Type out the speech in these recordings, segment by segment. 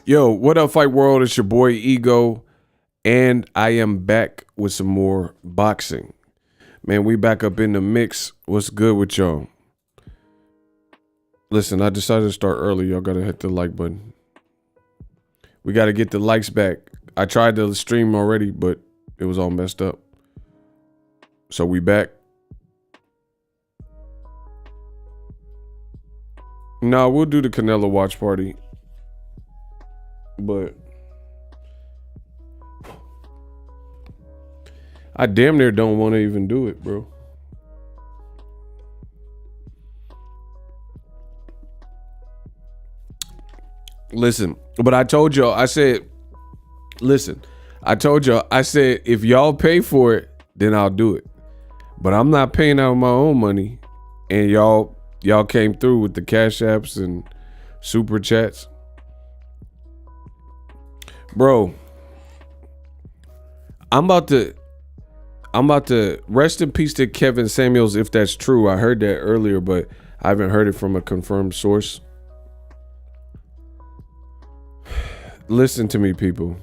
Yo, what up, Fight World? It's your boy Ego, and I am back with some more boxing. Man, we back up in the mix. What's good with y'all? Listen, I decided to start early. Y'all gotta hit the like button. We gotta get the likes back. I tried to stream already, but it was all messed up. So we back. Nah, we'll do the Canelo watch party. But I damn near don't want to even do it, bro. Listen, but I told y'all, I said, if y'all pay for it, then I'll do it. But I'm not paying out my own money. And y'all came through with the cash apps and super chats. Bro, I'm about to rest in peace to Kevin Samuels, if that's true. I heard that earlier, but I haven't heard it from a confirmed source. Listen to me, people.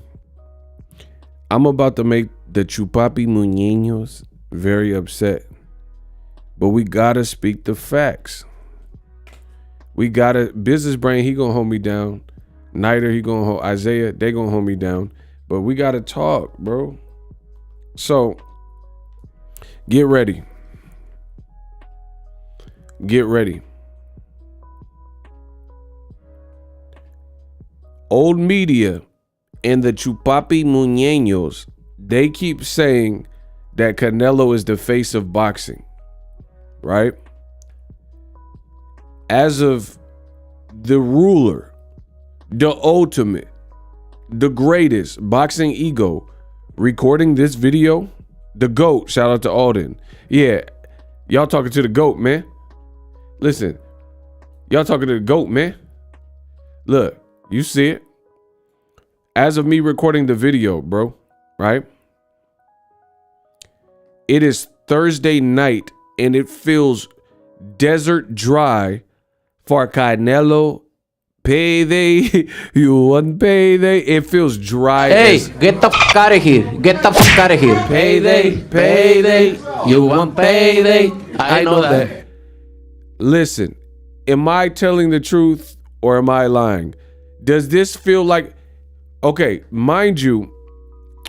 I'm about to make the Chupapi Muñeños very upset. But we gotta speak the facts. We gotta, Business Brain, he gonna hold me down. Nighter, he gonna hold, Isaiah, they gonna hold me down. But we gotta talk, bro. So, get ready. Get ready. Old media and the Chupapi Muñeños, they keep saying that Canelo is the face of boxing, right? As of the ruler, the ultimate, the greatest boxing ego recording this video, the GOAT, shout out to Alden. Yeah, y'all talking to the GOAT, man. Listen, y'all talking to the GOAT, man. Look, you see it. As of me recording the video, bro, right? It is Thursday night and it feels desert dry for Canelo. Payday, you want payday? It feels dry. Hey, get the fuck out of here. Get the fuck out of here. Payday, you want payday? I know that. Listen, am I telling the truth or am I lying? Does this feel like, okay, mind you,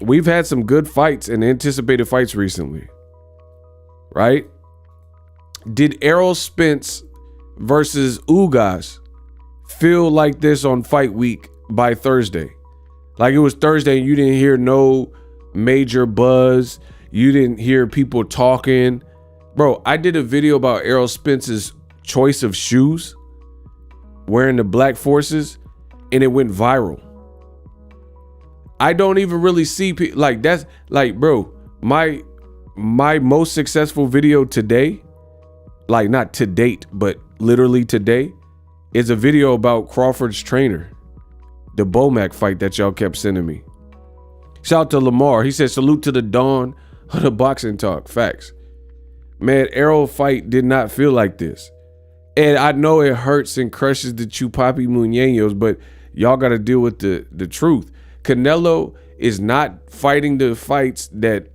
we've had some good fights and anticipated fights recently, right? Did Errol Spence versus Ugas feel like this on fight week by Thursday? Like it was Thursday and you didn't hear no major buzz. You didn't hear people talking. Bro, I did a video about Errol Spence's choice of shoes, wearing the Black Forces, and it went viral. I don't even really see people like that's like, bro, my most successful video today, like not to date, but literally today, is a video about Crawford's trainer, the Bomac fight that y'all kept sending me. Shout out to Lamar. He said, salute to the dawn of the boxing talk. Facts. Man, Errol fight did not feel like this. And I know it hurts and crushes the Chupapi Muñeños, but y'all got to deal with the truth. Canelo is not fighting the fights that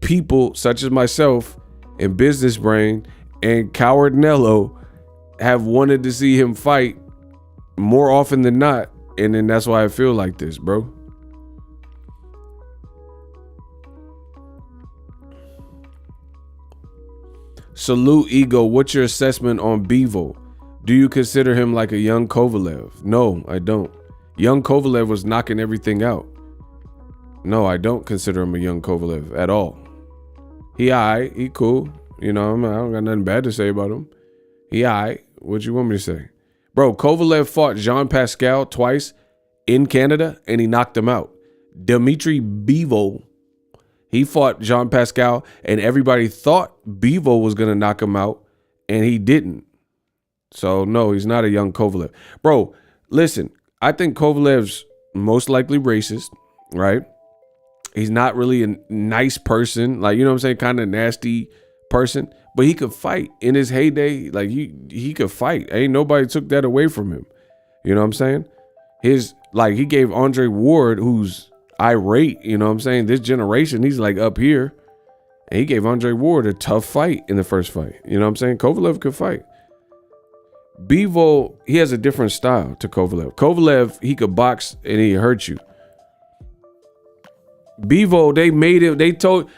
people such as myself and Business Brain and Coward Nello have wanted to see him fight more often than not. And then that's why I feel like this, bro. Salute Ego. What's your assessment on Bivol? Do you consider him like a young Kovalev? No, I don't. Young Kovalev was knocking everything out. No, I don't consider him a young Kovalev at all. He alright, he cool. You know, I don't got nothing bad to say about him. He alright. What you want me to say? Bro, Kovalev fought Jean Pascal twice in Canada and he knocked him out. Dimitri Bivol, he fought Jean Pascal and everybody thought Bivol was going to knock him out and he didn't. So no, he's not a young Kovalev. Bro, listen, I think Kovalev's most likely racist, right? He's not really a nice person. Like, you know what I'm saying? Kind of nasty person. But he could fight in his heyday. Like he could fight. Ain't nobody took that away from him. You know what I'm saying? His Like, he gave Andre Ward, who's irate, you know what I'm saying? This generation, he's like up here. And he gave Andre Ward a tough fight in the first fight. You know what I'm saying? Kovalev could fight. Bivol, he has a different style to Kovalev. Kovalev, he could box and he hurt you. Bivol, they made it. They told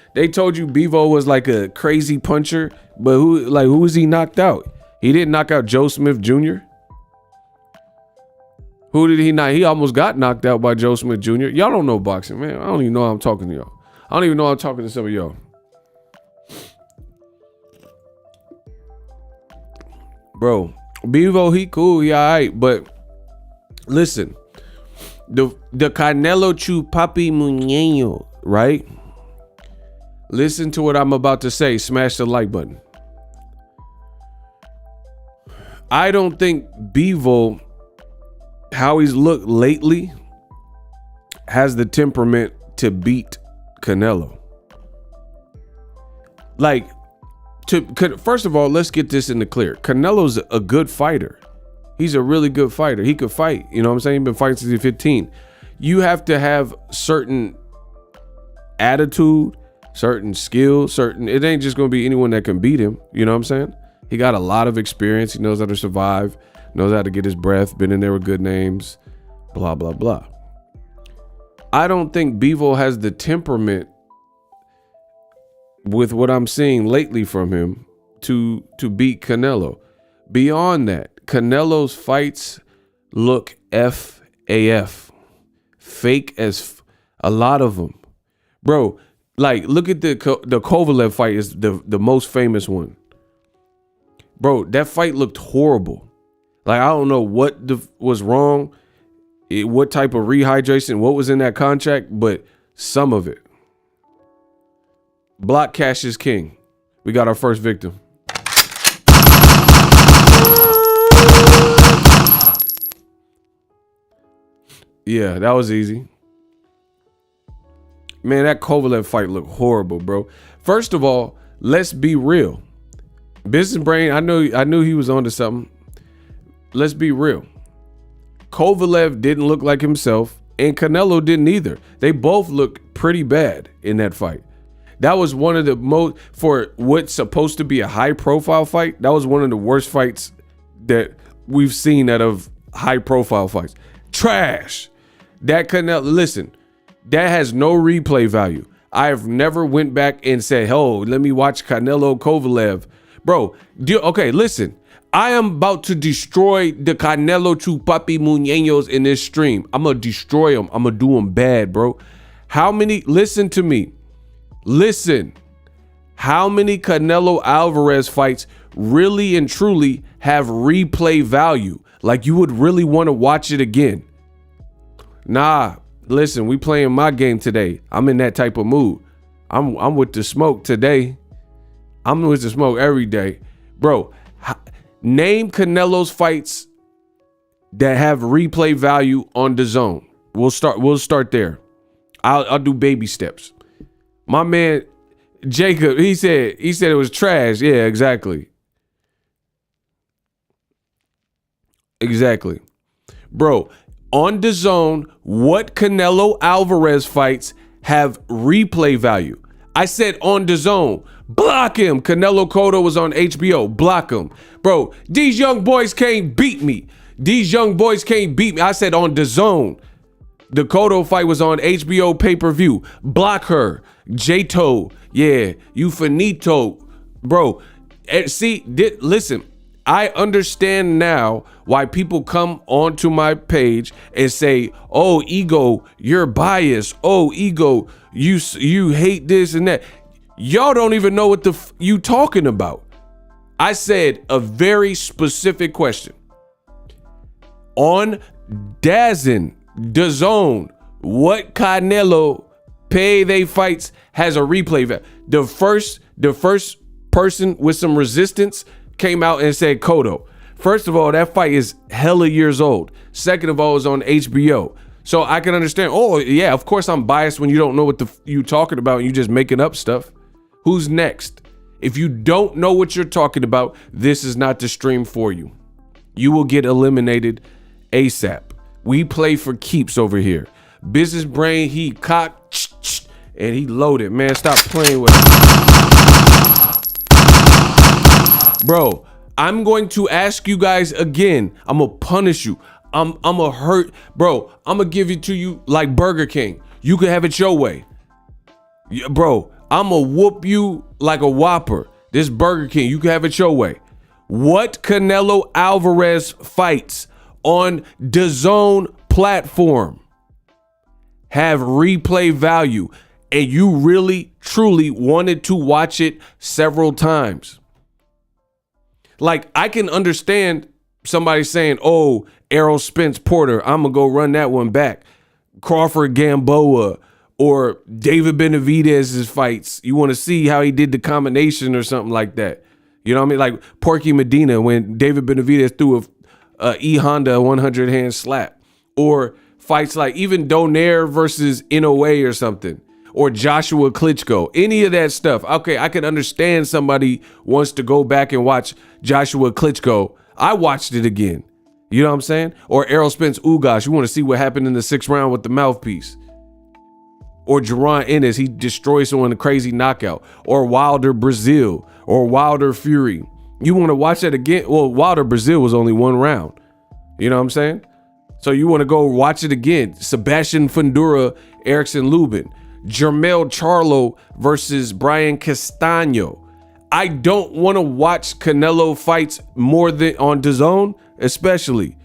you Bivol was like a crazy puncher, but who was he knocked out? He didn't knock out Joe Smith Jr. Who did he knock? He almost got knocked out by Joe Smith Jr. Y'all don't know boxing, man. I don't even know how I'm talking to y'all. I don't even know how I'm talking to some of y'all. Bro, Bivol, he cool, he all right, but listen, the Canelo Chupapi Muñeño, right? Listen to what I'm about to say. Smash the like button. I don't think Bivol, how he's looked lately, has the temperament to beat Canelo. Like, first of all, let's get this in the clear. Canelo's a good fighter. He's a really good fighter. He could fight. You know what I'm saying? He's been fighting since he's 15. You have to have certain attitude, certain skill, it ain't just going to be anyone that can beat him. You know what I'm saying? He got a lot of experience. He knows how to survive, knows how to get his breath, been in there with good names, blah, blah, blah. I don't think Bivol has the temperament with what I'm seeing lately from him to beat Canelo. Beyond that, Canelo's fights look FAF. Fake as a lot of them. Bro, like, look at the Kovalev fight is the most famous one. Bro, that fight looked horrible. Like, I don't know what was wrong, what type of rehydration, what was in that contract, but some of it. Block cash is king. We got our first victim. Yeah, that was easy. Man, that Kovalev fight looked horrible, bro. First of all, let's be real. Business Brain, I knew he was onto something. Let's be real. Kovalev didn't look like himself, and Canelo didn't either. They both looked pretty bad in that fight. That was one of the most, for what's supposed to be a high profile fight, that was one of the worst fights that we've seen out of high profile fights. Trash. That Canelo, listen, that has no replay value. I've never went back and said, oh, let me watch Canelo Kovalev. Bro, okay, listen. I am about to destroy the Canelo Chupapi Muñeños in this stream. I'm going to destroy them. I'm going to do them bad, bro. Listen to me. Listen, how many Canelo Alvarez fights really and truly have replay value? Like, you would really want to watch it again. Nah, listen, we playing my game today. I'm in that type of mood. I'm with the smoke today. I'm with the smoke every day. Bro, name Canelo's fights that have replay value on DAZN. We'll start there. I'll do baby steps. My man Jacob, he said it was trash. Yeah, exactly. Exactly. Bro, on DAZN, what Canelo Alvarez fights have replay value? I said on DAZN, block him. Canelo Cotto was on HBO, block him. Bro, these young boys can't beat me. These young boys can't beat me. I said on DAZN. The Cotto fight was on HBO pay-per-view. Block her. J-To. Yeah, you finito. Bro, listen, I understand now why people come onto my page and say, oh, Ego, you're biased. Oh, Ego, you hate this and that. Y'all don't even know what you talking about. I said a very specific question. On DAZN, what Canelo payday fights has a replay value? The first person with some resistance came out and said Cotto. First of all, that fight is hella years old. Second of all, it's on HBO. So I can understand, oh yeah, of course I'm biased when you don't know what you talking about and you just making up stuff. Who's next? If you don't know what you're talking about, this is not the stream for you. You will get eliminated ASAP. We play for keeps over here. Business brain, he cock and he loaded. Man, stop playing with him. Bro, I'm going to ask you guys again. I'm gonna punish you. I'm gonna hurt. Bro, I'm gonna give it to you like Burger King. You can have it your way. Bro, I'm gonna whoop you like a Whopper. This Burger King, you can have it your way. What Canelo Alvarez fights on DAZN platform have replay value and you really, truly wanted to watch it several times? Like, I can understand somebody saying, oh, Errol Spence Porter, I'm going to go run that one back. Crawford Gamboa or David Benavidez's fights. You want to see how he did the combination or something like that. You know what I mean? Like Porky Medina when David Benavidez threw a E Honda 100 hand slap. Or fights like even Donaire versus NOA or something. Or Joshua Klitschko, any of that stuff. Okay, I can understand somebody wants to go back and watch Joshua Klitschko. I watched it again. You know what I'm saying? Or Errol Spence Ugas. You want to see what happened in the 6th round with the mouthpiece. Or Jaron Ennis, he destroys someone in a crazy knockout. Or Wilder Brazil. Or Wilder Fury. You want to watch that again? Well, Wilder Brazil was only 1 round. You know what I'm saying? So you want to go watch it again. Sebastian Fundura, Erickson Lubin. Jermell Charlo versus Brian Castano. I don't want to watch Canelo fights more than on DAZN, especially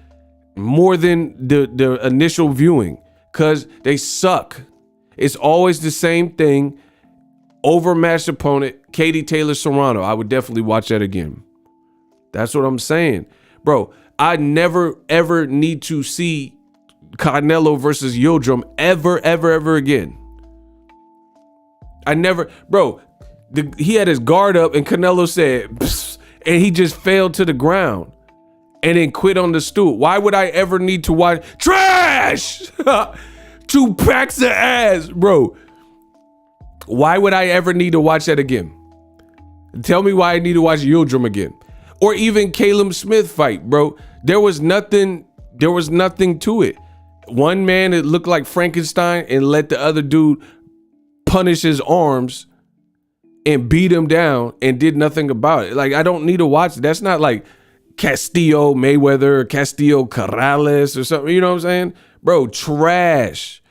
more than the initial viewing, because they suck. It's always the same thing. Overmatched opponent, Katie Taylor Serrano. I would definitely watch that again. That's what I'm saying. Bro, I never, ever need to see Canelo versus Yildirim ever again. I never, bro, he had his guard up and Canelo said, psst, and he just fell to the ground and then quit on the stool. Why would I ever need to watch trash? 2 packs of ass, bro. Why would I ever need to watch that again? Tell me why I need to watch Yildirim again. Or even Caleb Smith fight, bro. There was nothing to it. One man, it looked like Frankenstein and let the other dude punish his arms and beat him down and did nothing about it. Like, I don't need to watch it. That's not like Castillo Mayweather or Castillo Corrales or something. You know what I'm saying? Bro, trash.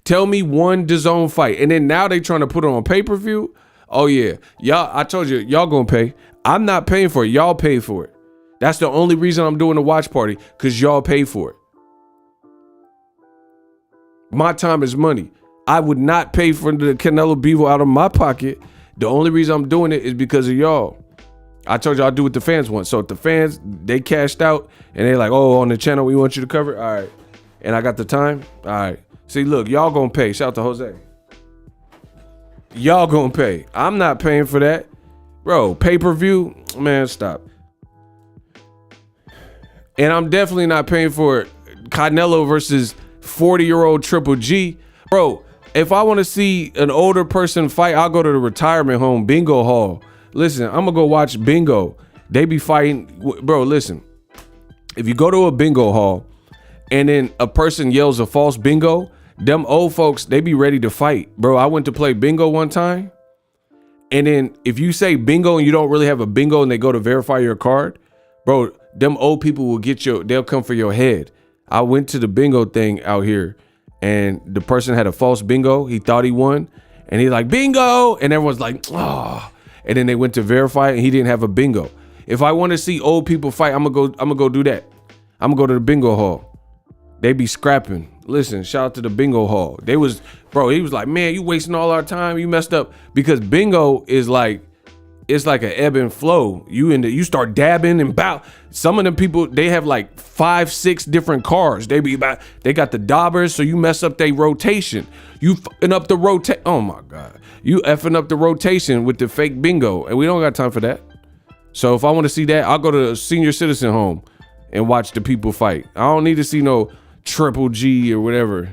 Tell me one DAZN fight. And then now they trying to put it on pay-per-view. Oh yeah. Y'all, I told you, y'all gonna pay. I'm not paying for it. Y'all pay for it. That's the only reason I'm doing the watch party, because y'all pay for it. My time is money. I would not pay for the Canelo Bivol out of my pocket. The only reason I'm doing it is because of y'all. I told you I'll do what the fans want. So if the fans, they cashed out and they're like, oh, on the channel, we want you to cover it. All right. And I got the time. All right. See, look, y'all gonna pay. Shout out to Jose. Y'all gonna pay. I'm not paying for that. Bro, pay-per-view, man, stop. And I'm definitely not paying for Canelo versus 40-year-old Triple G. Bro, if I want to see an older person fight, I'll go to the retirement home, bingo hall. Listen, I'm gonna go watch bingo. They be fighting. Bro, listen. If you go to a bingo hall and then a person yells a false bingo, them old folks, they be ready to fight. Bro, I went to play bingo one time. And then if you say bingo and you don't really have a bingo and they go to verify your card, bro, them old people will they'll come for your head. I went to the bingo thing out here and the person had a false bingo. He thought he won and he's like, bingo. And everyone's like, oh. And then they went to verify and he didn't have a bingo. If I want to see old people fight, I'm gonna go do that. I'm gonna go to the bingo hall. They be scrapping. Listen, shout out to the bingo hall. He was like, man, you wasting all our time. You messed up. Because bingo is like, it's like an ebb and flow. You start dabbing and bow. Some of them people, they have like 5-6 different cards. They got the daubers, so you mess up their rotation. You effing up the rotation. Oh my God. You effing up the rotation with the fake bingo. And we don't got time for that. So if I want to see that, I'll go to a senior citizen home and watch the people fight. I don't need to see no Triple G or whatever.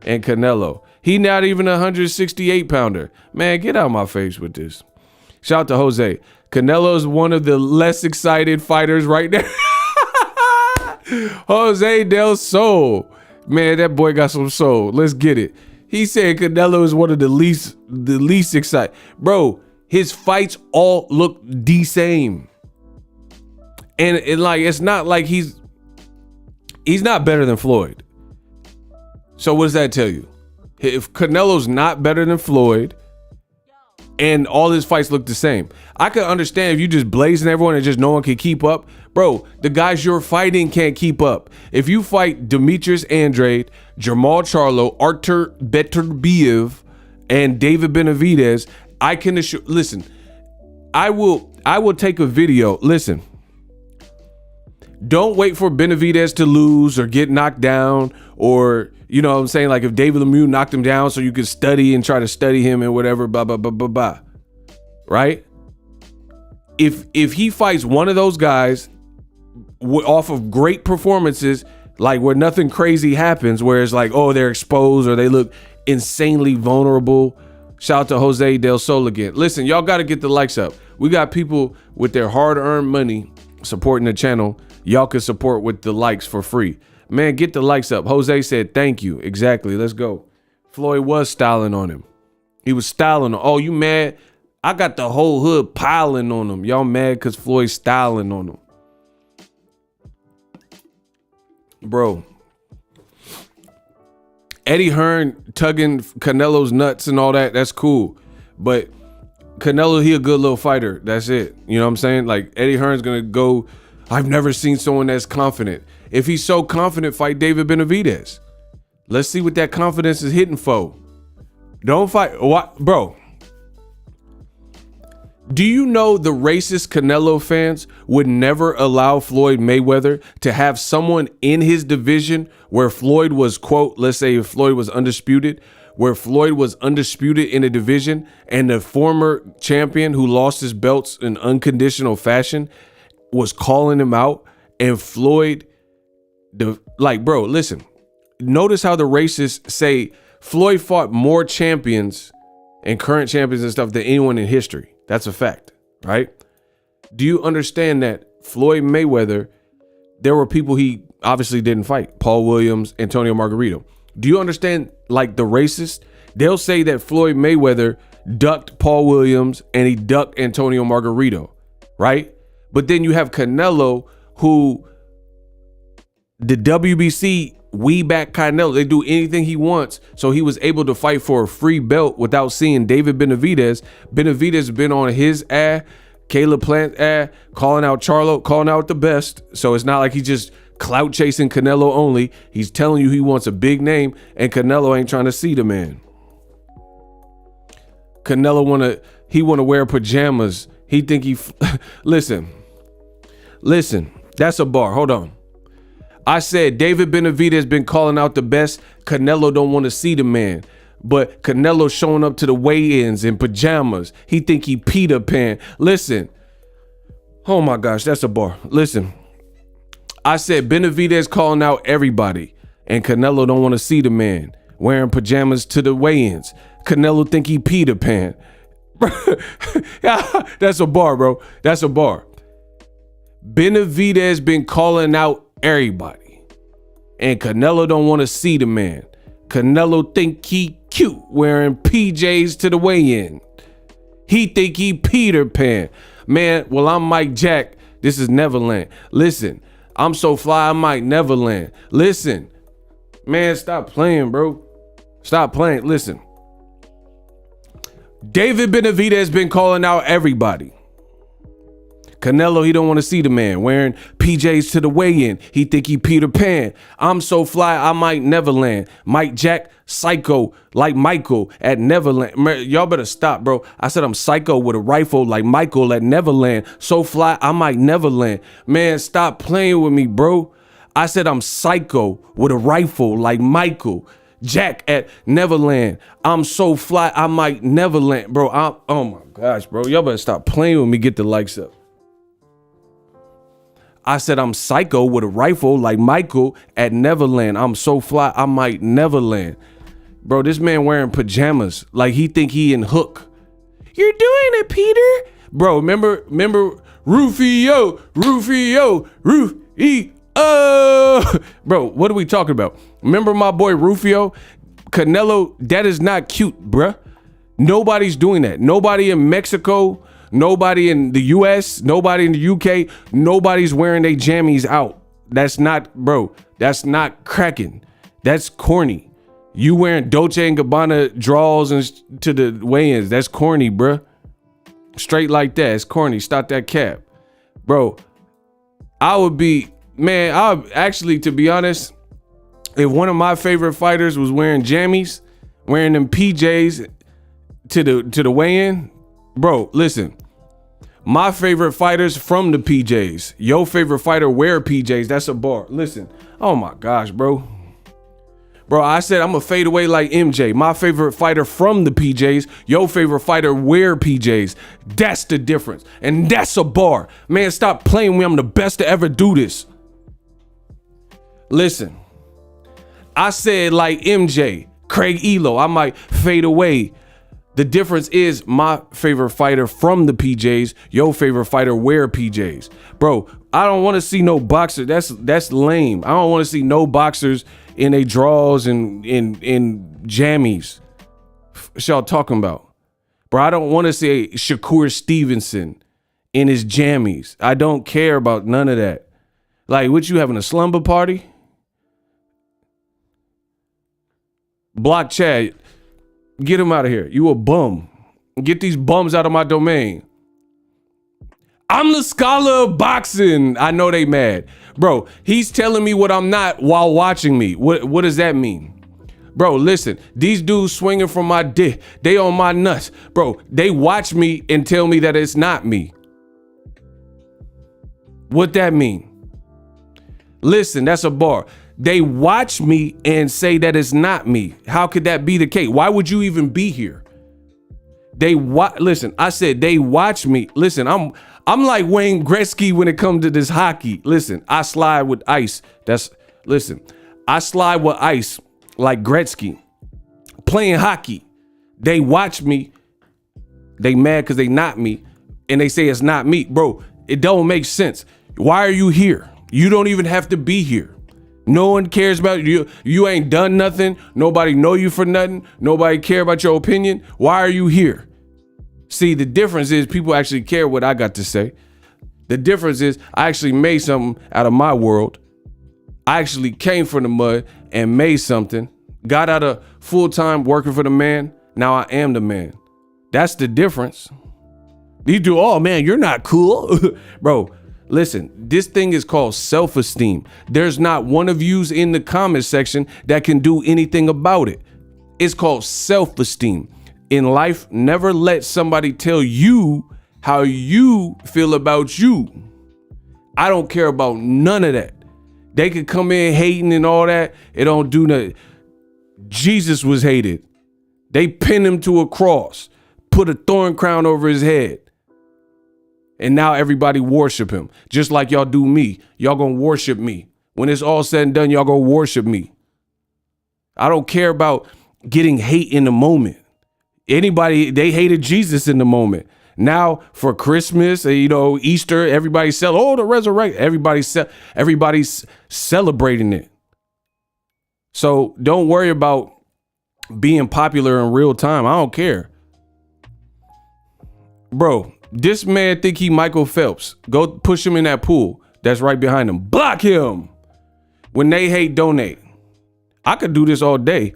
And Canelo. He not even a 168 pounder. Man, get out of my face with this. Shout out to Jose. Canelo's one of the less excited fighters right now. Jose Del Sol. Man, that boy got some soul. Let's get it. He said Canelo is one of the least exciting. Bro, his fights all look the same. And it's not like he's not better than Floyd. So what does that tell you? If Canelo's not better than Floyd and all his fights look the same, I could understand if you just blazing everyone and just no one can keep up. Bro, the guys you're fighting can't keep up. If you fight Demetrius Andrade, Jermall Charlo, Artur Beterbiev, and David Benavidez, I can assure, listen, I will take a video. Listen, don't wait for Benavidez to lose or get knocked down, or, you know what I'm saying? Like if David Lemieux knocked him down so you could study and try to study him and whatever, blah, blah, blah, blah, blah. Right? If he fights one of those guys off of great performances, like where nothing crazy happens, where it's like, oh, they're exposed or they look insanely vulnerable. Shout out to Jose Del Sol again. Listen, y'all got to get the likes up. We got people with their hard-earned money supporting the channel. Y'all can support with the likes for free. Man, get the likes up. Jose said thank you. Exactly. Let's go. Floyd was styling on him. He was styling on. Oh, you mad? I got the whole hood piling on him. Y'all mad because Floyd's styling on him. Bro, Eddie Hearn tugging Canelo's nuts and all that, that's cool. But Canelo, he a good little fighter. That's it. You know what I'm saying? Like Eddie Hearn's gonna go, I've never seen someone that's confident. If he's so confident, fight David Benavidez. Let's see what that confidence is hitting for. Don't fight. What, bro? Do you know the racist Canelo fans would never allow Floyd Mayweather to have someone in his division where Floyd was, quote, let's say if Floyd was undisputed, where Floyd was undisputed in a division and the former champion who lost his belts in unconditional fashion was calling him out, and Floyd, bro, listen, notice how the racists say Floyd fought more champions and current champions and stuff than anyone in history. That's a fact, right? Do you understand that Floyd Mayweather, there were people he obviously didn't fight? Paul Williams, Antonio Margarito. Do you understand, like the racists? They'll say that Floyd Mayweather ducked Paul Williams and he ducked Antonio Margarito, right? But then you have Canelo, who the WBC, we back Canelo. They do anything he wants. So he was able to fight for a free belt without seeing David Benavidez. Benavidez been on his ass, Caleb Plant ass, calling out Charlo, calling out the best. So it's not like he's just clout chasing Canelo only. He's telling you he wants a big name, and Canelo ain't trying to see the man. Canelo wanna wear pajamas. He think he listen, that's a bar. Hold on. I said David Benavidez been calling out the best. Canelo don't want to see the man. But Canelo showing up to the weigh-ins in pajamas. He think he Peter Pan. Listen. Oh my gosh, that's a bar. Listen. I said Benavidez calling out everybody. And Canelo don't want to see the man wearing pajamas to the weigh-ins. Canelo think he Peter Pan. That's a bar, bro. That's a bar. Benavidez been calling out everybody, and Canelo don't want to see the man. Canelo think he cute wearing PJs to the weigh-in. He think he Peter Pan. Man, well, I'm Mike Jack. This is Neverland. Listen, I'm so fly, I might Neverland. Listen, man, stop playing, bro. Stop playing. Listen, David Benavidez been calling out everybody. Canelo, he don't want to see the man wearing PJs to the weigh-in. He think he Peter Pan. I'm so fly, I might Neverland. Mike Jack, psycho like Michael at Neverland. Y'all better stop, bro. I said I'm psycho with a rifle like Michael at Neverland. So fly, I might Neverland. Man, stop playing with me, bro. I said I'm psycho with a rifle like Michael Jack at Neverland. I'm so fly, I might Neverland. Bro, oh my gosh, bro. Y'all better stop playing with me. Get the likes up. I said I'm psycho with a rifle like Michael at Neverland. I'm so fly, I might Neverland. Bro, this man wearing pajamas like he think he in Hook. You're doing it, Peter. Bro, remember Rufio, Bro, what are we talking about? Remember my boy Rufio? Canelo, that is not cute, bruh. Nobody's doing that. Nobody in Mexico, nobody in the US, nobody in the UK, nobody's wearing their jammies out. That's not, bro, that's not cracking. That's corny. You wearing Dolce & Gabbana draws and to the weigh-ins. That's corny, bruh. Straight like that. It's corny. Stop that cap. Bro, I would be, man, actually, to be honest, if one of my favorite fighters was wearing jammies, wearing them PJs to the weigh-in, bro, listen. My favorite fighters from the PJs. Your favorite fighter wear PJs. That's a bar. Listen. Oh my gosh, bro. Bro, I said I'm gonna fade away like MJ. My favorite fighter from the PJs. Your favorite fighter wear PJs. That's the difference. And that's a bar. Man, stop playing with me. I'm the best to ever do this. Listen. I said like MJ, Craig Elo. I might fade away. The difference is my favorite fighter from the PJs, your favorite fighter wear PJs. Bro, I don't want to see no boxer. That's lame. I don't want to see no boxers in a draws and in jammies. What y'all talking about? Bro, I don't want to see Shakur Stevenson in his jammies. I don't care about none of that. Like, what, you having a slumber party? Block Chad. Get him out of here. You a bum. Get these bums out of my domain. I'm the scholar of boxing. I know they mad. Bro, he's telling me what I'm not while watching me. What does that mean? Bro, listen. These dudes swinging from my dick. They on my nuts. Bro, they watch me and tell me that it's not me. What that mean? Listen, that's a bar. They watch me and say that it's not me. How could that be the case? Why would you even be here? Listen, I said they watch me. Listen, I'm like Wayne Gretzky when it comes to this hockey. Listen, I slide with ice. I slide with ice like Gretzky. Playing hockey. They watch me. They mad because they not me. And they say it's not me. Bro, it don't make sense. Why are you here? You don't even have to be here. No one cares about you. You ain't done nothing. Nobody know you for nothing. Nobody care about your opinion. Why are you here? See, the difference is people actually care what I got to say. The difference is I actually made something out of my world. I actually came from the mud and made something. Got out of full-time working for the man. Now I am the man. That's the difference. These do, oh man, you're not cool. Bro, listen, this thing is called self-esteem. There's not one of yous in the comment section that can do anything about it. It's called self-esteem. In life, never let somebody tell you how you feel about you. I don't care about none of that. They could come in hating and all that. It don't do nothing. Jesus was hated. They pinned him to a cross, put a thorn crown over his head. And now everybody worship him. Just like y'all do me. Y'all gonna worship me. When it's all said and done, y'all gonna worship me. I don't care about getting hate in the moment. Anybody, they hated Jesus in the moment. Now for Christmas, Easter, everybody the resurrection. Everybody's celebrating it. So don't worry about being popular in real time. I don't care. Bro, this man think he Michael Phelps. Go push him in that pool that's right behind him. Block him. When they hate, donate. I could do this all day.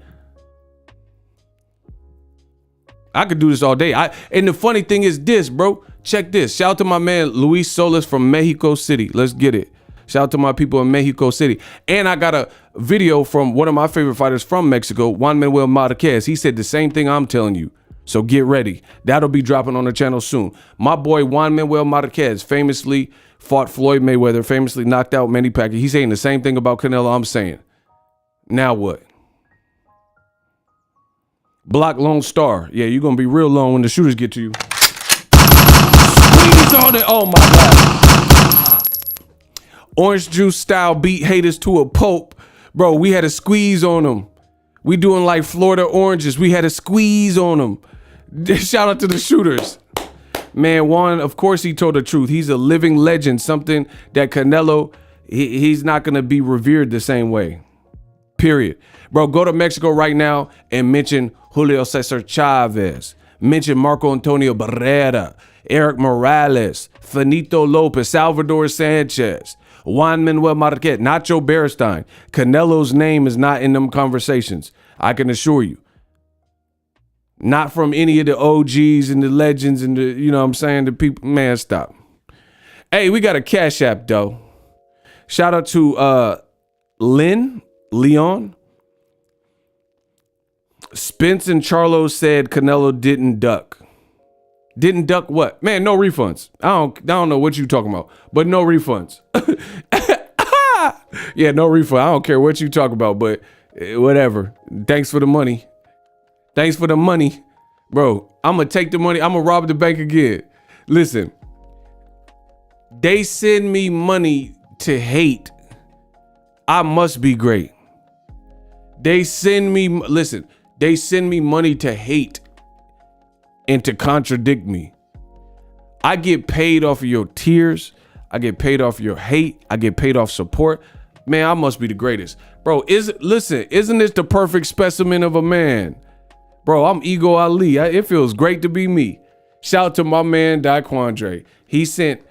And the funny thing is this, bro. Check this. Shout out to my man Luis Solis from Mexico City. Let's get it. Shout out to my people in Mexico City. And I got a video from one of my favorite fighters from Mexico, Juan Manuel Marquez. He said the same thing I'm telling you. So get ready. That'll be dropping on the channel soon. My boy Juan Manuel Marquez famously fought Floyd Mayweather, famously knocked out Manny Pacquiao. He's saying the same thing about Canelo I'm saying. Now what? Block Lone Star. Yeah, you're going to be real long when the shooters get to you. Squeeze on it. Oh, my God. Orange juice style beat haters to a pulp. Bro, we had a squeeze on them. We doing like Florida oranges. We had a squeeze on them. Shout out to the shooters. Man, Juan, of course he told the truth. He's a living legend. Something that Canelo, he's not going to be revered the same way. Period. Bro, go to Mexico right now and mention Julio Cesar Chavez. Mention Marco Antonio Barrera, Eric Morales, Finito Lopez, Salvador Sanchez, Juan Manuel Marquez, Nacho Beristain. Canelo's name is not in them conversations. I can assure you. Not from any of the OGs and the legends and the, you know what I'm saying, the people. Man, stop. Hey, we got a Cash App, though. Shout out to Leon. Spence and Charlo said Canelo didn't duck. Didn't duck what? Man, no refunds. I don't know what you talking about, but no refunds. Yeah, no refund. I don't care what you talk about, but whatever. Thanks for the money. Thanks for the money. Bro, I'm going to take the money. I'm going to rob the bank again. Listen, they send me money to hate. I must be great. They send me, listen, they send me money to hate and to contradict me. I get paid off of your tears. I get paid off your hate. I get paid off support. Man, I must be the greatest. Bro, listen, isn't this the perfect specimen of a man? Bro, I'm Ego Ali. It feels great to be me. Shout out to my man, Daquandre. He sent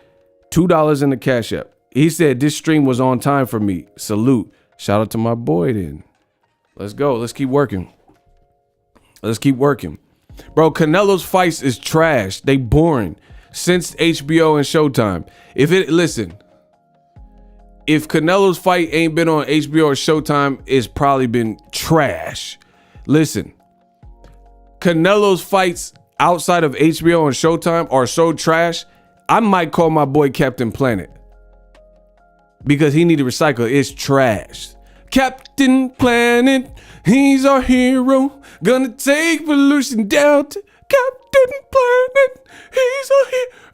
$2 in the Cash App. He said this stream was on time for me. Salute. Shout out to my boy then. Let's go. Let's keep working. Let's keep working. Bro, Canelo's fights is trash. They boring. Since HBO and Showtime. If Canelo's fight ain't been on HBO or Showtime, it's probably been trash. Listen, Canelo's fights outside of HBO and Showtime are so trash, I might call my boy Captain Planet. Because he need to recycle. It's trash. Captain Planet, he's our hero. Gonna take pollution down to Captain Planet. He's our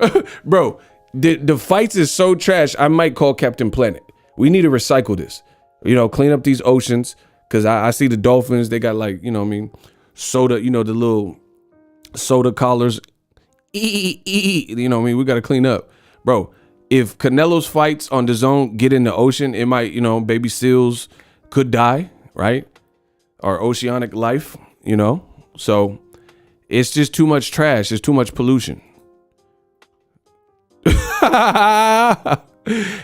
hero. Bro, the fights is so trash, I might call Captain Planet. We need to recycle this. You know, clean up these oceans. Because I see the dolphins, they got like, you know what I mean, soda, you know, the little soda collars. You know what I mean? We got to clean up. Bro, if Canelo's fights on DAZN get in the ocean, it might, you know, baby seals could die, right? Or oceanic life, you know? So it's just too much trash. It's too much pollution.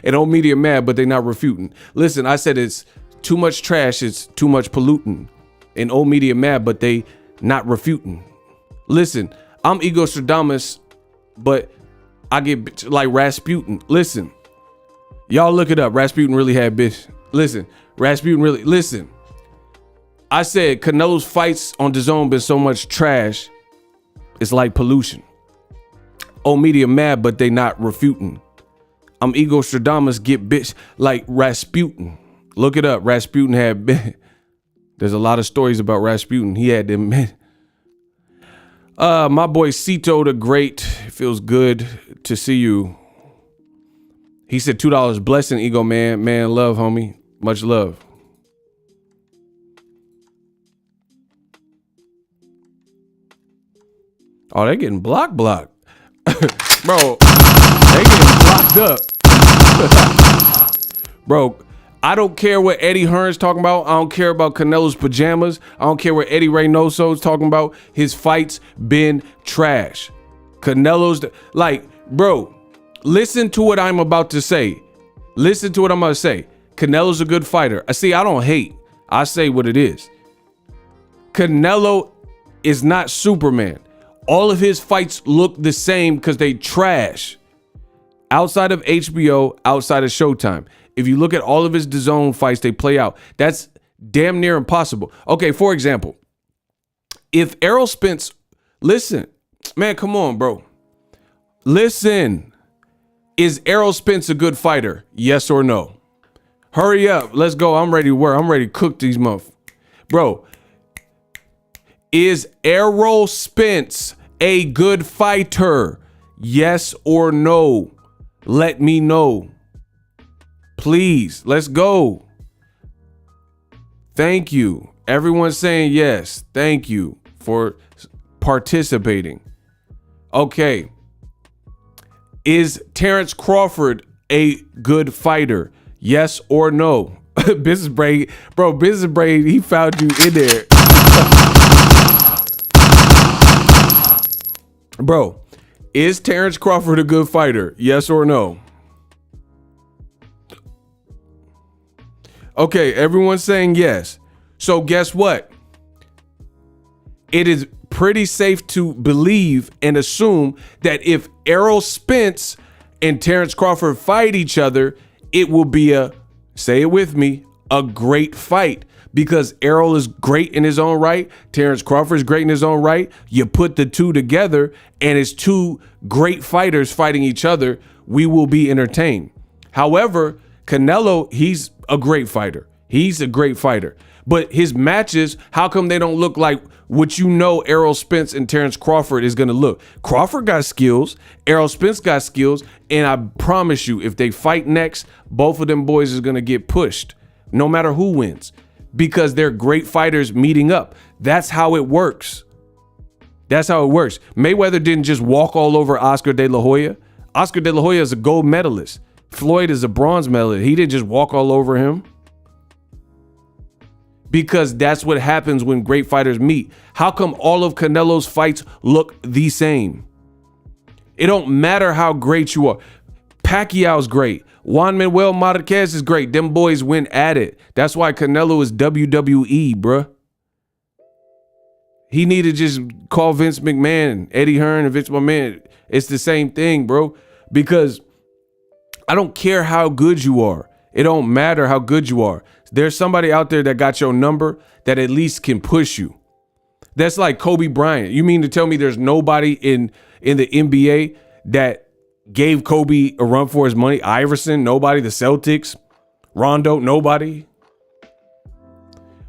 And old media mad, but they not refuting. Listen, I said it's too much trash. It's too much polluting. And old media mad, but they not refuting. Listen, I'm Ego Stradamus, but I get like Rasputin. Listen, y'all look it up. Rasputin really had bitch. Listen, Rasputin really, listen. I said Canelo's fights on DAZN been so much trash. It's like pollution. Old media mad, but they not refuting. I'm Ego Stradamus, get bitch like Rasputin. Look it up. Rasputin had been. There's a lot of stories about Rasputin. He had them. My boy Cito the Great. It feels good to see you. He said $2. Blessing, Ego man. Man, love, homie. Much love. Oh, they getting blocked. Bro, they getting blocked up. Bro, I don't care what Eddie Hearn's talking about. I don't care about Canelo's pajamas. I don't care what Eddie Reynoso's talking about. His fights been trash. Canelo's, bro, listen to what I'm about to say. Listen to what I'm about to say. Canelo's a good fighter. I don't hate. I say what it is. Canelo is not Superman. All of his fights look the same because they trash. Outside of HBO, outside of Showtime. If you look at all of his DAZN fights, they play out. That's damn near impossible. Okay, for example, if Errol Spence, listen, man, come on, bro. Listen, is Errol Spence a good fighter? Yes or no? Hurry up. Let's go. I'm ready to work. I'm ready to cook these motherfuckers. Bro, is Errol Spence a good fighter? Yes or no? Let me know. Please, let's go. Thank you. Everyone's saying yes. Thank you for participating. Okay. Is Terrence Crawford a good fighter? Yes or no? Business Brain, bro, Business Brain, he found you in there. Bro, is Terrence Crawford a good fighter? Yes or no? Okay, everyone's saying yes. So guess what? It is pretty safe to believe and assume that if Errol Spence and Terrence Crawford fight each other, it will be say it with me, a great fight. Because Errol is great in his own right. Terrence Crawford is great in his own right. You put the two together and it's two great fighters fighting each other. We will be entertained. However, Canelo, he's a great fighter. He's a great fighter. But his matches, how come they don't look like what you know Errol Spence and Terrence Crawford is going to look? Crawford got skills. Errol Spence got skills. And I promise you, if they fight next, both of them boys is going to get pushed, no matter who wins. Because they're great fighters meeting up. That's how it works. That's how it works. Mayweather didn't just walk all over Oscar De La Hoya. Oscar De La Hoya is a gold medalist. Floyd is a bronze medalist. He didn't just walk all over him. Because that's what happens when great fighters meet. How come all of Canelo's fights look the same? It don't matter how great you are. Pacquiao's great. Juan Manuel Marquez is great. Them boys went at it. That's why Canelo is WWE, bruh. He need to just call Vince McMahon, Eddie Hearn, and Vince McMahon. It's the same thing, bro. Because I don't care how good you are. It don't matter how good you are. There's somebody out there that got your number that at least can push you. That's like Kobe Bryant. You mean to tell me there's nobody in the NBA that gave Kobe a run for his money? Iverson, nobody. The Celtics, Rondo, nobody.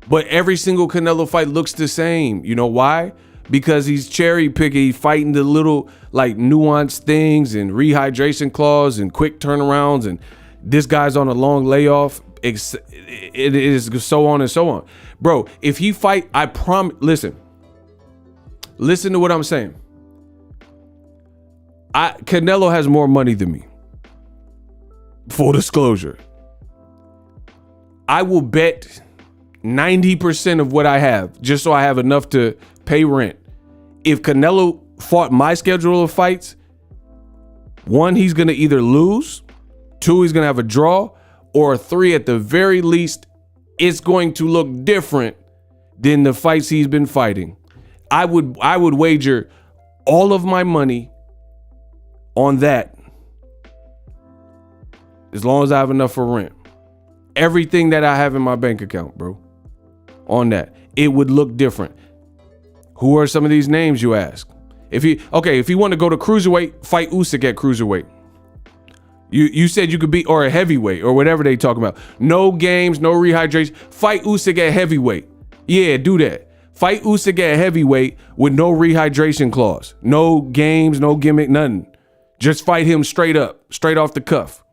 But every single Canelo fight looks the same. You know why? Because he's cherry picking, he's fighting the little like nuanced things and rehydration clause and quick turnarounds, and this guy's on a long layoff. It is so on and so on. Bro, if he fight, I promise, listen to what I'm saying. Canelo has more money than me. Full disclosure. I will bet 90% of what I have, just so I have enough to pay rent. If Canelo fought my schedule of fights, 1, he's going to either lose, 2, he's going to have a draw, or 3, at the very least, it's going to look different than the fights he's been fighting. I would wager all of my money on that, as long as I have enough for rent. Everything that I have in my bank account, bro, on that, it would look different. Who are some of these names, you ask? If he want to go to cruiserweight, fight Usyk at cruiserweight. You said you could be, or a heavyweight, or whatever they talking about. No games, no rehydration. Fight Usyk at heavyweight. Yeah, do that. Fight Usyk at heavyweight with no rehydration clause. No games, no gimmick, nothing. Just fight him straight up, straight off the cuff.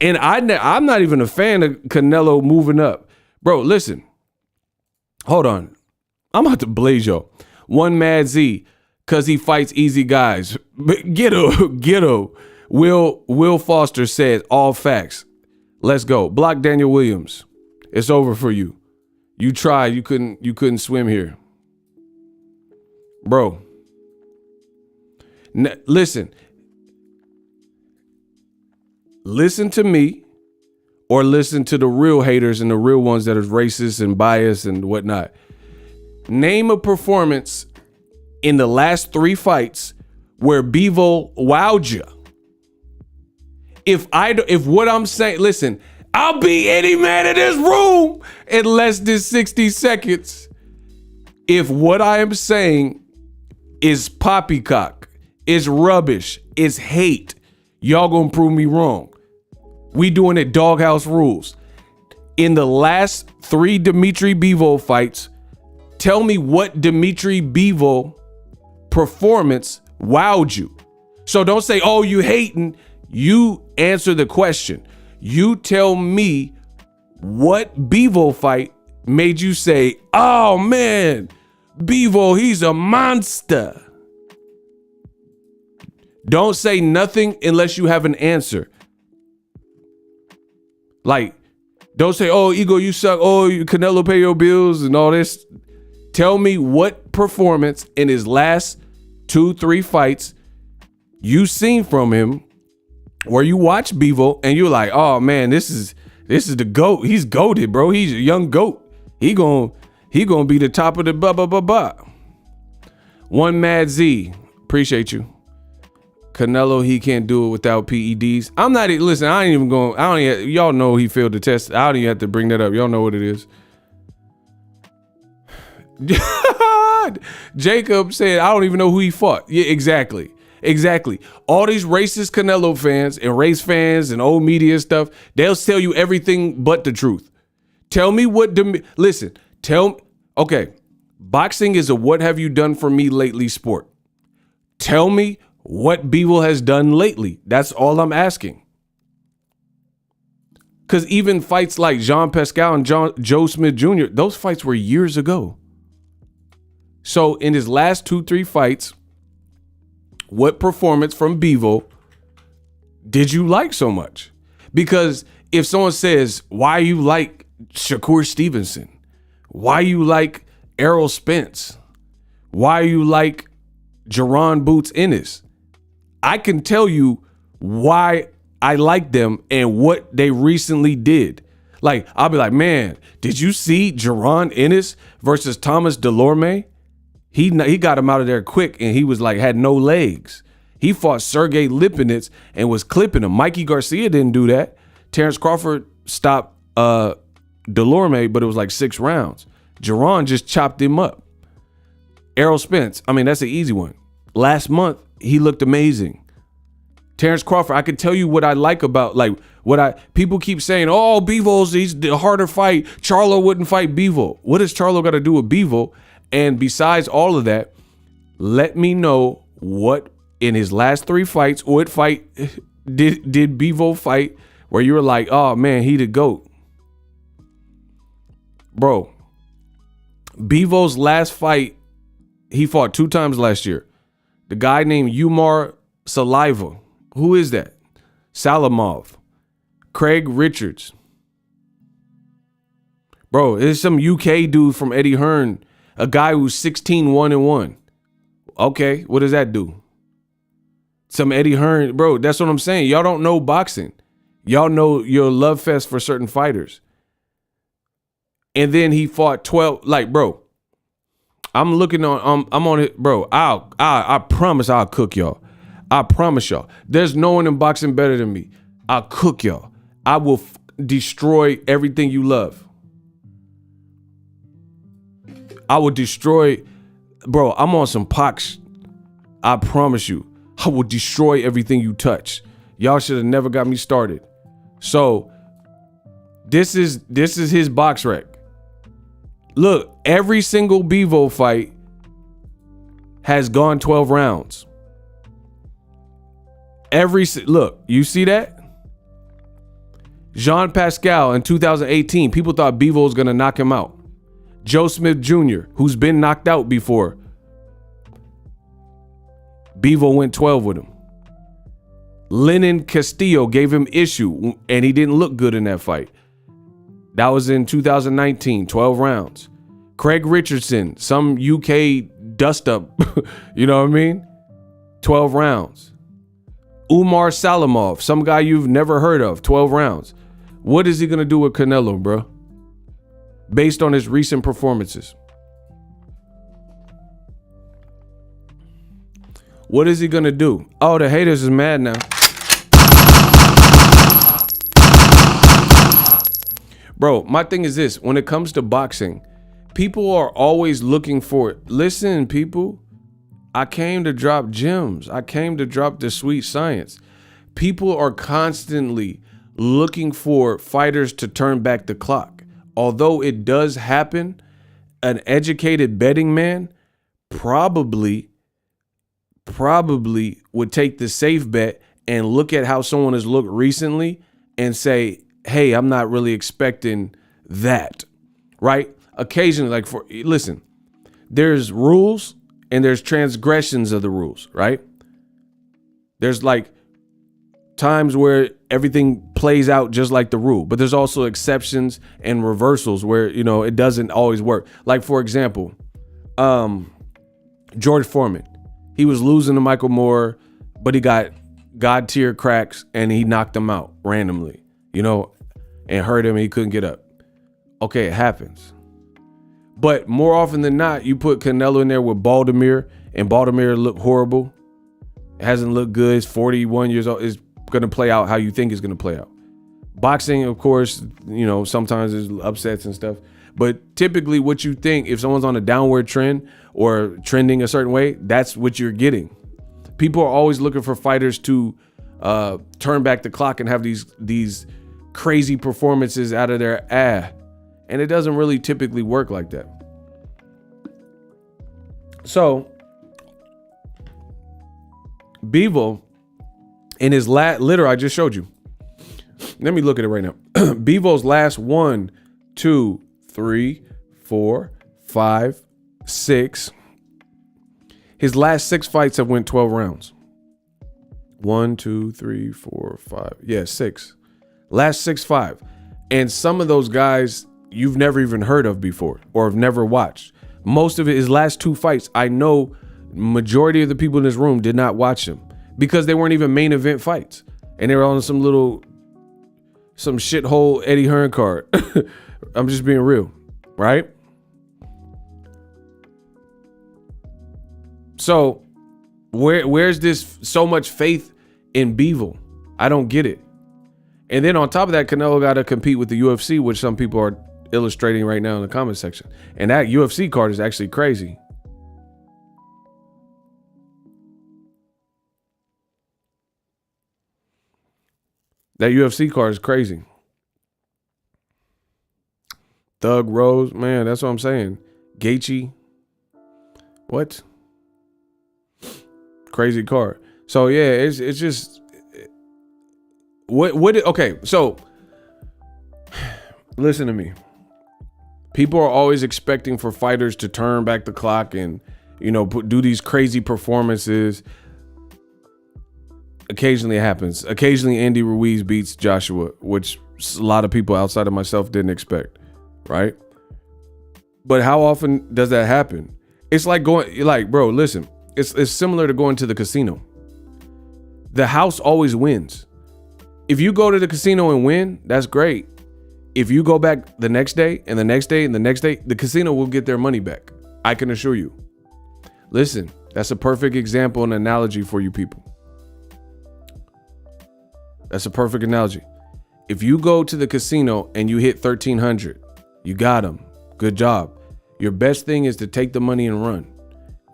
And I'm not even a fan of Canelo moving up. Bro, listen. Hold on. I'm about to blaze y'all. One Mad Z, because he fights easy guys. Ghetto. Will Foster said, all facts. Let's go. Block Daniel Williams. It's over for you. You tried. You couldn't swim here. Bro. Listen to me, or listen to the real haters and the real ones that are racist and biased and whatnot. Name a performance in the last 3 fights where Bivol wowed you. If what I'm saying, listen, I'll beat any man in this room in less than 60 seconds. If what I am saying is poppycock, is rubbish, is hate, y'all gonna prove me wrong. We doing it doghouse rules. In the last 3 Dimitri Bivol fights, tell me what Dimitri Bivol performance wowed you. So don't say, oh, you hating. You answer the question. You tell me what Bivol fight made you say, oh man, Bivol, he's a monster. Don't say nothing unless you have an answer. Like, don't say, oh, Ego, you suck. Oh, Canelo pay your bills and all this. Tell me what performance in his last 2-3 fights you seen from him where you watch Bivol and you're like, oh man, this is the GOAT. He's goated, bro. He's a young GOAT. He gonna be the top of the blah. One Mad Z, appreciate you. Canelo, he can't do it without PEDs. I'm not, listen, I ain't even going, y'all know he failed the test. I don't even have to bring that up. Y'all know what it is. Jacob said, I don't even know who he fought. Yeah, exactly. All these racist Canelo fans and race fans and old media stuff, they'll tell you everything but the truth. Tell me okay, boxing is a what have you done for me lately sport. Tell me what Bivol has done lately. That's all I'm asking. Because even fights like Jean Pascal and Joe Smith Jr., those fights were years ago. So in his last 2-3 fights, what performance from Bivol did you like so much? Because if someone says, why you like Shakur Stevenson? Why you like Errol Spence? Why you like Jaron Boots Ennis? I can tell you why I like them and what they recently did. Like, I'll be like, man, did you see Jaron Ennis versus Thomas Delorme? He got him out of there quick, and he was like, had no legs. He fought Sergey Lipinets and was clipping him. Mikey Garcia didn't do that. Terrence Crawford stopped Delorme, but it was like 6 rounds. Jaron just chopped him up. Errol Spence, I mean, that's an easy one. Last month, he looked amazing. Terrence Crawford, I can tell you what I like about, like, people keep saying, oh, Bivol's, he's the harder fight. Charlo wouldn't fight Bivol. What does Charlo got to do with Bivol? And besides all of that, let me know what in his last 3 fights, what fight did Bivol fight where you were like, oh man, he the GOAT. Bro, Bivol's last fight, he fought 2 times last year. The guy named Umar Saliva. Who is that? Salamov. Craig Richards. Bro, it's some UK dude from Eddie Hearn. A guy who's 16-1-1. Okay, what does that do? Some Eddie Hearn, bro, that's what I'm saying. Y'all don't know boxing. Y'all know your love fest for certain fighters. And then he fought 12, like, bro, I'm looking on, I'm on it, bro. I promise I'll cook y'all. I promise y'all. There's no one in boxing better than me. I'll cook y'all. I will destroy everything you love. I will destroy, bro, I'm on some pox. I promise you. I will destroy everything you touch. Y'all should have never got me started. So this is his box rec. Look, every single Bivol fight has gone 12 rounds. Look, you see that? Jean Pascal in 2018, people thought Bivol was going to knock him out. Joe Smith Jr., who's been knocked out before, Bivol went 12 with him. Lennon Castillo gave him issue, and he didn't look good in that fight. That was in 2019, 12 rounds. Craig Richardson, some UK dust-up, you know what I mean? 12 rounds. Umar Salamov, some guy you've never heard of, 12 rounds. What is he going to do with Canelo, bro? Based on his recent performances. What is he going to do? Oh, the haters is mad now. Bro, my thing is this. When it comes to boxing, people are always looking for it. Listen, people, I came to drop gems. I came to drop the sweet science. People are constantly looking for fighters to turn back the clock. Although it does happen, an educated betting man probably would take the safe bet and look at how someone has looked recently and say, hey, I'm not really expecting that, right? Occasionally, listen, there's rules and there's transgressions of the rules, right? There's like times where everything plays out just like the rule. But there's also exceptions and reversals where, you know, it doesn't always work. Like, for example, George Foreman, he was losing to Michael Moore, but he got God tier cracks and he knocked him out randomly, you know, and hurt him and he couldn't get up. Okay, it happens. But more often than not, you put Canelo in there with Baltimore, and Baltimore looked horrible. It hasn't looked good. It's 41 years old. It's going to play out how you think it's going to play out. Boxing, of course, you know, sometimes there's upsets and stuff. But typically what you think, if someone's on a downward trend or trending a certain way, that's what you're getting. People are always looking for fighters to turn back the clock and have these crazy performances out of their ass. And it doesn't really typically work like that. So Bivol in his litter I just showed you. Let me look at it right now. Bivol's last 1, 2, 3, 4, 5, 6. His last 6 fights have went 12 rounds. 1, 2, 3, 4, 5. Yeah, 6. Last 6, 5. And some of those guys you've never even heard of before or have never watched. Most of it, his last 2 fights, I know majority of the people in this room did not watch them because they weren't even main event fights. And they were on some shithole Eddie Hearn card. I'm just being real, right? So where's this so much faith in Bivol? I don't get it. And then on top of that, Canelo got to compete with the UFC, which some people are illustrating right now in the comment section. And that UFC card is actually crazy. That UFC card is crazy. Thug Rose, man, that's what I'm saying. Gaethje. What? Crazy card. So yeah, it's just okay, so listen to me. People are always expecting for fighters to turn back the clock and, you know, do these crazy performances. Occasionally it happens. Occasionally Andy Ruiz beats Joshua, which a lot of people outside of myself didn't expect, right? But how often does that happen? It's like bro, listen, it's similar to going to the casino. The house always wins. If you go to the casino and win, that's great. If you go back the next day and the next day and the next day, the casino will get their money back. I can assure you. Listen, that's a perfect example and analogy for you people. That's a perfect analogy. If you go to the casino and you hit 1,300, you got them. Good job. Your best thing is to take the money and run,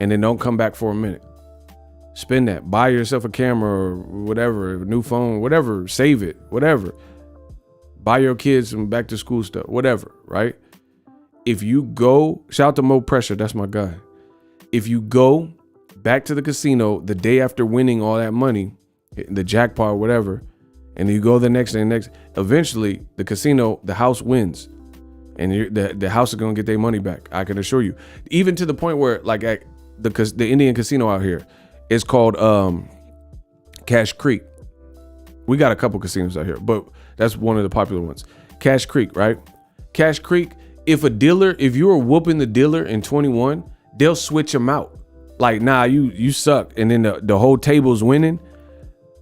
and then don't come back for a minute. Spend that. Buy yourself a camera or whatever, a new phone, whatever. Save it, whatever. Buy your kids some back to school stuff, whatever, right? If you go, shout out to Mo Pressure, that's my guy. If you go back to the casino the day after winning all that money, the jackpot or whatever, and you go the next day, eventually the casino, the house wins. And the house is going to get their money back. I can assure you. Even to the point where, like, at the Indian casino out here, it's called Cash Creek. We got a couple casinos out here, but that's one of the popular ones. Cash Creek, right? Cash Creek, if you were whooping the dealer in 21, they'll switch him out. Like, nah, you suck. And then the whole table's winning.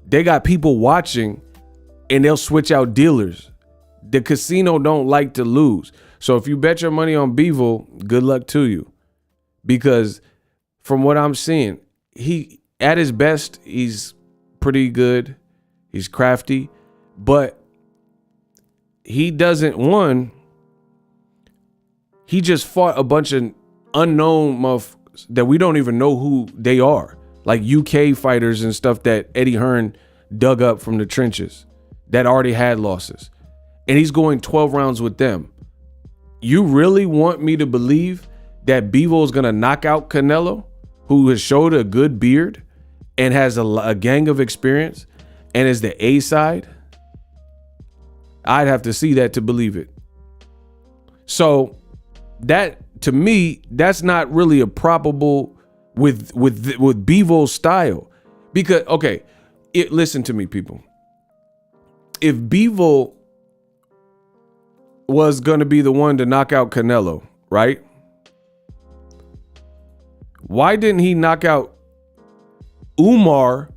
They got people watching and they'll switch out dealers. The casino don't like to lose. So if you bet your money on Bivol, good luck to you. Because from what I'm seeing, he at his best, he's pretty good. He's crafty, but he just fought a bunch of unknown motherfuckers that we don't even know who they are. Like UK fighters and stuff that Eddie Hearn dug up from the trenches that already had losses. And he's going 12 rounds with them. You really want me to believe that Bivol is going to knock out Canelo, who has showed a good beard and has a gang of experience and is the A side? I'd have to see that to believe it. So that, to me, that's not really a probable with Bivol's style. Because, okay, listen to me, people. if Bivol was going to be the one to knock out Canelo, right? Why didn't he knock out Umar,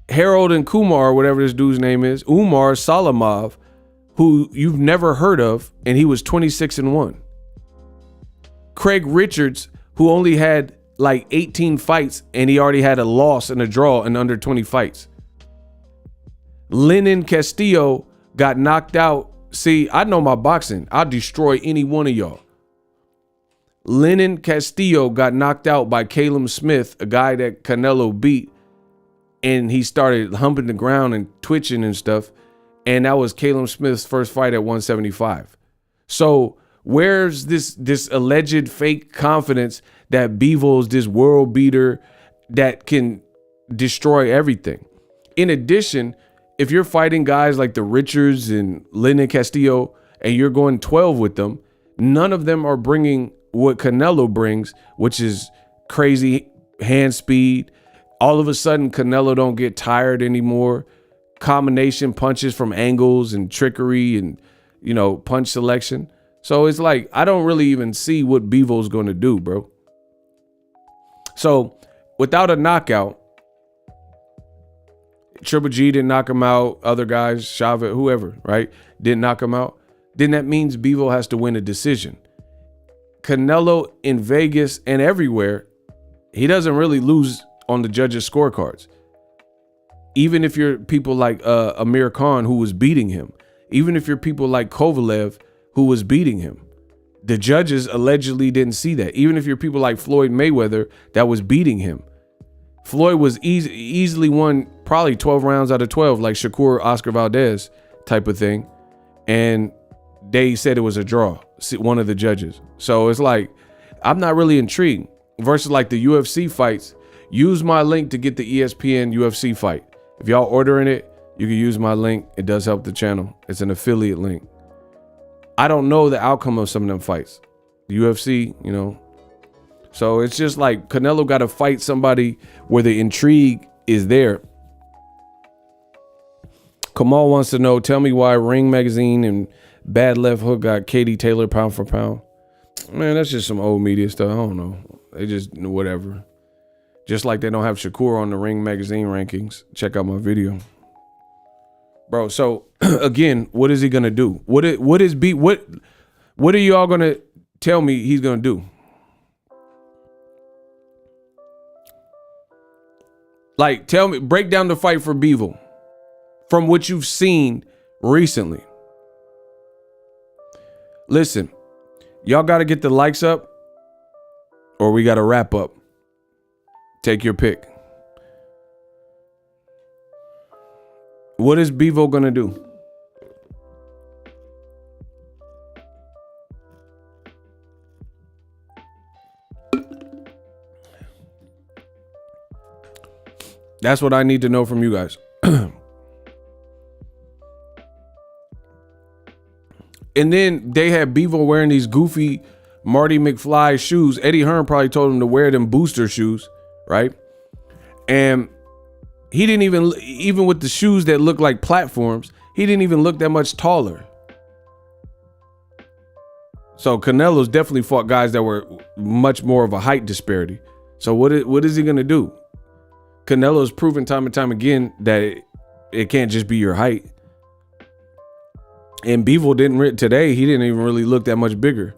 Harold and Kumar, whatever this dude's name is, Umar Salamov, who you've never heard of, and he was 26-1. Craig Richards, who only had like 18 fights, and he already had a loss and a draw in under 20 fights. Lennon Castillo got knocked out. See, I know my boxing. I'll destroy any one of y'all. Lennon Castillo got knocked out by Caleb Smith, a guy that Canelo beat, and he started humping the ground and twitching and stuff. And that was Caleb Smith's first fight at 175. So where's this alleged fake confidence that Bivol's this world beater that can destroy everything? In addition, if you're fighting guys like the Richards and Lennon Castillo and you're going 12 with them, none of them are bringing what Canelo brings, which is crazy hand speed. All of a sudden, Canelo don't get tired anymore. Combination punches from angles and trickery and, you know, punch selection. So it's like, I don't really even see what Bivol's going to do, bro. So without a knockout, Triple G didn't knock him out. Other guys, Chavez, whoever, right, didn't knock him out. Then that means Bivol has to win a decision. Canelo in Vegas and everywhere, he doesn't really lose on the judges' scorecards. Even if you're people like Amir Khan, who was beating him. Even if you're people like Kovalev, who was beating him. The judges allegedly didn't see that. Even if you're people like Floyd Mayweather that was beating him. Floyd was easily won probably 12 rounds out of 12, like Shakur, Oscar Valdez type of thing. And they said it was a draw, one of the judges. So it's like, I'm not really intrigued. Versus like the UFC fights, use my link to get the ESPN UFC fight. If y'all ordering it, you can use my link. It does help the channel. It's an affiliate link. I don't know the outcome of some of them fights. The UFC, you know. So it's just like Canelo got to fight somebody where the intrigue is there. Kamal wants to know, tell me why Ring Magazine and Bad Left Hook got Katie Taylor pound for pound. Man, that's just some old media stuff. I don't know. They just whatever. Just like they don't have Shakur on the Ring Magazine rankings. Check out my video. Bro, so again, what is he gonna do? What are y'all gonna tell me he's gonna do? Like, tell me, break down the fight for Bivol from what you've seen recently. Listen, y'all got to get the likes up or we got to wrap up. Take your pick. What is Bivol going to do? That's what I need to know from you guys. And then they had Bivol wearing these goofy Marty McFly shoes. Eddie Hearn probably told him to wear them booster shoes, right? And he didn't even with the shoes that look like platforms, he didn't even look that much taller. So Canelo's definitely fought guys that were much more of a height disparity. So what is he gonna do? Canelo's proven time and time again that it can't just be your height. And Bivol today, he didn't even really look that much bigger,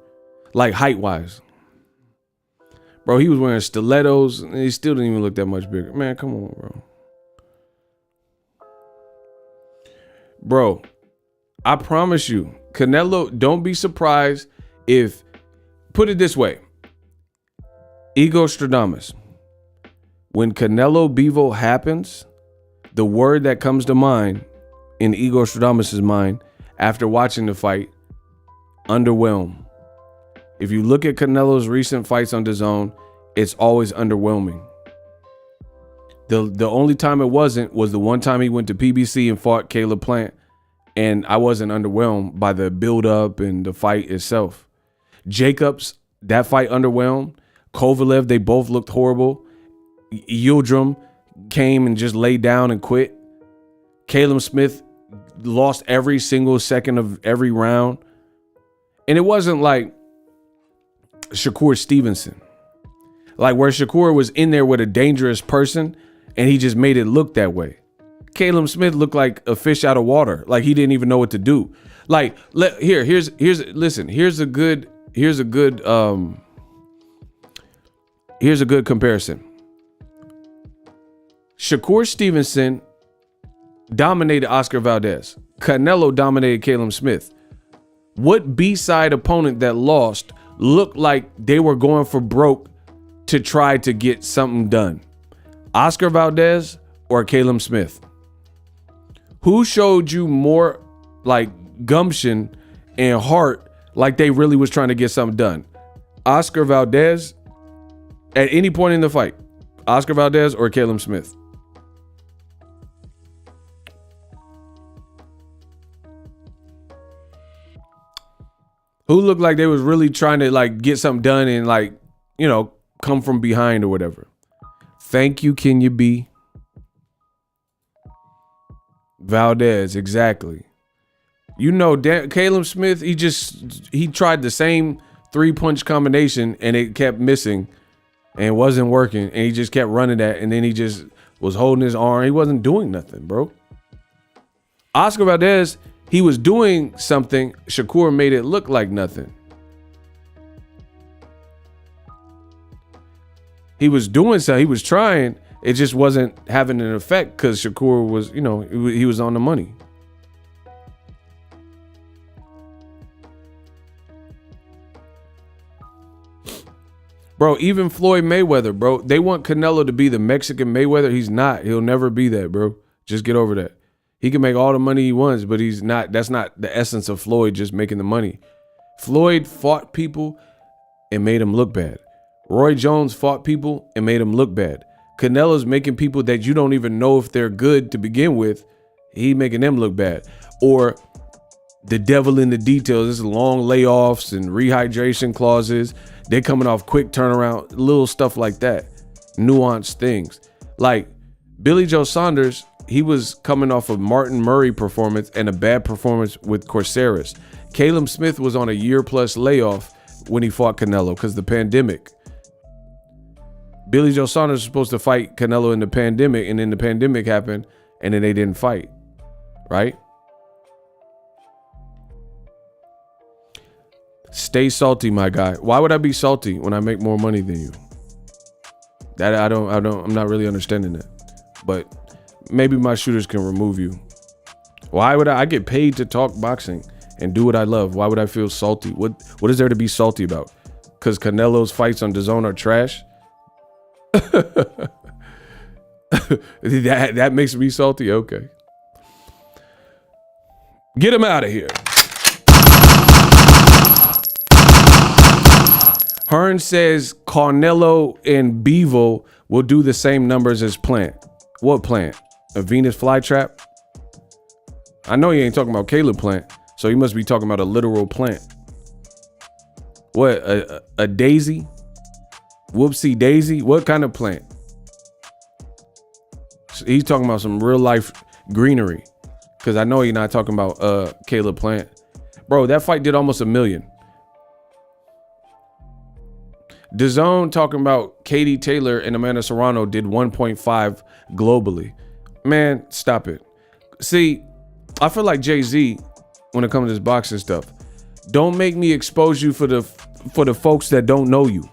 like height-wise. Bro, he was wearing stilettos, and he still didn't even look that much bigger. Man, come on, bro. Bro, I promise you, Canelo, don't be surprised if, put it this way, Ego Stradamus. When Canelo Bivol happens, the word that comes to mind in Ego Stradamus's mind after watching the fight, underwhelm. If you look at Canelo's recent fights on DAZN, it's always underwhelming. The only time it wasn't was the one time he went to PBC and fought Caleb Plant, and I wasn't underwhelmed by the build-up and the fight itself. Jacobs, that fight underwhelmed. Kovalev, they both looked horrible. Yildirim came and just laid down and quit. Caleb Smith lost every single second of every round. And it wasn't like Shakur Stevenson, like where Shakur was in there with a dangerous person and he just made it look that way. Caleb Smith looked like a fish out of water. Like he didn't even know what to do. Like here's a good comparison. Shakur Stevenson dominated Oscar Valdez. Canelo dominated Caleb Smith. What B-side opponent that lost looked like they were going for broke to try to get something done? Oscar Valdez or Caleb Smith? Who showed you more like gumption and heart, like they really was trying to get something done? Oscar Valdez at any point in the fight? Oscar Valdez or Caleb Smith? Who looked like they was really trying to like get something done and like, you know, come from behind or whatever? Thank you, Kenya B. Valdez, exactly. You know, Caleb Smith, he tried the same 3-punch combination and it kept missing and wasn't working, and he just kept running that, and then he just was holding his arm. He wasn't doing nothing, bro. Oscar Valdez, he was doing something. Shakur made it look like nothing. He was doing something. He was trying. It just wasn't having an effect because Shakur was, you know, he was on the money. Bro, even Floyd Mayweather, bro, they want Canelo to be the Mexican Mayweather. He's not. He'll never be that, bro. Just get over that. He can make all the money he wants, but he's not. That's not the essence of Floyd, just making the money. Floyd fought people and made them look bad. Roy Jones fought people and made them look bad. Canelo's making people that you don't even know if they're good to begin with. He making them look bad. Or the devil in the details. This is long layoffs and rehydration clauses. They're coming off quick turnaround, little stuff like that. Nuanced things. Like Billy Joe Saunders, he was coming off a Martin Murray performance and a bad performance with Corceras. Caleb Smith was on a year-plus layoff when he fought Canelo because the pandemic. Billy Joe Saunders was supposed to fight Canelo in the pandemic, and then the pandemic happened, and then they didn't fight, right? Stay salty, my guy. Why would I be salty when I make more money than you? That I'm not really understanding that. But maybe my shooters can remove you. Why would I get paid to talk boxing and do what I love? Why would I feel salty? What is there to be salty about? Because Canelo's fights on DAZN are trash? that makes me salty. Okay. Get him out of here. Hearn says Canelo and Bivol will do the same numbers as Plant. What Plant? A Venus flytrap? I know he ain't talking about Caleb Plant, so he must be talking about a literal plant. What? A daisy? Whoopsie daisy? What kind of plant? He's talking about some real life greenery, because I know he's not talking about Caleb Plant. Bro, that fight did almost $1 million. DAZN talking about Katie Taylor and Amanda Serrano did 1.5 globally. Man, stop it. See, I feel like Jay-Z when it comes to this boxing stuff. Don't make me expose you for the folks that don't know you.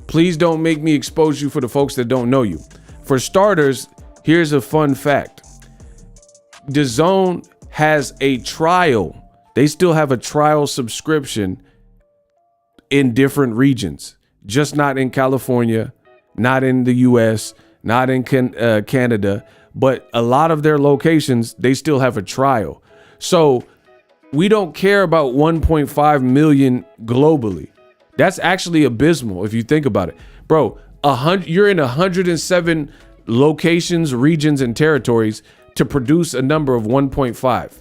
Please don't make me expose you for the folks that don't know you. For starters, here's a fun fact. DAZN has a trial. They still have a trial subscription in different regions, just not in California, not in the US, not in Canada, but a lot of their locations, they still have a trial. So we don't care about 1.5 million globally. That's actually abysmal if you think about it. Bro, you're in 107 locations, regions, and territories to produce a number of 1.5.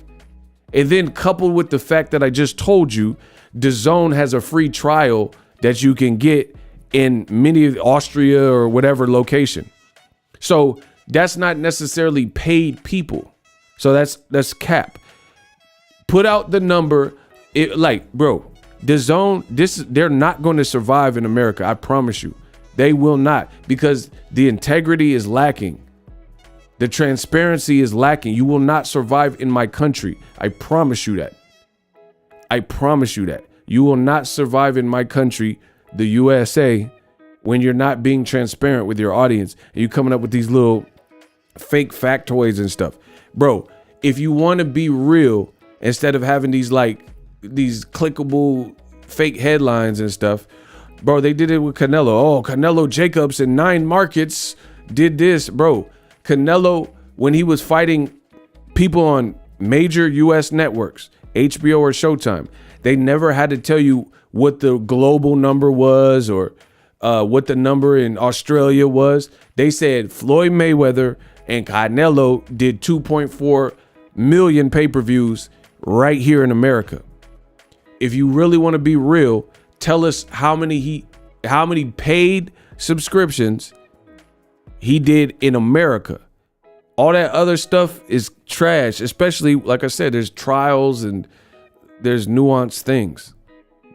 And then coupled with the fact that I just told you, DAZN has a free trial that you can get in many of Austria or whatever location. So that's not necessarily paid people. So that's cap. Put out the number. Bro, DAZN, they're not going to survive in America. I promise you. They will not, because the integrity is lacking. The transparency is lacking. You will not survive in my country. I promise you that. I promise you that. You will not survive in my country, the USA, when you're not being transparent with your audience and you coming up with these little fake factoids and stuff. Bro, if you want to be real, instead of having these clickable fake headlines and stuff, bro, they did it with Canelo. Oh, Canelo Jacobs in 9 markets did this. Bro, Canelo, when he was fighting people on major US networks, HBO or Showtime, they never had to tell you what the global number was or what the number in Australia was. They said Floyd Mayweather and Canelo did 2.4 million pay-per-views right here in America. If you really want to be real, tell us how many paid subscriptions he did in America. All that other stuff is trash, especially, like I said, there's trials and there's nuanced things.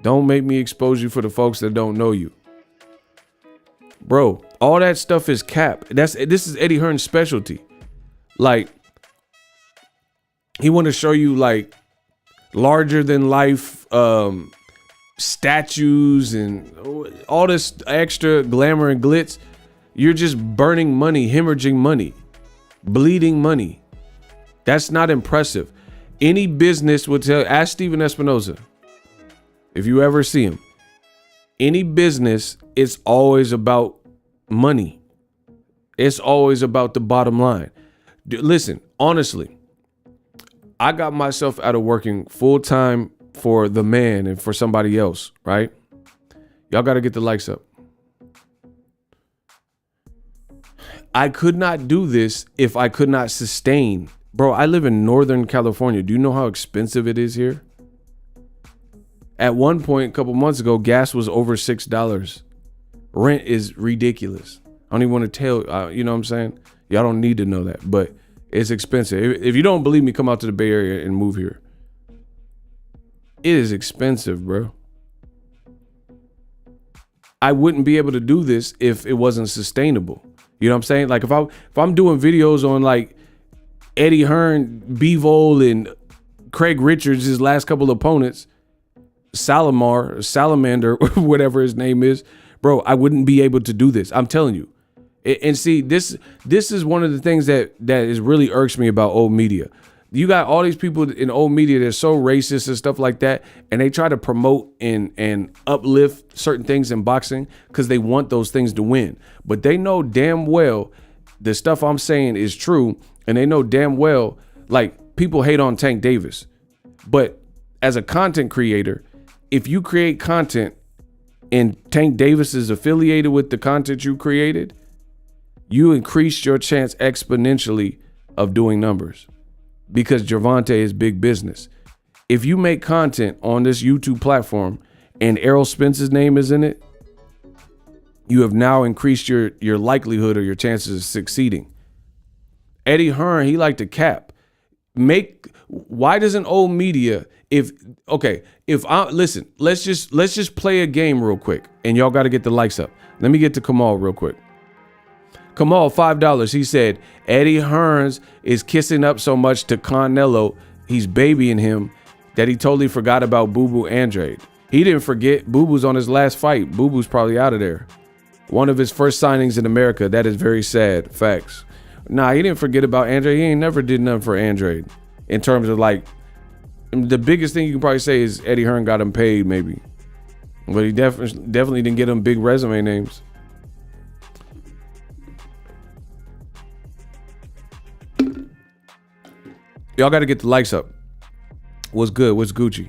Don't make me expose you for the folks that don't know you. Bro, all that stuff is cap. This is Eddie Hearn's specialty. Like, he want to show you like larger than life statues and all this extra glamour and glitz. You're just burning money, hemorrhaging money, bleeding money. That's not impressive. Any business would tell, ask Steven Espinoza, if you ever see him, any business, it's always about money. It's always about the bottom line. Listen, honestly, I got myself out of working full time for the man and for somebody else, right? Y'all got to get the likes up. I could not do this if I could not sustain. Bro, I live in Northern California. Do you know how expensive it is here? At one point, a couple months ago, gas was over $6. Rent is ridiculous. I don't even want to tell, you know what I'm saying? Y'all don't need to know that, but it's expensive. If you don't believe me, come out to the Bay Area and move here. It is expensive, bro. I wouldn't be able to do this if it wasn't sustainable. You know what I'm saying? Like if I'm doing videos on like Eddie Hearn, Bivol, and Craig Richards, his last couple opponents, Salamander, whatever his name is, bro, I wouldn't be able to do this. I'm telling you. And see, this is one of the things that is really irks me about old media. You got all these people in old media that are so racist and stuff like that, and they try to promote and uplift certain things in boxing because they want those things to win. But they know damn well the stuff I'm saying is true, and they know damn well, like, people hate on Tank Davis. But as a content creator, if you create content and Tank Davis is affiliated with the content you created, you increase your chance exponentially of doing numbers because Gervonta is big business. If you make content on this YouTube platform and Errol Spence's name is in it, you have now increased your likelihood or your chances of succeeding. Eddie Hearn, he liked to cap. Why doesn't old media, listen, let's just play a game real quick and y'all got to get the likes up. Let me get to Kamal real quick. Kamal, $5. He said, Eddie Hearns is kissing up so much to Canelo, he's babying him, that he totally forgot about Boo Boo Andrade. He didn't forget. Boo Boo's on his last fight. Boo Boo's probably out of there. One of his first signings in America. That is very sad. Facts. Nah, he didn't forget about Andrade. He ain't never did nothing for Andrade. In terms of like, the biggest thing you can probably say is Eddie Hearn got him paid maybe. But he definitely didn't get him big resume names. Y'all got to get the likes up. What's good? What's Gucci?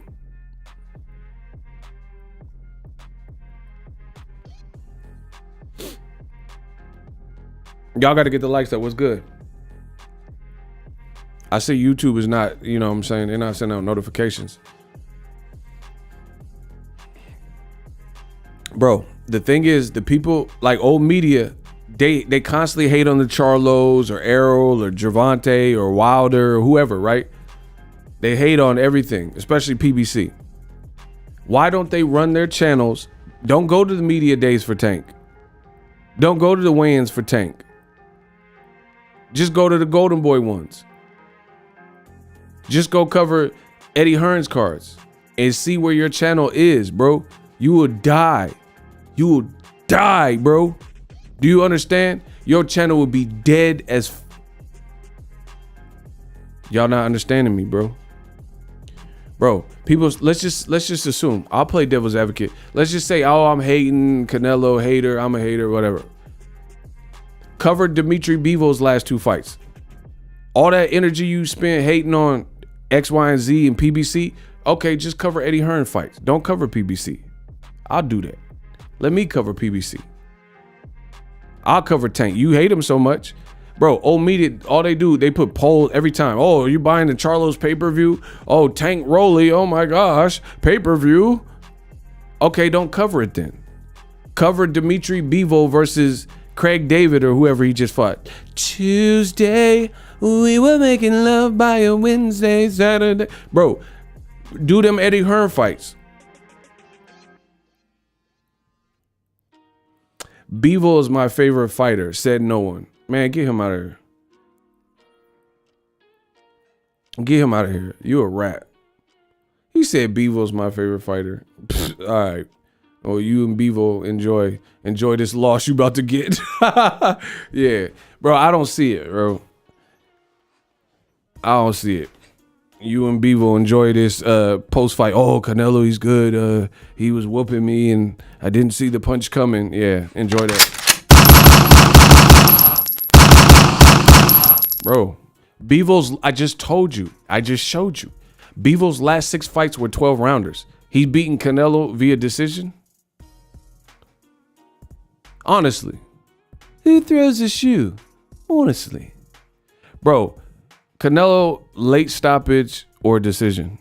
Y'all got to get the likes up. What's good? I see YouTube is not, you know what I'm saying? They're not sending out notifications. Bro, the thing is, the people, like old media, they constantly hate on the Charlos or Errol or Gervonta or Wilder or whoever, right? They hate on everything, especially PBC. Why don't they run their channels? Don't go to the media days for Tank. Don't go to the weigh-ins for Tank. Just go to the Golden Boy ones. Just go cover Eddie Hearn's cards and see where your channel is, bro. You will die. You will die, bro. Do you understand? Your channel will be dead as y'all not understanding me, bro. Bro, people, let's just assume. I'll play devil's advocate. Let's just say, oh, I'm hating Canelo, hater, I'm a hater, whatever. Covered Dimitri Bivol's last 2 fights. All that energy you spent hating on X, Y, and Z and PBC, okay, just cover Eddie Hearn fights. Don't cover PBC. I'll do that. Let me cover PBC. I'll cover Tank. You hate him so much. Bro, old media, all they do, they put polls every time. Oh, are you buying the Charlos pay-per-view? Oh, Tank Rolly, oh my gosh, pay-per-view. Okay, don't cover it then. Cover Dimitri Bivol versus Craig David or whoever he just fought. Tuesday, we were making love by a Wednesday, Saturday. Bro, do them Eddie Hearn fights. Bivol is my favorite fighter, said no one. Man, get him out of here. Get him out of here. You a rat. He said Bivol's my favorite fighter. All right. Oh, you and Bivol enjoy this loss you about to get. Yeah. Bro, I don't see it, bro. I don't see it. You and Bivol enjoy this post-fight. Oh, Canelo, he's good. He was whooping me and I didn't see the punch coming. Yeah, enjoy that. Bro, Bivol's, I just told you. I just showed you. Bivol's last 6 fights were 12 rounders. He's beaten Canelo via decision. Honestly. Who throws a shoe? Honestly. Bro, Canelo, late stoppage or decision?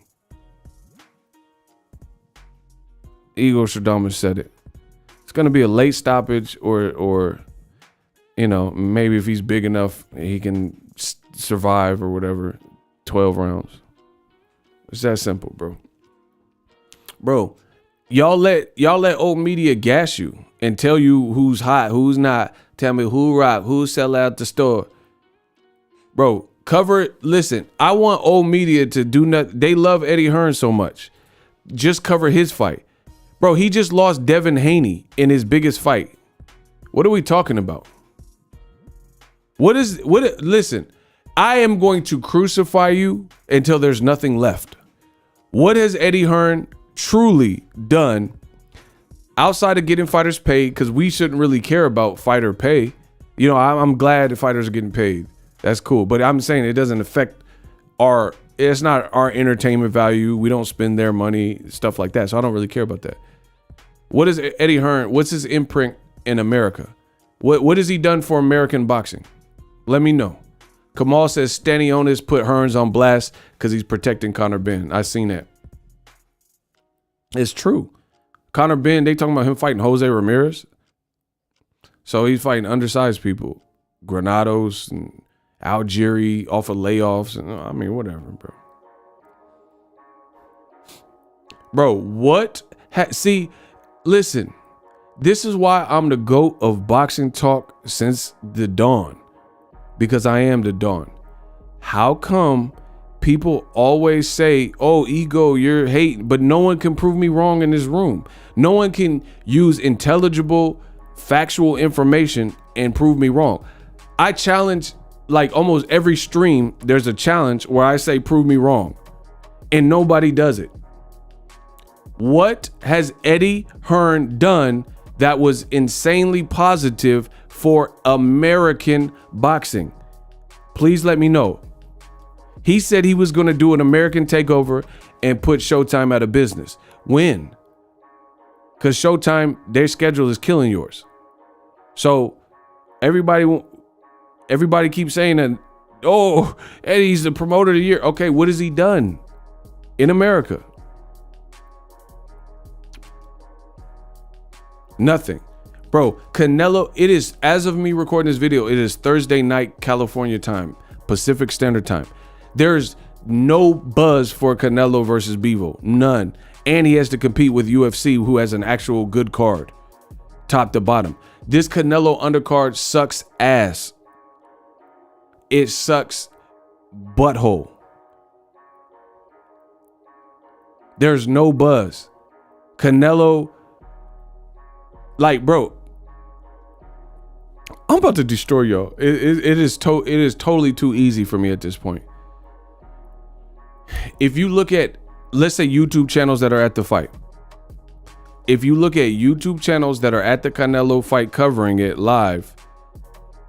Igor Stradamus said it. It's going to be a late stoppage or, you know, maybe if he's big enough, he can survive or whatever. 12 rounds. It's that simple, bro. Bro, y'all let old media gas you and tell you who's hot, who's not. Tell me who rock, who sell out the store. Bro, cover it. Listen, I want old media to do nothing. They love Eddie Hearn so much. Just cover his fight. Bro, he just lost Devin Haney in his biggest fight. What are we talking about? Listen, I am going to crucify you until there's nothing left. What has Eddie Hearn truly done outside of getting fighters paid? Because we shouldn't really care about fighter pay. You know, I'm glad the fighters are getting paid. That's cool. But I'm saying it doesn't affect it's not our entertainment value. We don't spend their money, stuff like that. So I don't really care about that. What is Eddie Hearn? What's his imprint in America? What has he done for American boxing? Let me know. Kamal says Stanionis put Hearns on blast because he's protecting Conor Benn. I seen that. It's true. Conor Benn, they talking about him fighting Jose Ramirez. So he's fighting undersized people. Granados and Algieri off of layoffs. And I mean, whatever, bro. Bro, what? See, listen. This is why I'm the GOAT of boxing talk since the dawn. Because I am the dawn. How come people always say, oh, ego, you're hating, but no one can prove me wrong in this room. No one can use intelligible, factual information and prove me wrong. I challenge, like almost every stream, there's a challenge where I say, prove me wrong. And nobody does it. What has Eddie Hearn done that was insanely positive for American boxing? Please let me know. He said he was going to do an American takeover and put Showtime out of business. When? Because Showtime, their schedule is killing yours. So everybody keeps saying that, oh, Eddie's the promoter of the year. Okay, what has he done in America? Nothing. Bro, Canelo, it is, as of me recording this video, it is Thursday night, California time, Pacific Standard Time. There's no buzz for Canelo versus Bivol, none. And he has to compete with UFC, who has an actual good card, top to bottom. This Canelo undercard sucks ass. It sucks butthole. There's no buzz. Canelo, like, bro, I'm about to destroy y'all. It is totally too easy for me at this point. If you look at, let's say, YouTube channels that are at the fight. If you look at YouTube channels that are at the Canelo fight covering it live,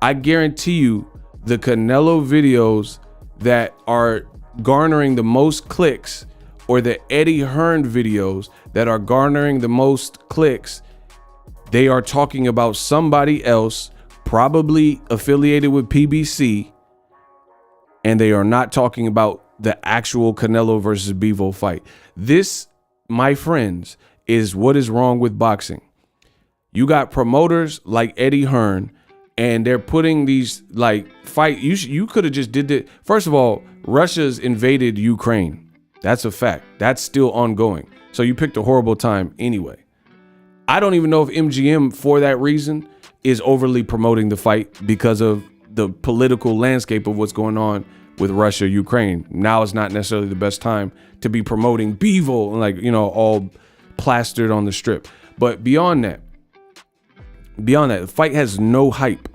I guarantee you the Canelo videos that are garnering the most clicks, or the Eddie Hearn videos that are garnering the most clicks, they are talking about somebody else, probably affiliated with PBC, and they are not talking about the actual Canelo versus Bivol fight. This, my friends, is what is wrong with boxing. You got promoters like Eddie Hearn, and they're putting these like fight. You could have just did it. First of all, Russia's invaded Ukraine. That's a fact. That's still ongoing. So you picked a horrible time anyway. I don't even know if MGM, for that reason, is overly promoting the fight because of the political landscape of what's going on with Russia, Ukraine. Now is not necessarily the best time to be promoting Bivol, like, you know, all plastered on the strip. But beyond that, the fight has no hype.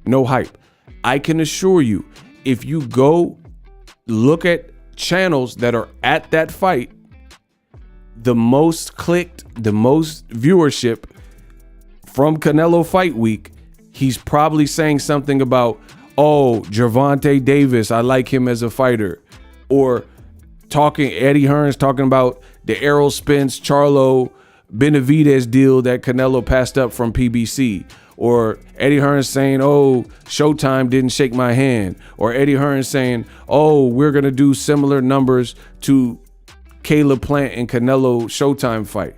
No hype. I can assure you, if you go look at channels that are at that fight, the most clicked, the most viewership from Canelo Fight Week, he's probably saying something about, oh, Gervonta Davis, I like him as a fighter. Or Eddie Hearn's talking about the Errol Spence, Charlo, Benavidez deal that Canelo passed up from PBC. Or Eddie Hearn's saying, oh, Showtime didn't shake my hand. Or Eddie Hearn's saying, oh, we're going to do similar numbers to Caleb Plant and Canelo Showtime fight.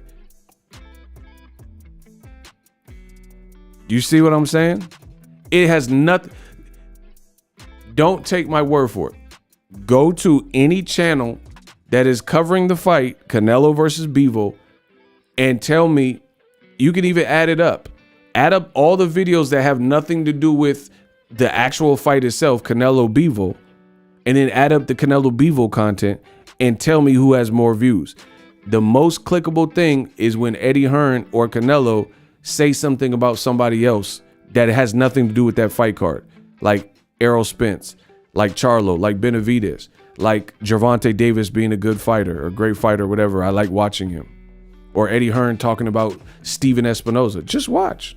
You see what I'm saying? It has nothing. Don't take my word for it. Go to any channel that is covering the fight, Canelo versus Bivol, and tell me, you can even add it up. Add up all the videos that have nothing to do with the actual fight itself, Canelo Bivol, and then add up the Canelo Bivol content and tell me who has more views. The most clickable thing is when Eddie Hearn or Canelo say something about somebody else that has nothing to do with that fight card, like Errol Spence, like Charlo, like Benavidez, like Gervonta Davis being a good fighter or great fighter, whatever. I like watching him. Or Eddie Hearn talking about Steven Espinoza. Just watch.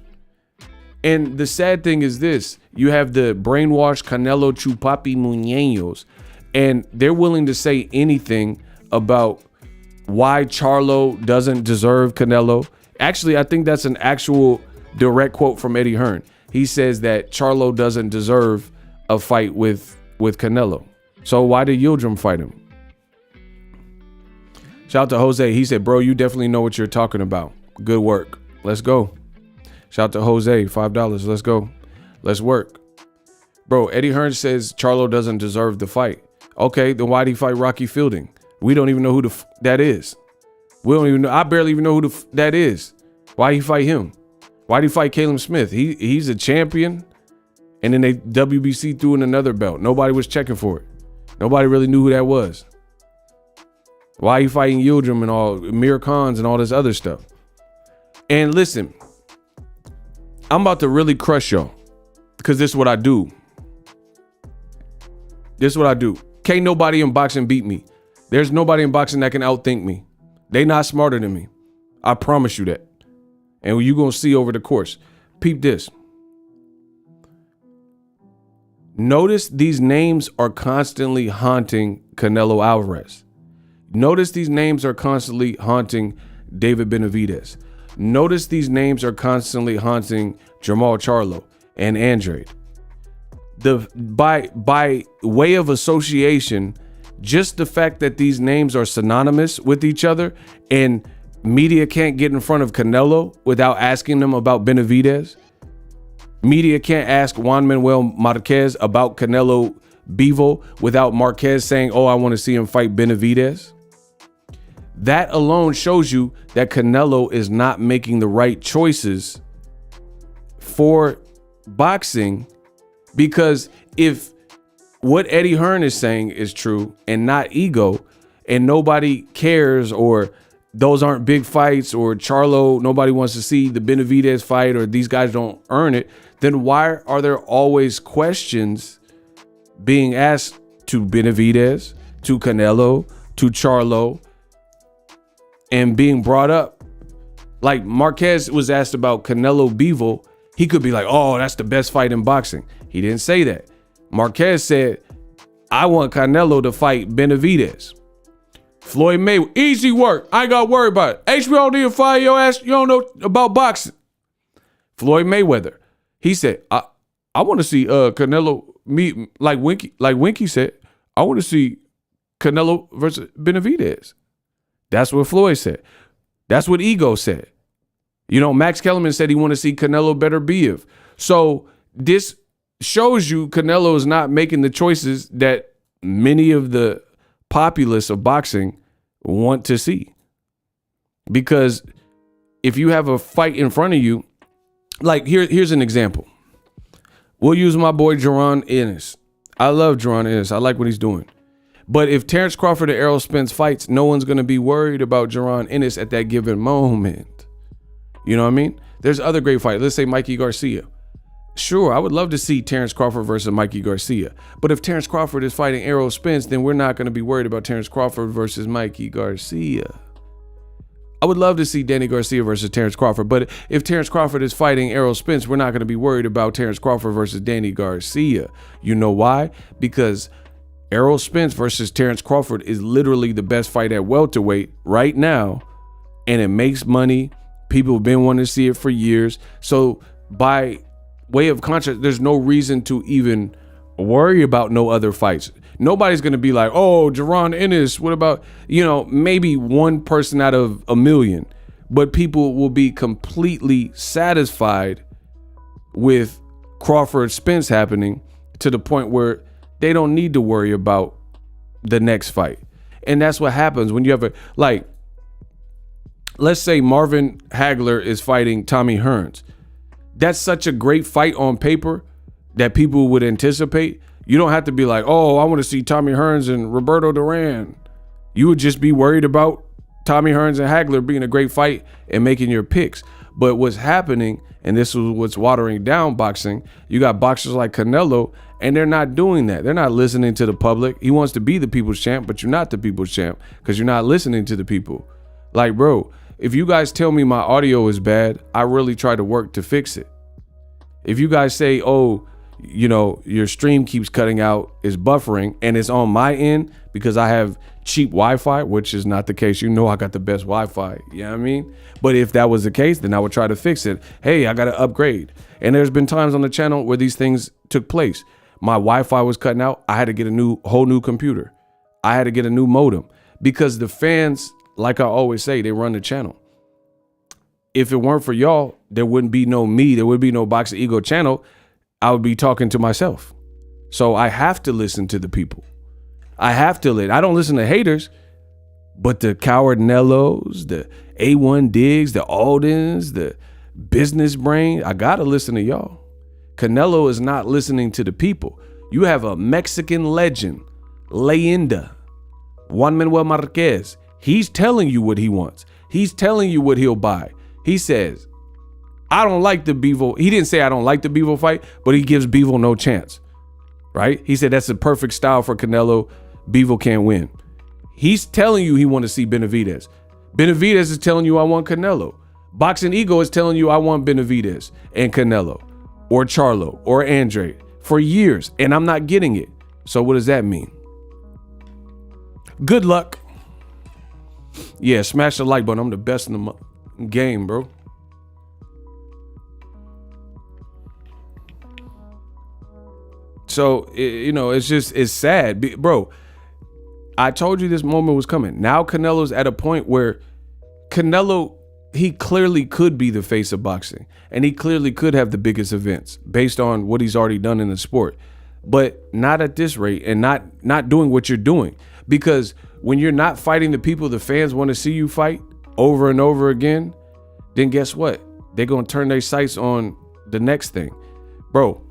And the sad thing is this: you have the brainwashed Canelo Chupapi Muñeños, and they're willing to say anything about why Charlo doesn't deserve Canelo. Actually, I think that's an actual direct quote from Eddie Hearn. He says that Charlo doesn't deserve a fight with Canelo. So why did Yildirim fight him? Shout out to Jose. He said, bro, you definitely know what you're talking about. Good work. Let's go. Shout out to Jose, $5. Let's go. Let's work. Bro, Eddie Hearn says Charlo doesn't deserve the fight. Okay, then why'd he fight Rocky Fielding? We don't even know who that is. We don't even know. I barely even know who that is. Why he fight him? Why'd he fight Caleb Smith? He's a champion. And then they WBC threw in another belt. Nobody was checking for it. Nobody really knew who that was. Why he fighting Yildirim and all, Amir Khans and all this other stuff. And listen, I'm about to really crush y'all because this is what I do. This is what I do. Can't nobody in boxing beat me. There's nobody in boxing that can outthink me. They not smarter than me. I promise you that. And you're going to see over the course. Peep this. Notice these names are constantly haunting Canelo Alvarez. Notice these names are constantly haunting David Benavidez. Notice these names are constantly haunting Jamal Charlo and Andrade. By way of association, just the fact that these names are synonymous with each other and Media can't get in front of Canelo without asking them about Benavidez. Media can't ask Juan Manuel Marquez about Canelo Bivol without Marquez saying, oh, I want to see him fight Benavidez. That alone shows you that Canelo is not making the right choices for boxing, because if what Eddie Hearn is saying is true and not ego, and nobody cares, or those aren't big fights, or Charlo, nobody wants to see the Benavidez fight, or these guys don't earn it, then why are there always questions being asked to Benavidez, to Canelo, to Charlo, and being brought up? Like Marquez was asked about Canelo Bivol. He could be like, oh, that's the best fight in boxing. He didn't say that. Marquez said, I want Canelo to fight Benavidez. Floyd Mayweather, easy work. I ain't got to worry about it. HBO need to fire your ass. You don't know about boxing. Floyd Mayweather, he said, I want to see Canelo meet, like Winky said, I want to see Canelo versus Benavidez. That's what Floyd said. That's what Ego said. You know, Max Kellerman said he want to see Canelo better Biev. So this shows you Canelo is not making the choices that many of the populace of boxing want to see. Because if you have a fight in front of you, like here's an example. We'll use my boy Jaron Ennis. I love Jaron Ennis. I like what he's doing. But if Terrence Crawford and Errol Spence fights, no one's going to be worried about Jaron Ennis at that given moment. You know what I mean? There's other great fights. Let's say Mikey Garcia. Sure, I would love to see Terrence Crawford versus Mikey Garcia. But if Terrence Crawford is fighting Errol Spence, then we're not going to be worried about Terrence Crawford versus Mikey Garcia. I would love to see Danny Garcia versus Terrence Crawford. But if Terrence Crawford is fighting Errol Spence, we're not going to be worried about Terrence Crawford versus Danny Garcia. You know why? Because Errol Spence versus Terrence Crawford is literally the best fight at welterweight right now. And it makes money. People have been wanting to see it for years. So by way of contrast, there's no reason to even worry about no other fights. Nobody's going to be like, oh, Jaron Ennis, what about, you know, maybe one person out of a million. But people will be completely satisfied with Crawford Spence happening to the point where they don't need to worry about the next fight. And that's what happens when you have let's say Marvin Hagler is fighting Tommy Hearns. That's such a great fight on paper that people would anticipate. You don't have to be like, oh, I want to see Tommy Hearns and Roberto Duran. You would just be worried about Tommy Hearns and Hagler being a great fight and making your picks. But what's happening, and this is what's watering down boxing, you got boxers like Canelo, and they're not doing that. They're not listening to the public. He wants to be the people's champ, but you're not the people's champ because you're not listening to the people. Like, bro, if you guys tell me my audio is bad, I really try to work to fix it. If you guys say, oh, you know, your stream keeps cutting out, is buffering, and it's on my end because I have cheap Wi-Fi, which is not the case. You know I got the best Wi-Fi, you know what I mean? But if that was the case, then I would try to fix it. Hey, I got to upgrade. And there's been times on the channel where these things took place. My Wi-Fi was cutting out. I had to get a whole new computer. I had to get a new modem because the fans, like I always say, they run the channel. If it weren't for y'all, there wouldn't be no me. There would be no Boxing Ego channel. I would be talking to myself. So I have to listen to the people. I have to I don't listen to haters, but the Coward Nellos, the A1 Diggs, the Aldens, the Business Brain, I got to listen to y'all. Canelo is not listening to the people. You have a Mexican legend, Leyenda, Juan Manuel Marquez. He's telling you what he wants. He's telling you what he'll buy. He says, I don't like the Bivol. He didn't say I don't like the Bivol fight, but he gives Bivol no chance, right? He said that's the perfect style for Canelo. Bivol can't win. He's telling you he want to see Benavidez. Benavidez is telling you I want Canelo. Boxing Ego is telling you I want Benavidez and Canelo or Charlo or Andre for years, and I'm not getting it. So what does that mean? Good luck. Yeah, smash the like button. I'm the best in the game, bro. So, it's sad. Bro, I told you this moment was coming. Now Canelo's at a point where Canelo, he clearly could be the face of boxing, and he clearly could have the biggest events based on what he's already done in the sport, but not at this rate, and not doing what you're doing. Because when you're not fighting the people the fans want to see you fight over and over again, then guess what? They're going to turn their sights on the next thing. Bro,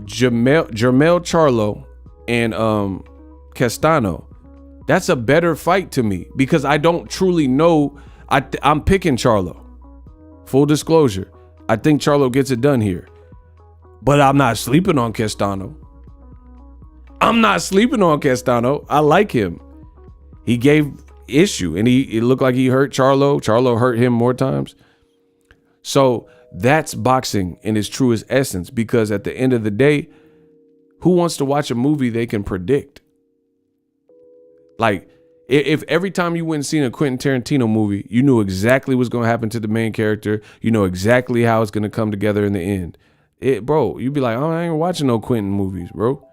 Jermell Charlo and Castano, that's a better fight to me because I don't truly know. I'm picking Charlo. Full disclosure. I think Charlo gets it done here. But I'm not sleeping on Castano. I like him. He gave issue, and it looked like he hurt Charlo. Charlo hurt him more times. So that's boxing in its truest essence, because at the end of the day, who wants to watch a movie they can predict? Like, if every time you went and seen a Quentin Tarantino movie, you knew exactly what's going to happen to the main character, you know exactly how it's going to come together in the end, bro, you'd be like, oh, I ain't watching no Quentin movies, bro.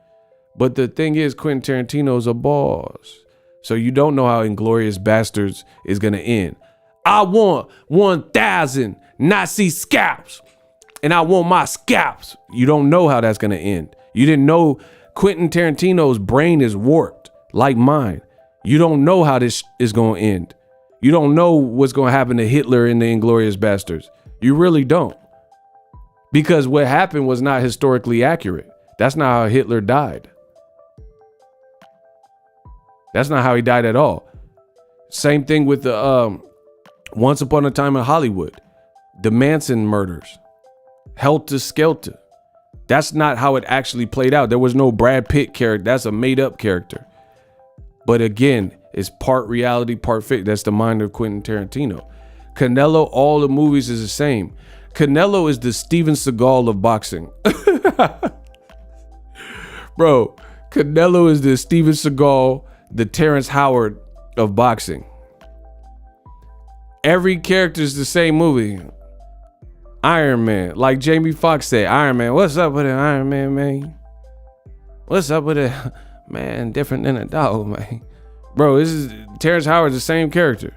But the thing is, Quentin Tarantino's a boss. So you don't know how Inglourious Bastards is going to end. I want 1,000 Nazi scalps, and I want my scalps. You don't know how that's going to end. You didn't know Quentin Tarantino's brain is warped like mine. You don't know how this is going to end. You don't know what's going to happen to Hitler in the Inglourious Bastards. You really don't. Because what happened was not historically accurate. That's not how Hitler died. That's not how he died at all. Same thing with the Once Upon a Time in Hollywood, the Manson murders, Helter Skelter. That's not how it actually played out. There was no Brad Pitt character. That's a made up character. But again, it's part reality, part fake. That's the mind of Quentin Tarantino. Canelo, all the movies is the same. Canelo is the Steven Seagal of boxing. Bro, Canelo is the Steven Seagal, the Terrence Howard of boxing. Every character is the same movie. Iron Man, like Jamie Foxx said, Iron Man, what's up with it, Iron Man, man? What's up with it? Man, different than a dog, man. Bro, this is Terrence Howard's the same character.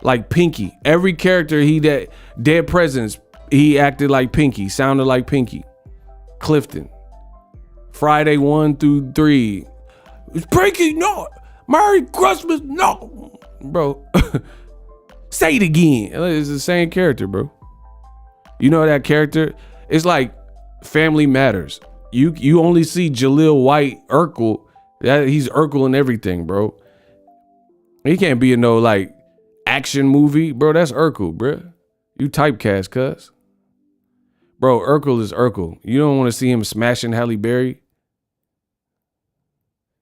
Like Pinky. Every character that Dead Presidents, he acted like Pinky, sounded like Pinky. Clifton. Friday 1 through 3. It's Pinky, no. Merry Christmas, no. Bro, say it again. It's the same character, bro. You know that character? It's like Family Matters. You only see Jaleel White, Urkel. He's Urkel in everything, bro. He can't be in no like action movie, bro. That's Urkel, bro. You typecast, cuz. Bro, Urkel is Urkel. You don't want to see him smashing Halle Berry.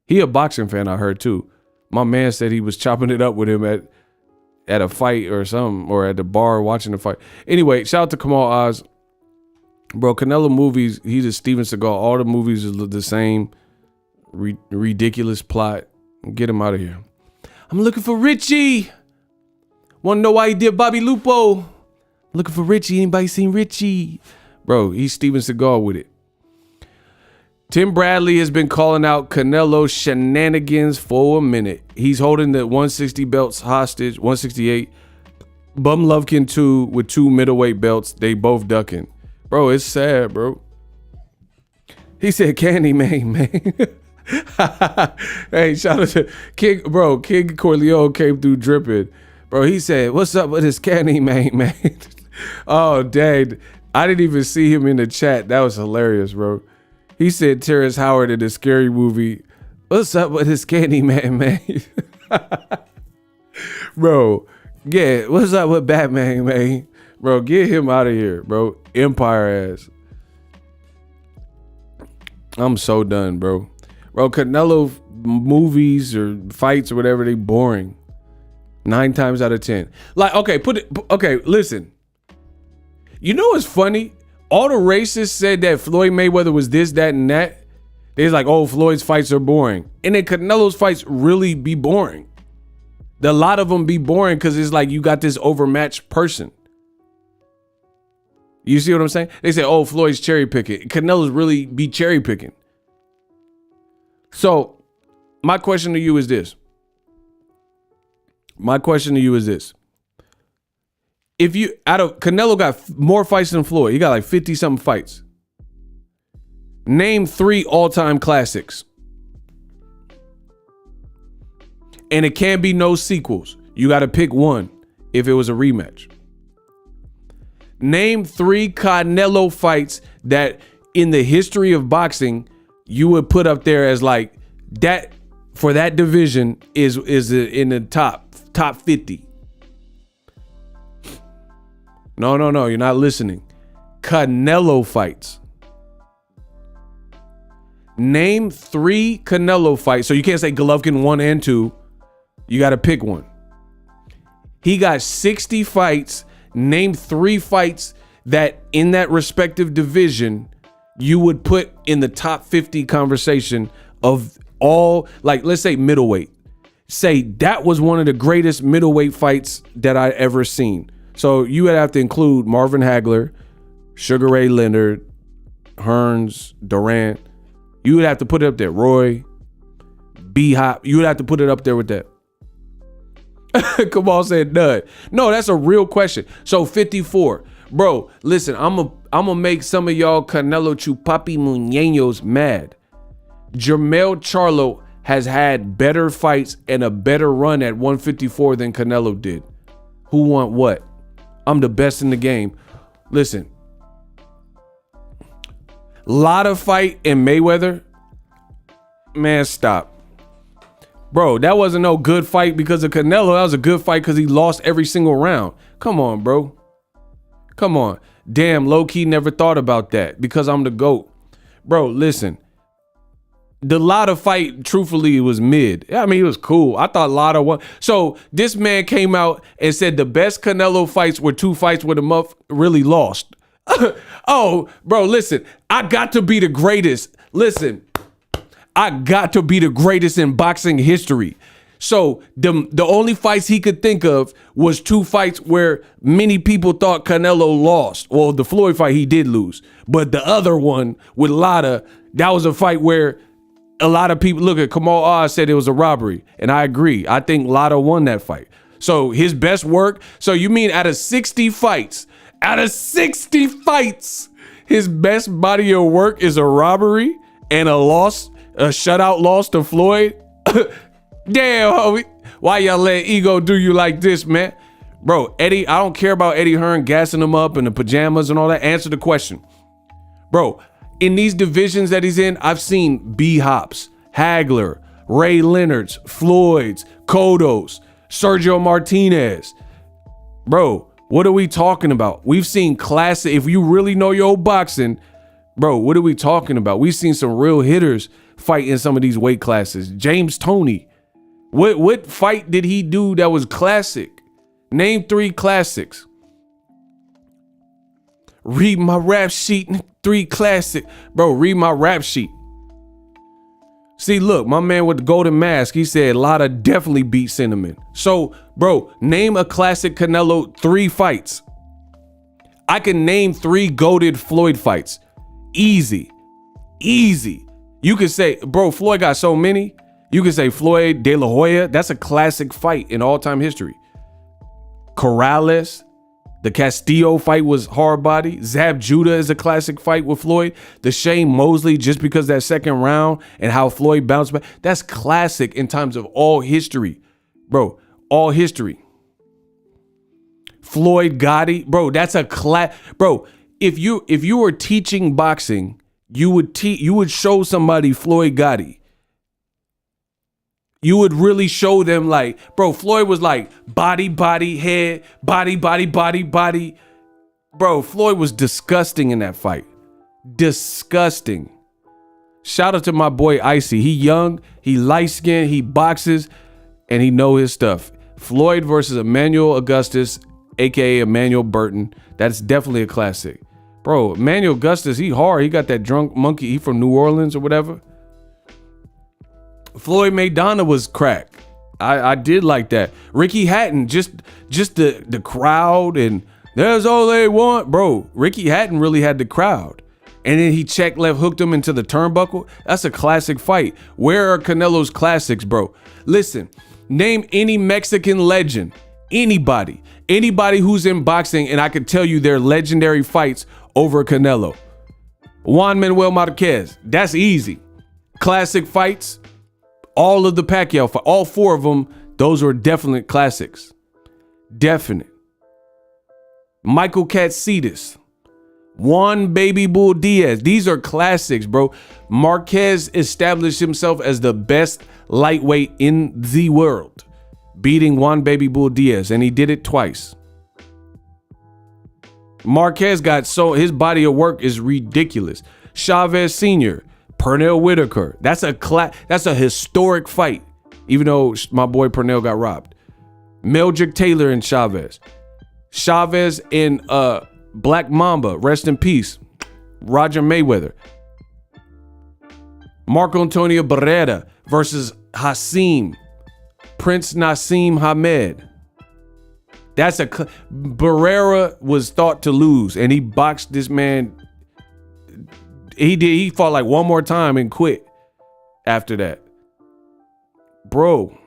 He a boxing fan, I heard too. My man said he was chopping it up with him at a fight or something, or at the bar watching the fight. Anyway, shout out to Kamal Oz. Bro, Canelo movies, he's a Steven Seagal. All the movies are the same. Ridiculous plot. Get him out of here. I'm looking for Richie. Want to know why he did Bobby Lupo? Looking for Richie. Anybody seen Richie? Bro, he's Steven Seagal with it. Tim Bradley has been calling out Canelo shenanigans for a minute. He's holding the 160 belts hostage, 168. Bum Lovkin 2 with 2 middleweight belts. They both ducking. Bro, it's sad, bro. He said Candyman, man. Hey, shout out to King, bro. King Corleone came through dripping. Bro, he said, what's up with this Candyman, man? Oh, dang. I didn't even see him in the chat. That was hilarious, bro. He said Terrence Howard in the scary movie. What's up with this Candyman, man? Bro, yeah, what's up with Batman, man? Bro, get him out of here, bro. Empire ass. I'm so done, bro. Bro, Canelo movies or fights or whatever, they boring. 9 times out of 10. Like, okay, listen. You know what's funny? All the racists said that Floyd Mayweather was this, that, and that. They're like, oh, Floyd's fights are boring. And then Canelo's fights really be boring. A lot of them be boring because it's like you got this overmatched person. You see what I'm saying? They say, oh, Floyd's cherry picking. Canelo's really be cherry picking. So my question to you is this. My question to you is this. If you, Canelo got more fights than Floyd. He got like 50 something fights. Name 3 all-time classics. And it can't be no sequels. You got to pick one if it was a rematch. Name 3 Canelo fights that in the history of boxing you would put up there as like that for that division is in the top 50. No, you're not listening. Canelo fights. Name 3 Canelo fights. So you can't say Golovkin 1 and 2. You got to pick one. He got 60 fights. Name 3 fights that in that respective division you would put in the top 50 conversation of all, like, let's say middleweight. Say that was one of the greatest middleweight fights that I ever seen. So you would have to include Marvin Hagler, Sugar Ray Leonard, Hearns, Durant. You would have to put it up there. Roy, B-Hop. You would have to put it up there with that. Kamal said none. No, that's a real question. So 54. Bro, listen, I'm gonna make some of y'all Canelo Chupapi Muñeños mad. Jermell Charlo has had better fights and a better run at 154 than Canelo did. Who want what? I'm the best in the game. Listen. Lot of fight in Mayweather. Man, stop. Bro, that wasn't no good fight because of Canelo. That was a good fight because he lost every single round. Come on, bro. Come on. Damn, low-key never thought about that because I'm the GOAT. Bro, listen. The Lotta fight, truthfully, it was mid. I mean, it was cool. I thought Lotta won. So this man came out and said the best Canelo fights were 2 fights where the muff really lost. Oh, bro, listen. I got to be the greatest. Listen. I got to be the greatest in boxing history. So the only fights he could think of was 2 fights where many people thought Canelo lost. Well, the Floyd fight, he did lose. But the other one with Lotta, that was a fight where a lot of people, look at Kamal Oz said it was a robbery. And I agree. I think Lotta won that fight. So his best work. So you mean out of 60 fights, his best body of work is a robbery and a loss? A shutout loss to Floyd? Damn, homie. Why y'all let ego do you like this, man? Bro, Eddie, I don't care about Eddie Hearn gassing him up in the pajamas and all that. Answer the question. Bro, in these divisions that he's in, I've seen B-Hops, Hagler, Ray Leonards, Floyds, Cottos, Sergio Martinez. Bro, what are we talking about? We've seen classic. If you really know your boxing, bro, what are we talking about? We've seen some real hitters fight in some of these weight classes. James Toney. What fight did he do that was classic? Name 3 classics. Read my rap sheet. 3 classic. Bro, read my rap sheet. See, look, my man with the golden mask, he said Lotta definitely beat Cinnamon. So, bro, name a classic Canelo 3 fights. I can name 3 goated Floyd fights. Easy. You could say, bro, Floyd got so many. You could say Floyd, De La Hoya. That's a classic fight in all-time history. Corrales. The Castillo fight was hard body. Zab Judah is a classic fight with Floyd. The Shane Mosley, just because that second round and how Floyd bounced back. That's classic in times of all history. Bro, all history. Floyd Gotti. Bro, that's a bro, if you were teaching boxing, you would show somebody Floyd Gotti. You would really show them, like, bro, Floyd was like body, head, body. Bro, Floyd was disgusting in that fight. Disgusting. Shout out to my boy Icy. He young, he light skinned, he boxes, and he know his stuff. Floyd versus Emmanuel Augustus, aka Emmanuel Burton. That's definitely a classic. Bro, Emmanuel Augustus, he hard. He got that drunk monkey. He from New Orleans or whatever. Floyd Mayweather was crack. I did like that. Ricky Hatton, just the crowd and that's all they want. Bro, Ricky Hatton really had the crowd. And then he check left hooked him into the turnbuckle. That's a classic fight. Where are Canelo's classics, bro? Listen, Name any Mexican legend. Anybody who's in boxing, and I could tell you their legendary fights over Canelo. Juan Manuel Marquez, that's easy. Classic fights. All of the Pacquiao fights, all 4 of them, those were definite classics. Definite. Michael Katsidis, Juan Baby Bull Diaz, these are classics, bro. Marquez established himself as the best lightweight in the world, beating Juan Baby Bull Diaz, and he did it twice. Marquez his body of work is ridiculous. Chavez Sr., Pernell Whitaker, that's a historic fight, even though my boy Pernell got robbed. Meldrick Taylor and Chavez and Black Mamba, rest in peace, Roger Mayweather. Marco Antonio Barrera versus Hassim, Prince Nassim Hamed. Barrera was thought to lose, and he boxed this man. He fought like one more time and quit after that. Bro,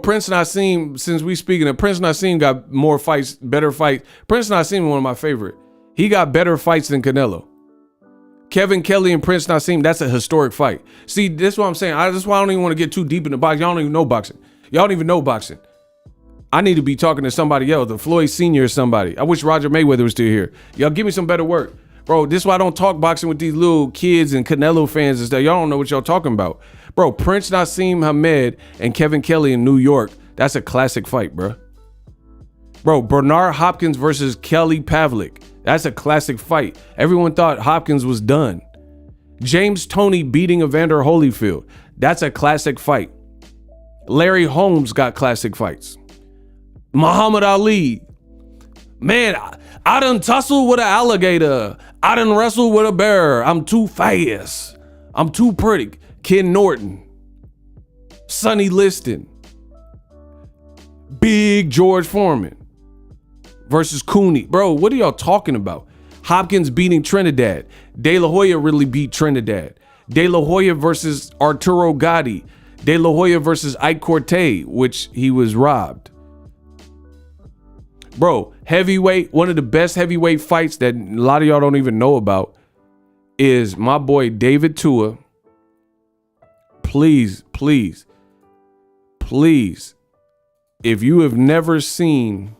Prince Nassim, since we speaking of Prince Nassim, got more fights, better fights. Prince Nassim, one of my favorite. He got better fights than Canelo. Kevin Kelly and Prince Nassim, that's a historic fight. See, that's what I'm saying. That's why I don't even want to get too deep into boxing. Y'all don't even know boxing. Y'all don't even know boxing. I need to be talking to somebody else, the Floyd Sr. or somebody. I wish Roger Mayweather was still here. Y'all give me some better work. Bro, this is why I don't talk boxing with these little kids and Canelo fans and stuff. Y'all don't know what y'all talking about. Bro, Prince Nassim Hamed and Kevin Kelly in New York, that's a classic fight, bro. Bro, Bernard Hopkins versus Kelly Pavlik, that's a classic fight. Everyone thought Hopkins was done. James Toney beating Evander Holyfield, that's a classic fight. Larry Holmes got classic fights. Muhammad Ali, man, I done tussled with an alligator. I done wrestled with a bear. I'm too fast. I'm too pretty. Ken Norton, Sonny Liston, Big George Foreman versus Cooney. Bro, what are y'all talking about? Hopkins beating Trinidad. De La Hoya really beat Trinidad. De La Hoya versus Arturo Gatti. De La Hoya versus Ike Corte, which he was robbed. Bro, heavyweight, one of the best heavyweight fights that a lot of y'all don't even know about is my boy David Tua. Please, if you have never seen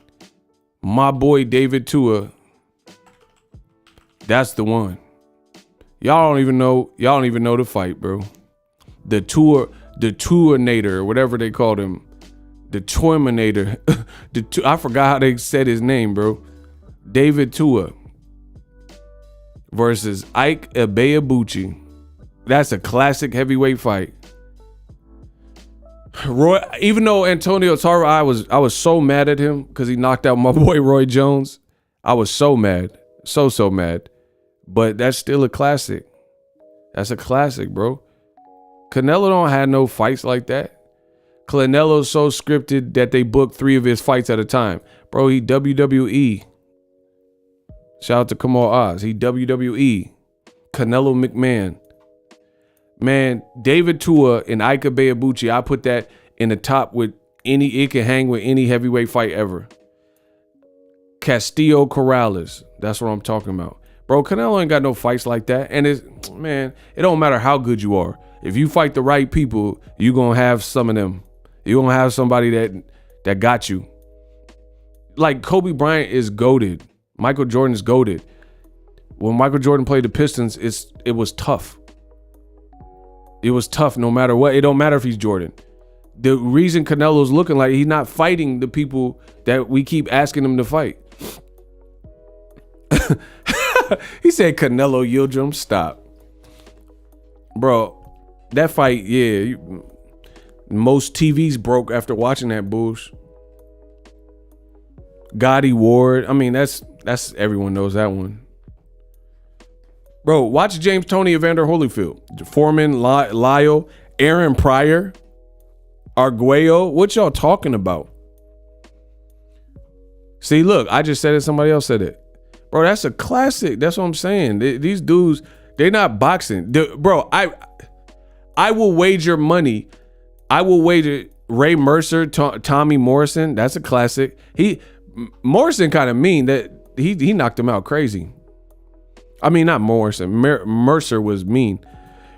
my boy David Tua, that's the one. Y'all don't even know the fight, bro. The Tuanator, or whatever they called him. The Terminator. I forgot how they said his name, bro. David Tua versus Ike Ibeabuchi. That's a classic heavyweight fight. Roy, even though Antonio Tarver, I was so mad at him because he knocked out my boy Roy Jones. I was so mad. So mad. But that's still a classic. That's a classic, bro. Canelo don't have no fights like that. Canelo's so scripted that they booked 3 of his fights at a time. Bro, he WWE. Shout out to Kamal Oz. He WWE. Canelo McMahon. Man, David Tua and Ike Ibeabuchi, I put that in the top with it can hang with any heavyweight fight ever. Castillo Corrales. That's what I'm talking about. Bro, Canelo ain't got no fights like that. And it don't matter how good you are. If you fight the right people, you're going to have some of them. You're going to have somebody that got you. Like Kobe Bryant is goated. Michael Jordan is goated. When Michael Jordan played the Pistons, it was tough. It was tough no matter what. It don't matter if he's Jordan. The reason Canelo's looking like he's not fighting the people that we keep asking him to fight. He said Canelo Yildirim, stop. Bro, that fight, yeah. Most TVs broke after watching that bullshit. Gotti Ward. I mean, that's everyone knows that one. Bro, watch James Toney, Evander Holyfield, Foreman, Lyle, Aaron Pryor, Arguello. What y'all talking about? See, look, I just said it. Somebody else said it. Bro, that's a classic. That's what I'm saying. These dudes, they're not boxing. Bro, I will wager money I will wager Ray Mercer, Tommy Morrison. That's a classic. Morrison kind of mean that he knocked him out crazy. I mean, not Morrison. Mercer was mean,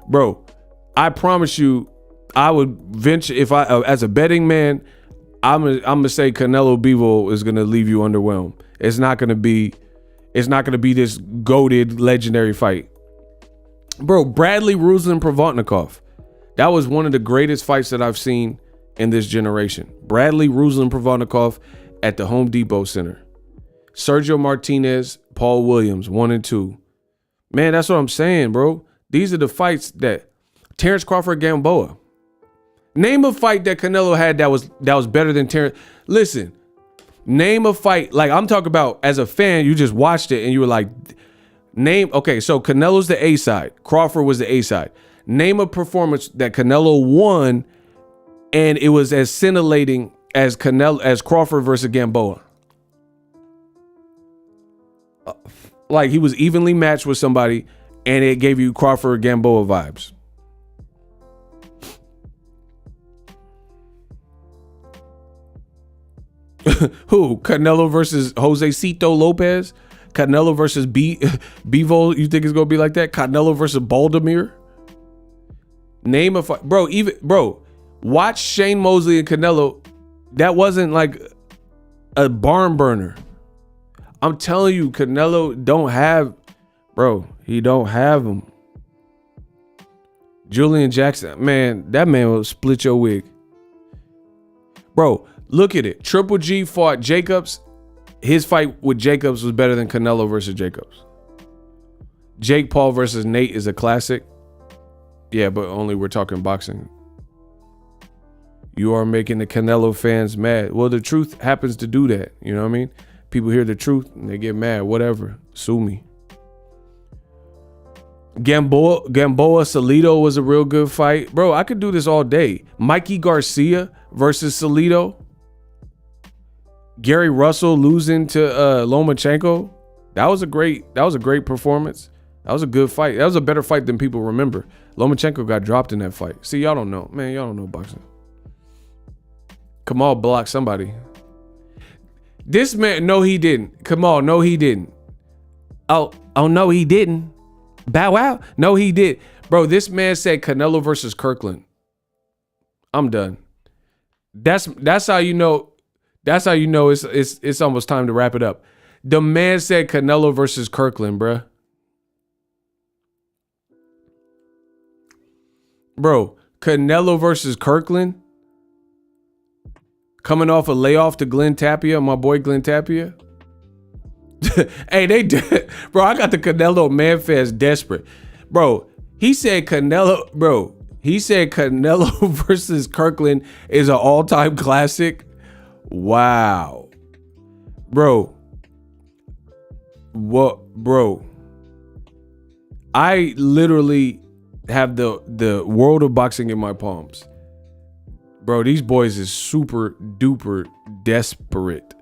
bro. I promise you, I would venture if I as a betting man, I'm gonna say Canelo Bivol is gonna leave you underwhelmed. It's not gonna be this goated legendary fight, bro. Bradley Ruslan Provodnikov. That was one of the greatest fights that I've seen in this generation. Bradley Ruslan Provodnikov at the Home Depot Center. Sergio Martinez, Paul Williams, 1 and 2. Man, that's what I'm saying, bro. These are the fights that Terrence Crawford Gamboa. Name a fight that Canelo had that was better than Terrence. Listen, name a fight. Like, I'm talking about as a fan, you just watched it and you were like, okay, so Canelo's the A side. Crawford was the A side. Name a performance that Canelo won and it was as scintillating as Crawford versus Gamboa. Like, he was evenly matched with somebody and it gave you Crawford Gamboa vibes. Who? Canelo versus Jose Cito Lopez? Canelo versus Bivol? You think it's gonna be like that? Canelo versus Baldemir? Name a fight, bro. Watch Shane Mosley and Canelo. That wasn't like a barn burner. I'm telling you, Canelo don't have, bro. He don't have them. Julian Jackson, man, that man will split your wig, bro. Look at it. Triple G fought Jacobs. His fight with Jacobs was better than Canelo versus Jacobs. Jake Paul versus Nate is a classic. Yeah, but only we're talking boxing. You are making the Canelo fans mad. Well, the truth happens to do that. You know what I mean? People hear the truth and they get mad. Whatever. Sue me. Gamboa Salido was a real good fight. Bro, I could do this all day. Mikey Garcia versus Salido. Gary Russell losing to Lomachenko. That was a great performance. That was a good fight. That was a better fight than people remember. Lomachenko got dropped in that fight. See, y'all don't know. Man, y'all don't know boxing. Kamal blocked somebody. This man, no, he didn't. Kamal, no, he didn't. Oh, no, he didn't. Bow wow. No, he did. Bro, this man said Canelo versus Kirkland. I'm done. That's how you know. That's how you know it's almost time to wrap it up. The man said Canelo versus Kirkland, bruh. Bro, Canelo versus Kirkland. Coming off a layoff to Glenn Tapia, my boy Glenn Tapia. Hey, they did. Bro, I got the Canelo Man fans desperate. Bro, he said Canelo versus Kirkland is an all-time classic. Wow. Bro. What, bro? I literally have the world of boxing in my palms. Bro, these boys is super duper desperate.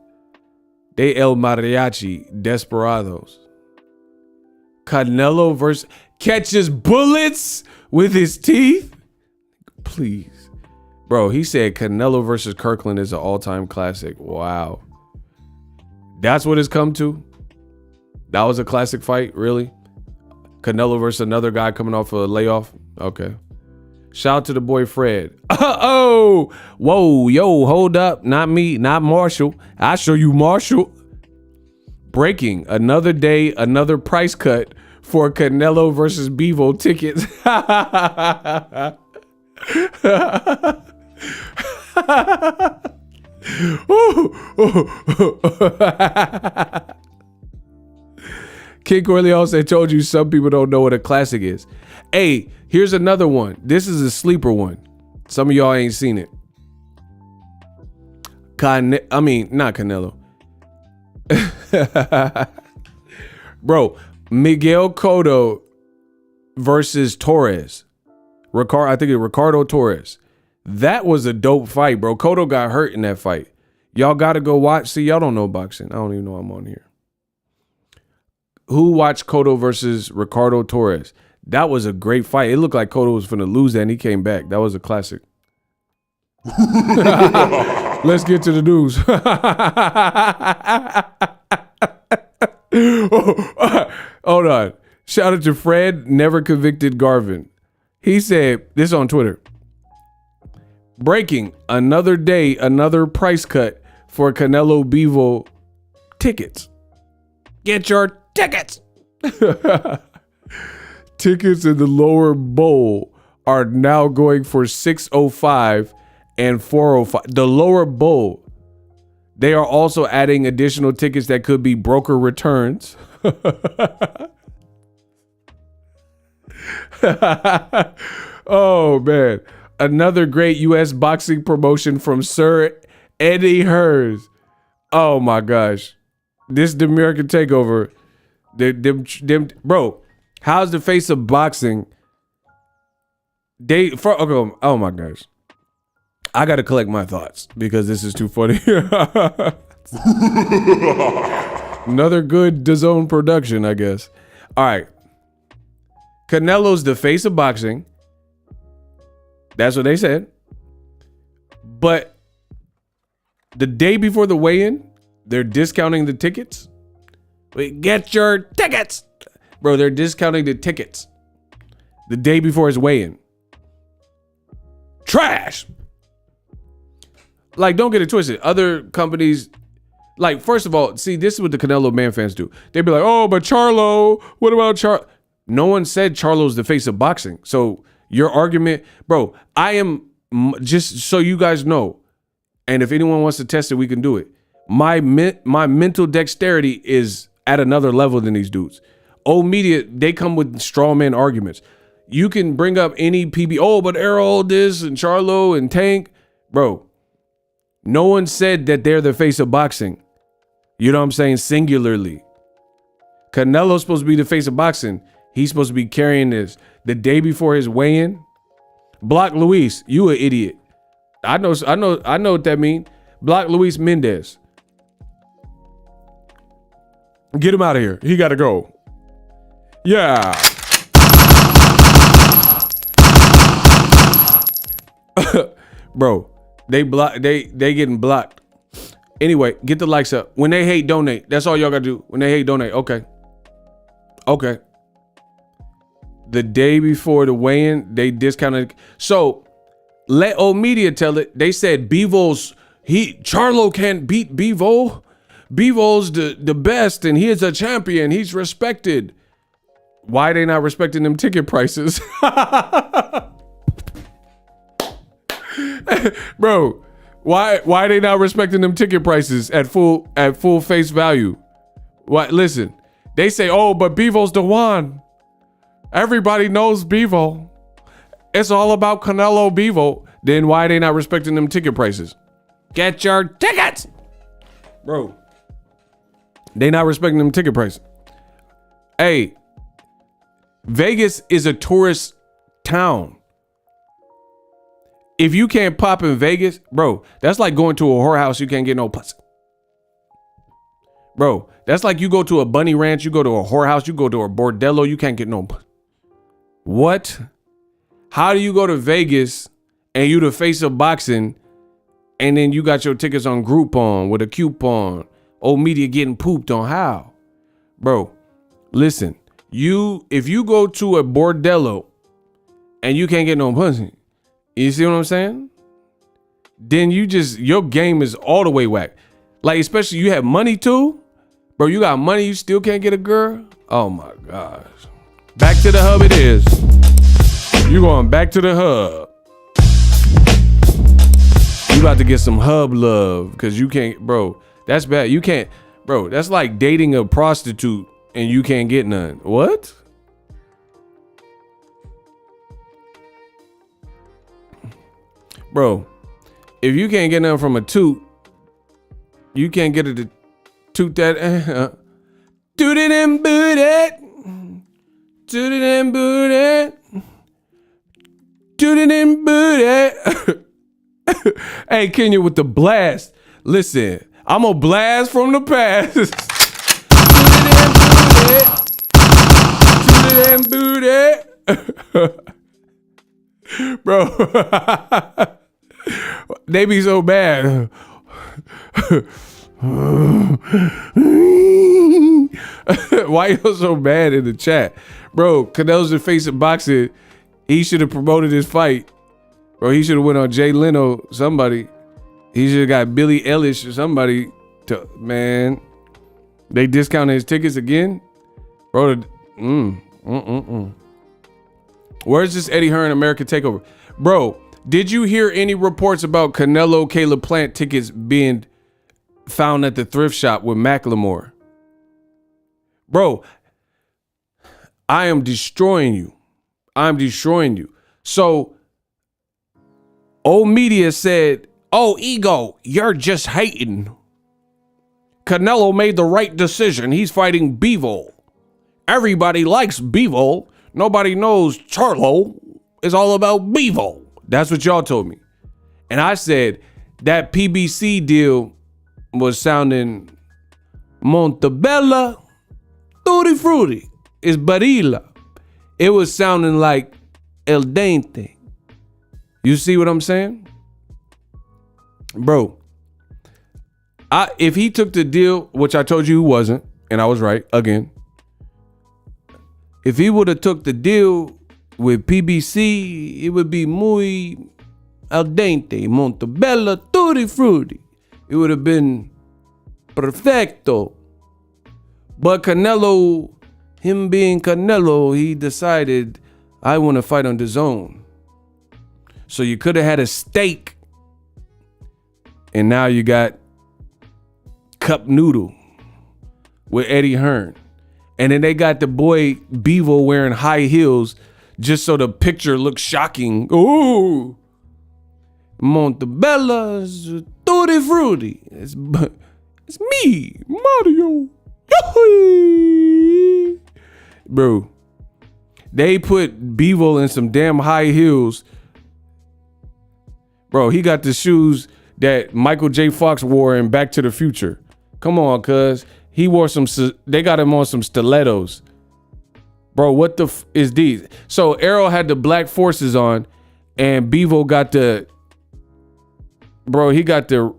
They El Mariachi Desperados. Canelo versus catches bullets with his teeth. Please. Bro, he said Canelo versus Kirkland is an all-time classic. Wow. That's what it's come to? That was a classic fight, really? Canelo versus another guy coming off a layoff? Okay. Shout out to the boy Fred. Oh, whoa, yo, hold up. Not me, not Marshall. I'll show you Marshall. Breaking. Another day, another price cut for Canelo versus Bivol tickets. King Corleone, I told you some people don't know what a classic is. Hey, here's another one. This is a sleeper one. Some of y'all ain't seen it. Not Canelo. Bro, Miguel Cotto versus Torres. I think it's Ricardo Torres. That was a dope fight, bro. Cotto got hurt in that fight. Y'all got to go watch. See, y'all don't know boxing. I don't even know I'm on here. Who watched Cotto versus Ricardo Torres? That was a great fight. It looked like Cotto was finna lose that and he came back. That was a classic. Let's get to the news. Hold on. Shout out to Fred, never convicted Garvin. He said, this on Twitter. Breaking, another day, another price cut for Canelo Bivol tickets. Get your tickets. Tickets in the lower bowl are now going for $605 and $405. The lower bowl. They are also adding additional tickets that could be broker returns. Oh, man. Another great U.S. boxing promotion from Sir Eddie Hearn. Oh, my gosh. This the American takeover. Bro, how's the face of boxing? Oh, my gosh. I got to collect my thoughts because this is too funny. Another good DAZN production, I guess. All right. Canelo's the face of boxing. That's what they said. But the day before the weigh-in, they're discounting the tickets. Get your tickets. Bro, they're discounting the tickets the day before his weigh-in. Trash. Like, don't get it twisted. Other companies, like, first of all, see, this is what the Canelo man fans do. They'd be like, oh, but Charlo, what about Charlo? No one said Charlo's the face of boxing. So your argument, bro, I am, just so you guys know, and if anyone wants to test it, we can do it. My mental dexterity is at another level than these dudes. Old media, they come with straw man arguments. You can bring up any PB, oh, but Errol this and Charlo and Tank. Bro, no one said that they're the face of boxing. You know what I'm saying? Singularly. Canelo's supposed to be the face of boxing. He's supposed to be carrying this. The day before his weigh-in, block Luis. You an idiot. I know what that means. Block Luis Mendez. Get him out of here. He gotta go. Yeah. Bro, they getting blocked. Anyway, get the likes up. When they hate, donate. That's all y'all gotta do. When they hate, donate. Okay. The day before the weigh-in, they discounted. So let old media tell it. They said Charlo can't beat Bivol. Bivol's the best and he is a champion. He's respected. Why they not respecting them ticket prices? Bro, why they not respecting them ticket prices at full face value? What? Listen, they say, oh, but Bivol's the one. Everybody knows Bivol. It's all about Canelo Bivol. Then why they not respecting them ticket prices? Get your tickets, bro. They not respecting them ticket prices. Hey, Vegas is a tourist town. If you can't pop in Vegas, bro, that's like going to a whorehouse. You can't get no pussy. Bro, that's like you go to a bunny ranch, you go to a whorehouse, you go to a bordello, you can't get no pussy. What? How do you go to Vegas and you the face of boxing and then you got your tickets on Groupon with a coupon? Old media getting pooped on. How? Bro, listen, if you go to a bordello and you can't get no pussy, you see what I'm saying? Then your game is all the way whack. Like, especially you have money too. Bro, you got money, you still can't get a girl? Oh my gosh. Back to the hub it is. You going back to the hub. You about to get some hub love because you can't, bro. That's bad. You can't, bro. That's like dating a prostitute and you can't get none. What? Bro, if you can't get nothing from a toot, you can't get it to toot that. Toot it and boot it. Toot it and boot it. Toot it and boot it. Hey, Kenya with the blast. Listen, I'm a blast from the past. Toot it and boot it. Toot it and boot it. Bro. They be so bad. Why you so bad in the chat? Bro, Canelo's the face of boxing. He should have promoted his fight. Bro, he should have went on Jay Leno, somebody. He should have got Billie Eilish or somebody to, man. They discounted his tickets again? Bro, Where's this Eddie Hearn American Takeover? Bro, did you hear any reports about Canelo Caleb Plant tickets being found at the thrift shop with Macklemore? Bro, I am destroying you. I'm destroying you. So, old media said, oh, Ego, you're just hating. Canelo made the right decision. He's fighting Bivol. Everybody likes Bivol. Nobody knows Charlo. It's all about Bivol. That's what y'all told me. And I said that PBC deal was sounding Montebella, Tutti Frutti. It's Barilla. It was sounding like El Dente. You see what I'm saying? Bro, if he took the deal, which I told you he wasn't, and I was right again. If he would have took the deal with PBC, it would be muy al dente, Montebella, Tutti Frutti. It would have been perfecto. But Canelo, him being Canelo, he decided, I want to fight on DAZN. So you could have had a steak, and now you got cup noodle with Eddie Hearn. And then they got the boy Bivol wearing high heels just so the picture looks shocking. Ooh, Montebella's Tutti Frutti. It's me, Mario. Bro, they put Bivol in some damn high heels. Bro, he got the shoes that Michael J. Fox wore in Back to the Future. Come on, cuz. He wore they got him on some stilettos. Bro, what the is these? So Errol had the black forces on, and Bivol got the, bro, he got the,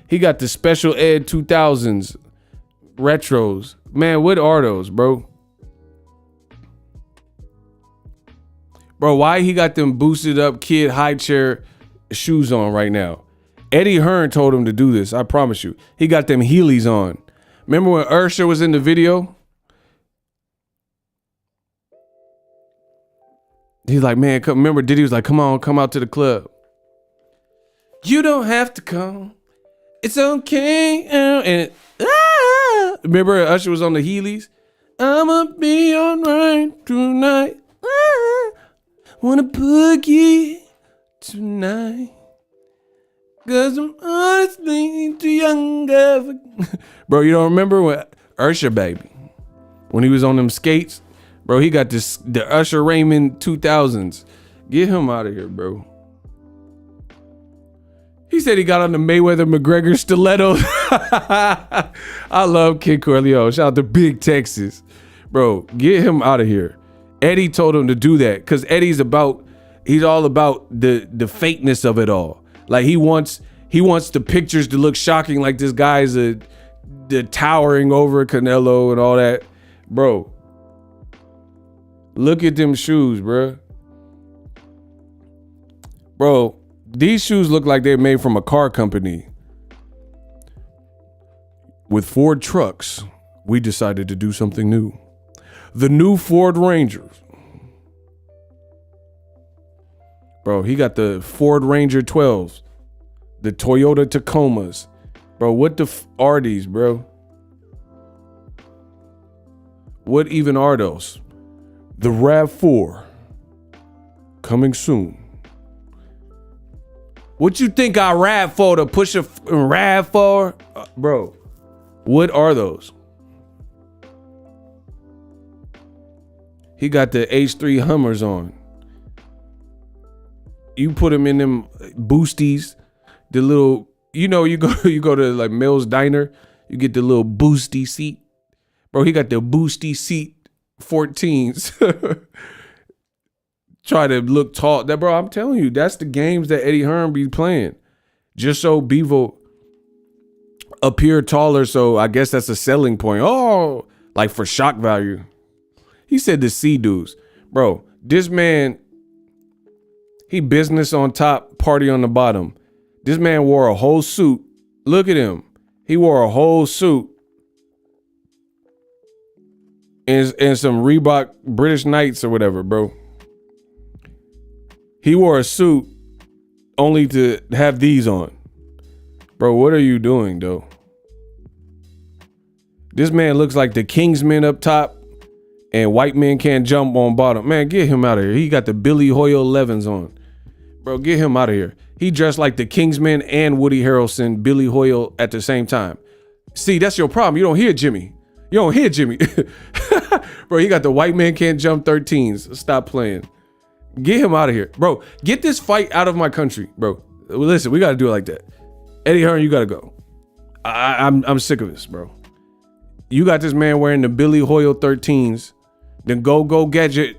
he got the special ed 2000s retros. Man, what are those, bro? Bro, why he got them boosted up kid high chair shoes on right now? Eddie Hearn told him to do this, I promise you. He got them Heelys on. Remember when Ursher was in the video? He's like, man, come, remember Diddy was like, come on, come out to the club. You don't have to come. It's okay. And remember Usher was on the Heelys? I'ma be alright tonight. Wanna boogie tonight. Cause I'm honestly too young. Bro, you don't remember when Usher, baby, when he was on them skates? Bro, he got the Usher Raymond 2000s. Get him out of here, bro. He said he got on the Mayweather McGregor stilettos. I love Kid Corleone. Shout out to Big Texas. Bro, get him out of here. Eddie told him to do that because Eddie's he's all about the fakeness of it all. Like he wants the pictures to look shocking, like this guy's the towering over Canelo and all that. Bro, look at them shoes, bro. Bro, these shoes look like they're made from a car company. With Ford trucks, we decided to do something new. The new Ford Rangers. Bro, he got the Ford Ranger 12s. The Toyota Tacomas. Bro, what the are these, bro? What even are those? The RAV4. Coming soon. What you think I RAV4 to push a RAV4? Bro, what are those? He got the H3 Hummers on. You put him in them boosties, the little, you go to like Mel's Diner, you get the little boosty seat. Bro, he got the boosty seat 14s. try to look tall. That, bro, I'm telling you, that's the games that Eddie Hearn be playing. Just so Bivol appear taller, so I guess that's a selling point. Oh, like for shock value. He said to see dudes. Bro, this man, he business on top, party on the bottom. This man wore a whole suit. Look at him. He wore a whole suit and some Reebok British Knights or whatever, bro. He wore a suit only to have these on. Bro, what are you doing, though? This man looks like the Kingsmen up top and white men can't jump on bottom. Man, get him out of here. He got the Billy Hoyle 11s on. Bro, get him out of here. He dressed like the Kingsmen and Woody Harrelson, Billy Hoyle at the same time. See, that's your problem. You don't hear Jimmy. You don't hear Jimmy. Bro, he got the white man can't jump 13s. Stop playing. Get him out of here. Bro, get this fight out of my country, bro. Listen, we got to do it like that. Eddie Hearn, you got to go. I'm sick of this, bro. You got this man wearing the Billy Hoyle 13s. Then go gadget.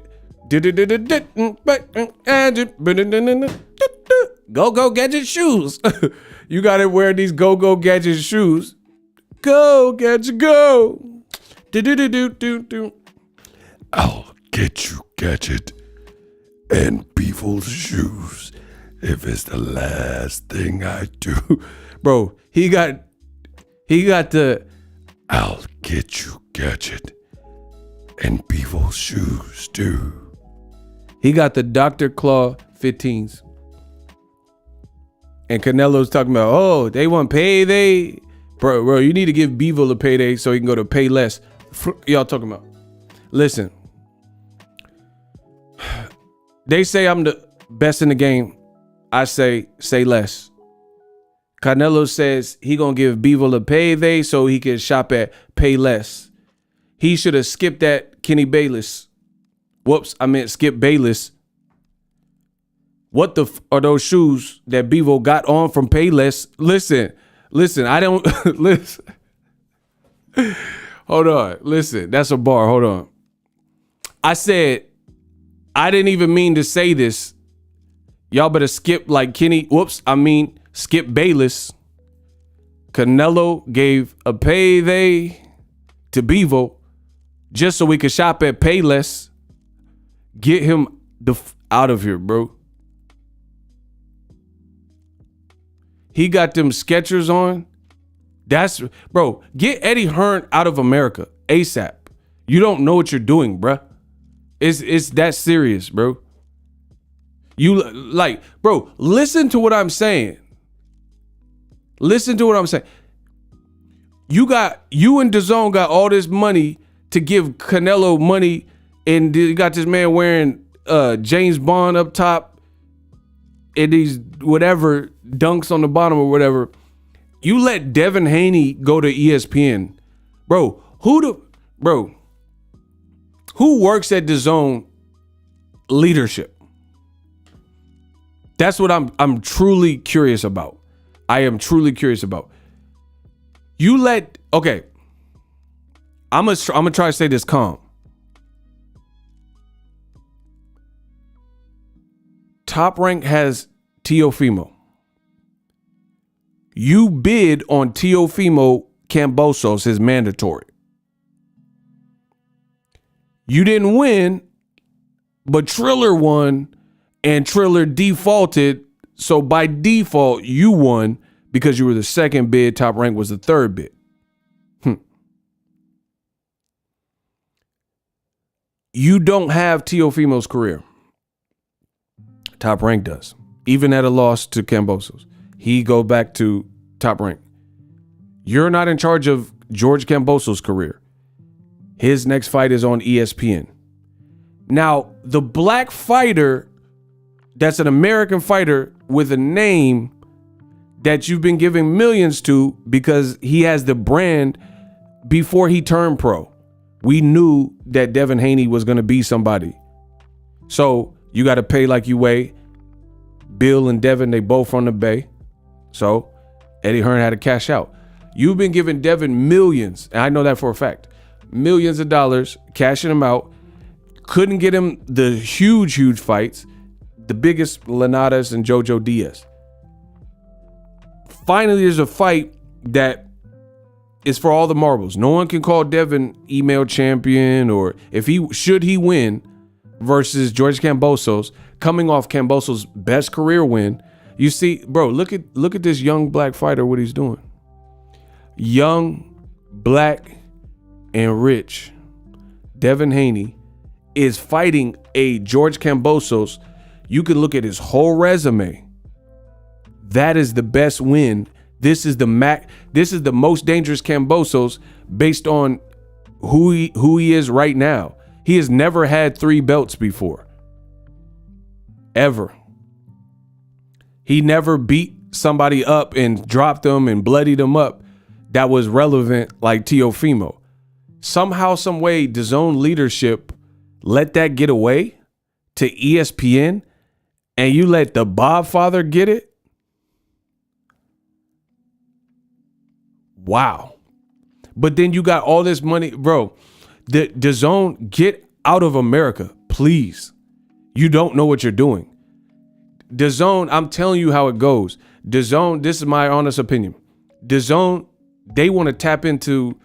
Go gadget shoes. You got to wear these go gadget shoes. Go gadget go. I'll get you gadget and Bivol's shoes if it's the last thing I do. Bro, he got the I'll get you gadget and Bivol's shoes too. He got the Dr. Claw 15s. And Canelo's talking about, oh, they want payday. Bro, you need to give Bivol a payday so he can go to pay less. Y'all talking about. Listen. They say I'm the best in the game. I say less. Canelo says he gonna give Bivol a payday so he can shop at pay less. He should have skipped that Kenny Bayless. Whoops, I meant Skip Bayless. What the are those shoes that Bivol got on from Payless? Listen, I don't listen. Hold on, listen, that's a bar. Hold on. I said I didn't even mean to say this. Y'all better skip like Kenny. Whoops, I mean Skip Bayless. Canelo gave a payday to Bivol just so we could shop at Payless. Get him out of here, bro. He got them Skechers on. That's, bro, get Eddie Hearn out of America ASAP. You don't know what you're doing, bro. It's that serious, bro. You like, bro, listen to what I'm saying. Listen to what I'm saying. You and DAZN got all this money to give Canelo money, and you got this man wearing James Bond up top and these whatever dunks on the bottom or whatever. You let Devin Haney go to ESPN. Bro, who works at DAZN leadership? That's what I'm truly curious about. I am truly curious about. You let, okay. I'm gonna try to say this calm. Top Rank has Teofimo. You bid on Teofimo Kambosos is mandatory. You didn't win, but Triller won, and Triller defaulted. So by default, you won because you were the second bid. Top Rank was the third bid. You don't have Teofimo's career. Top Rank does. Even at a loss to Kambosos, he go back to Top Rank. You're not in charge of George Kambosos' career. His next fight is on ESPN. Now, the black fighter that's an American fighter with a name that you've been giving millions to because he has the brand before he turned pro. We knew that Devin Haney was going to be somebody. So you got to pay like you weigh. Bill and Devin, they both from the Bay. So Eddie Hearn had to cash out. You've been giving Devin millions, and I know that for a fact. Millions of dollars, cashing them out. Couldn't get him the huge fights, the biggest Linares and Jojo Diaz. Finally, there's a fight that is for all the marbles. No one can call Devin email champion, or if he win versus George Kambosos, coming off Kambosos' best career win. You see, bro, look at this young black fighter, what he's doing. Young, black, and rich Devin Haney is fighting a George Kambosos. You can look at his whole resume. That is the best win. This is the most dangerous Kambosos based on who he is right now. He has never had 3 belts before. Ever. He never beat somebody up and dropped them and bloodied them up that was relevant like Teofimo. Somehow, some way, DAZN leadership let that get away to ESPN, and you let the Bob father get it? Wow. But then you got all this money, bro. The DAZN, get out of America, please. You don't know what you're doing. DAZN, I'm telling you how it goes. DAZN, this is my honest opinion. DAZN, they want to tap into,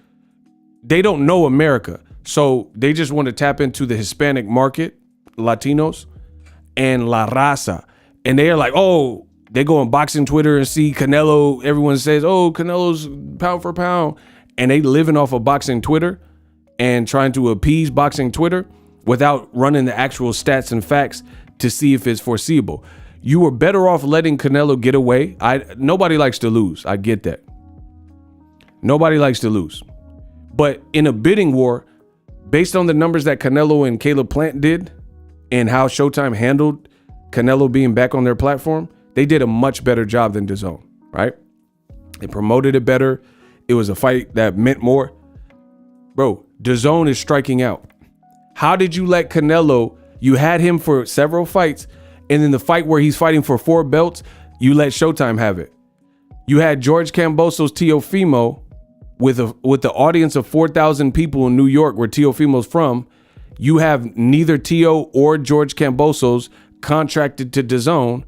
they don't know America. So they just want to tap into the Hispanic market, Latinos, and La Raza. And they're like, oh, they go on boxing Twitter and see Canelo. Everyone says, oh, Canelo's pound for pound. And they living off of boxing Twitter and trying to appease boxing Twitter without running the actual stats and facts to see if it's foreseeable. You were better off letting Canelo get away. Nobody likes to lose. I get that. Nobody likes to lose. But in a bidding war, based on the numbers that Canelo and Caleb Plant did and how Showtime handled Canelo being back on their platform, they did a much better job than DAZN, right? They promoted it better. It was a fight that meant more. Bro, DAZN is striking out. How did you let Canelo, you had him for several fights, and in the fight where he's fighting for 4 belts, you let Showtime have it. You had George Kambosos Teofimo with the audience of 4,000 people in New York, where Teofimo's from. You have neither Teo or George Kambosos contracted to DAZN,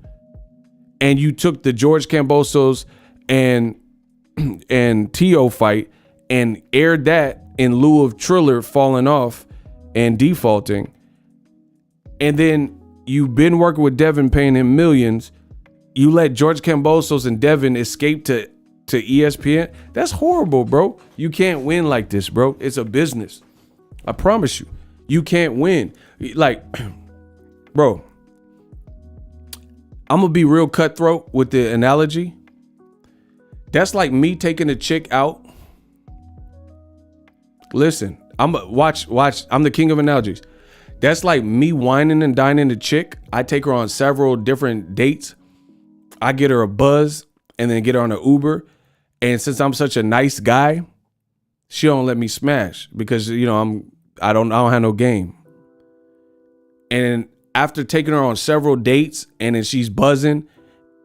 and you took the George Kambosos and Teo fight and aired that in lieu of Triller falling off and defaulting. And then you've been working with Devin, paying him millions. You let George Kambosos and Devin escape to ESPN. That's horrible, bro. You can't win like this, bro. It's a business. I promise you. You can't win. Like, bro, I'm gonna be real cutthroat with the analogy. That's like me taking a chick out. Listen, watch. I'm the king of analogies. That's like me whining and dining a chick. I take her on several different dates. I get her a buzz and then get her on an Uber. And since I'm such a nice guy, she don't let me smash because, you know, I don't have no game. And after taking her on several dates and then she's buzzing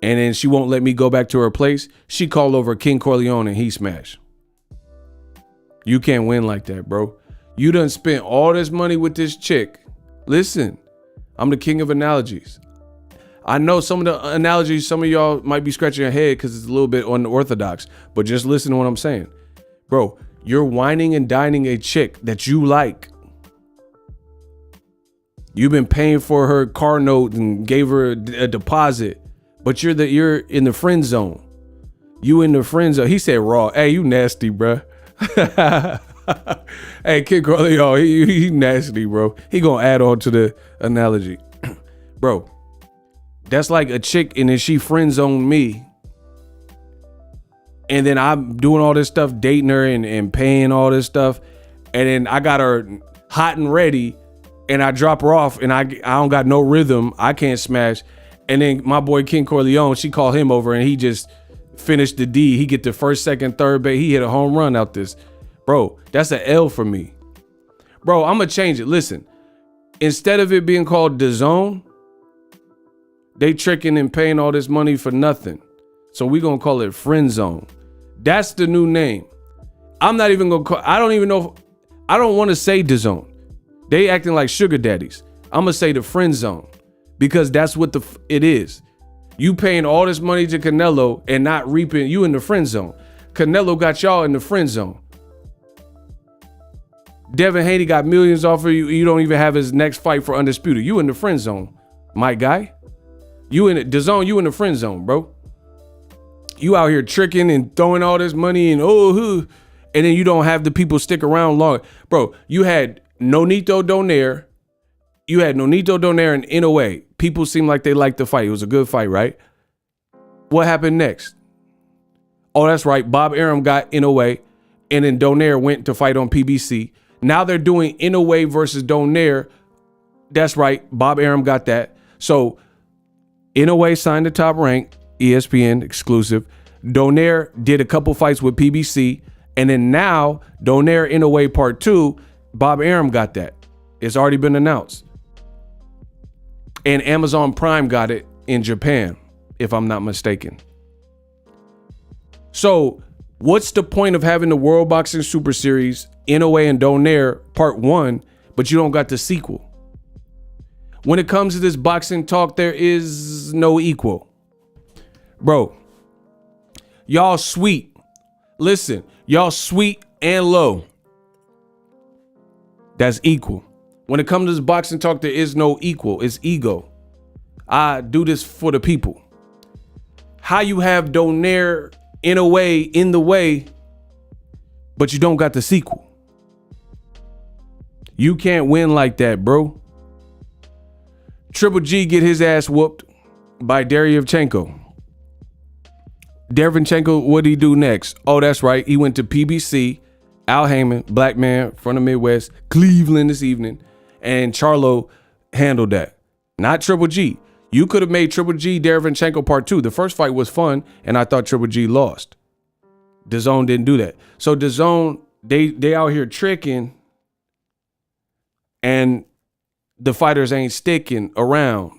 and then she won't let me go back to her place, she called over King Corleone and he smashed. You can't win like that, bro. You done spent all this money with this chick. Listen, I'm the king of analogies. I know some of the analogies, some of y'all might be scratching your head because it's a little bit unorthodox, but just listen to what I'm saying. Bro, you're whining and dining a chick that you like. You've been paying for her car note and gave her a deposit, but you're in the friend zone. You in the friend zone. He said raw. Hey, you nasty, bro. Hey, Kid Corleone, he nasty, bro. He gonna add on to the analogy. Bro, that's like a chick and then she friend zoned me. And then I'm doing all this stuff, dating her and paying all this stuff. And then I got her hot and ready and I drop her off and I don't got no rhythm. I can't smash. And then my boy King Corleone, she called him over and he just finished the D. He get the first, second, third base. He hit a home run out this. Bro, that's an L for me. Bro, I'm going to change it. Listen, instead of it being called DAZN, they tricking and paying all this money for nothing. So we going to call it Friend Zone. That's the new name. I'm not even going to call, I don't even know, I don't want to say DAZN. They acting like sugar daddies. I'm gonna say the friend zone, because that's what it is. You paying all this money to Canelo and not reaping. You in the friend zone. Canelo got y'all in the friend zone. Devin Haney got millions off of you. You don't even have his next fight for undisputed. You in the friend zone, my guy. You in DAZN. You in the friend zone, bro. You out here tricking and throwing all this money and and then you don't have the people stick around long, bro. You had Nonito Donaire. You had Nonito Donaire and NOA. People seem like they liked the fight. It was a good fight, right? What happened next? Oh, that's right. Bob Arum got NOA, and then Donaire went to fight on PBC. Now they're doing NOA versus Donaire. That's right. Bob Arum got that. So NOA signed the Top Rank, ESPN exclusive. Donaire did a couple fights with PBC. And then now Donaire NOA Part 2, Bob Arum got that. It's already been announced. And Amazon Prime got it in Japan, if I'm not mistaken. So what's the point of having the World Boxing Super Series, NOA and Donaire Part 1, but you don't got the sequel? When it comes to this boxing talk, there is no equal. Bro, y'all sweet. Listen, y'all sweet and low. That's equal. When it comes to this boxing talk, there is no equal. It's ego. I do this for the people. How you have Donaire in a way, in the way, but you don't got the sequel. You can't win like that, bro. Triple G get his ass whooped by Derevchenko. Derevchenko, what did he do next? Oh, that's right. He went to PBC, Al Heyman, black man from the Midwest, Cleveland this evening, and Charlo handled that. Not Triple G. You could have made Triple G Derevchenko Part 2. The first fight was fun, and I thought Triple G lost. DAZN didn't do that. So DAZN, they out here tricking, and the fighters ain't sticking around.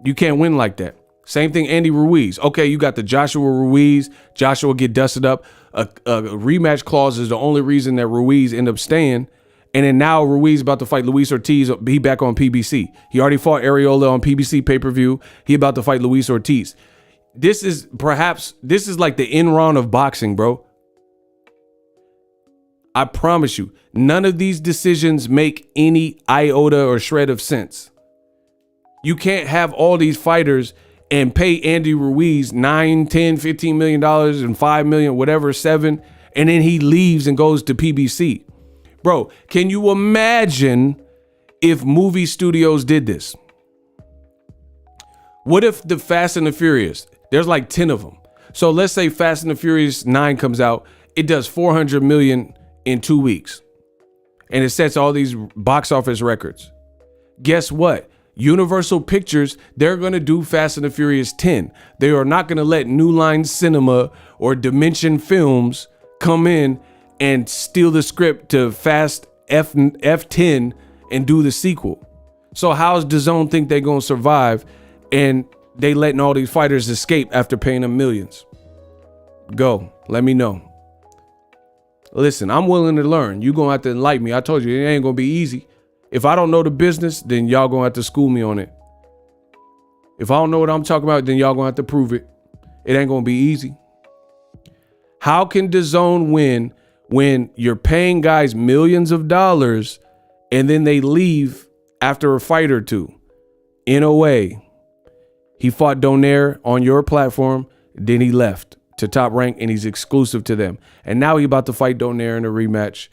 You can't win like that. Same thing, Andy Ruiz. Okay, you got the Joshua Ruiz. Joshua get dusted up. A rematch clause is the only reason that Ruiz end up staying. And then now Ruiz about to fight Luis Ortiz. He back on PBC. He already fought Areola on PBC pay-per-view. He about to fight Luis Ortiz. This is like the Enron of boxing, bro. I promise you, none of these decisions make any iota or shred of sense. You can't have all these fighters and pay Andy Ruiz $9, $10, $15 million and $5 million, whatever, 7, and then he leaves and goes to PBC. Bro, can you imagine if movie studios did this? What if the Fast and the Furious, there's like 10 of them. So let's say Fast and the Furious 9 comes out. It does 400 million in 2 weeks. And it sets all these box office records. Guess what? Universal Pictures, they're going to do Fast and the Furious 10. They are not going to let New Line Cinema or Dimension Films come in and steal the script to Fast F10 and do the sequel. So how's DAZN think they're going to survive and they letting all these fighters escape after paying them millions? Go, let me know. Listen, I'm willing to learn. You're going to have to enlighten me. I told you, it ain't going to be easy. If I don't know the business, then y'all going to have to school me on it. If I don't know what I'm talking about, then y'all going to have to prove it. It ain't going to be easy. How can DAZN win when you're paying guys millions of dollars and then they leave after a fight or two? NOA, he fought Donaire on your platform, then he left to Top Rank and he's exclusive to them. And now he about to fight Donaire in a rematch,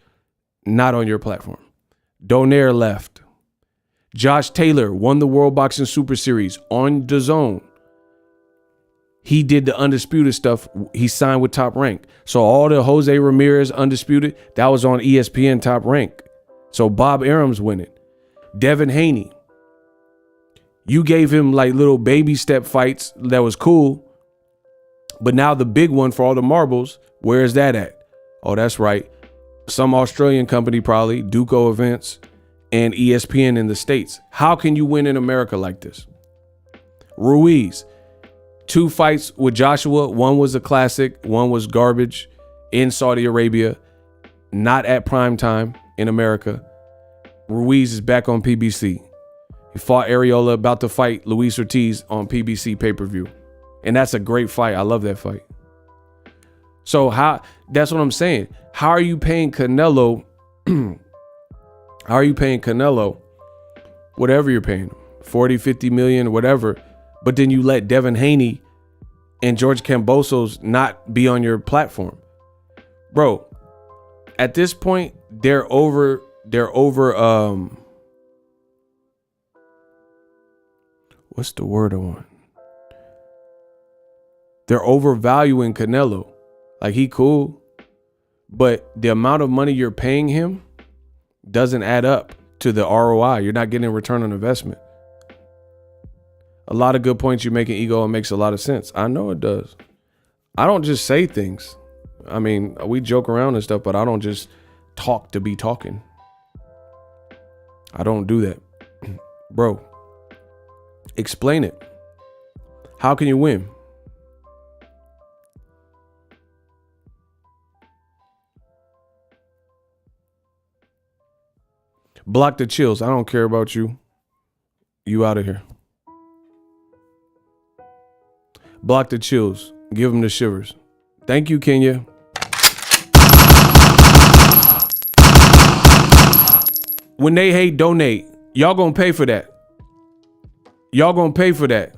not on your platform. Donaire left. Josh Taylor won the World Boxing Super Series on DAZN. He did the undisputed stuff. He signed with Top Rank. So all the Jose Ramirez undisputed, that was on ESPN Top Rank. So Bob Arum's winning. Devin Haney, you gave him like little baby step fights that was cool. But now the big one for all the marbles, where is that at? Oh, that's right. Some Australian company, probably Duco Events and ESPN in the States. How can you win in America like this? Ruiz, 2 fights with Joshua. One was a classic. One was garbage in Saudi Arabia, not at prime time in America. Ruiz is back on PBC. He fought Areola, about to fight Luis Ortiz on PBC pay-per-view. And that's a great fight. I love that fight. So that's what I'm saying. How are you paying Canelo? How are you paying Canelo? Whatever you're paying him, 40, 50 million, whatever. But then you let Devin Haney and George Kambosos not be on your platform. Bro, at this point, they're over what's the word I want? They're overvaluing Canelo. Like, he cool, but the amount of money you're paying him doesn't add up to the ROI. You're not getting a return on investment. A lot of good points you're making, Ego. It makes a lot of sense. I know it does. I don't just say things. I mean, we joke around and stuff, but I don't just talk to be talking. I don't do that. Bro, explain it. How can you win? Block the chills. I don't care about you. You out of here. Block the chills. Give them the shivers. Thank you, Kenya. When they hate, donate. Y'all gonna pay for that. Y'all gonna pay for that.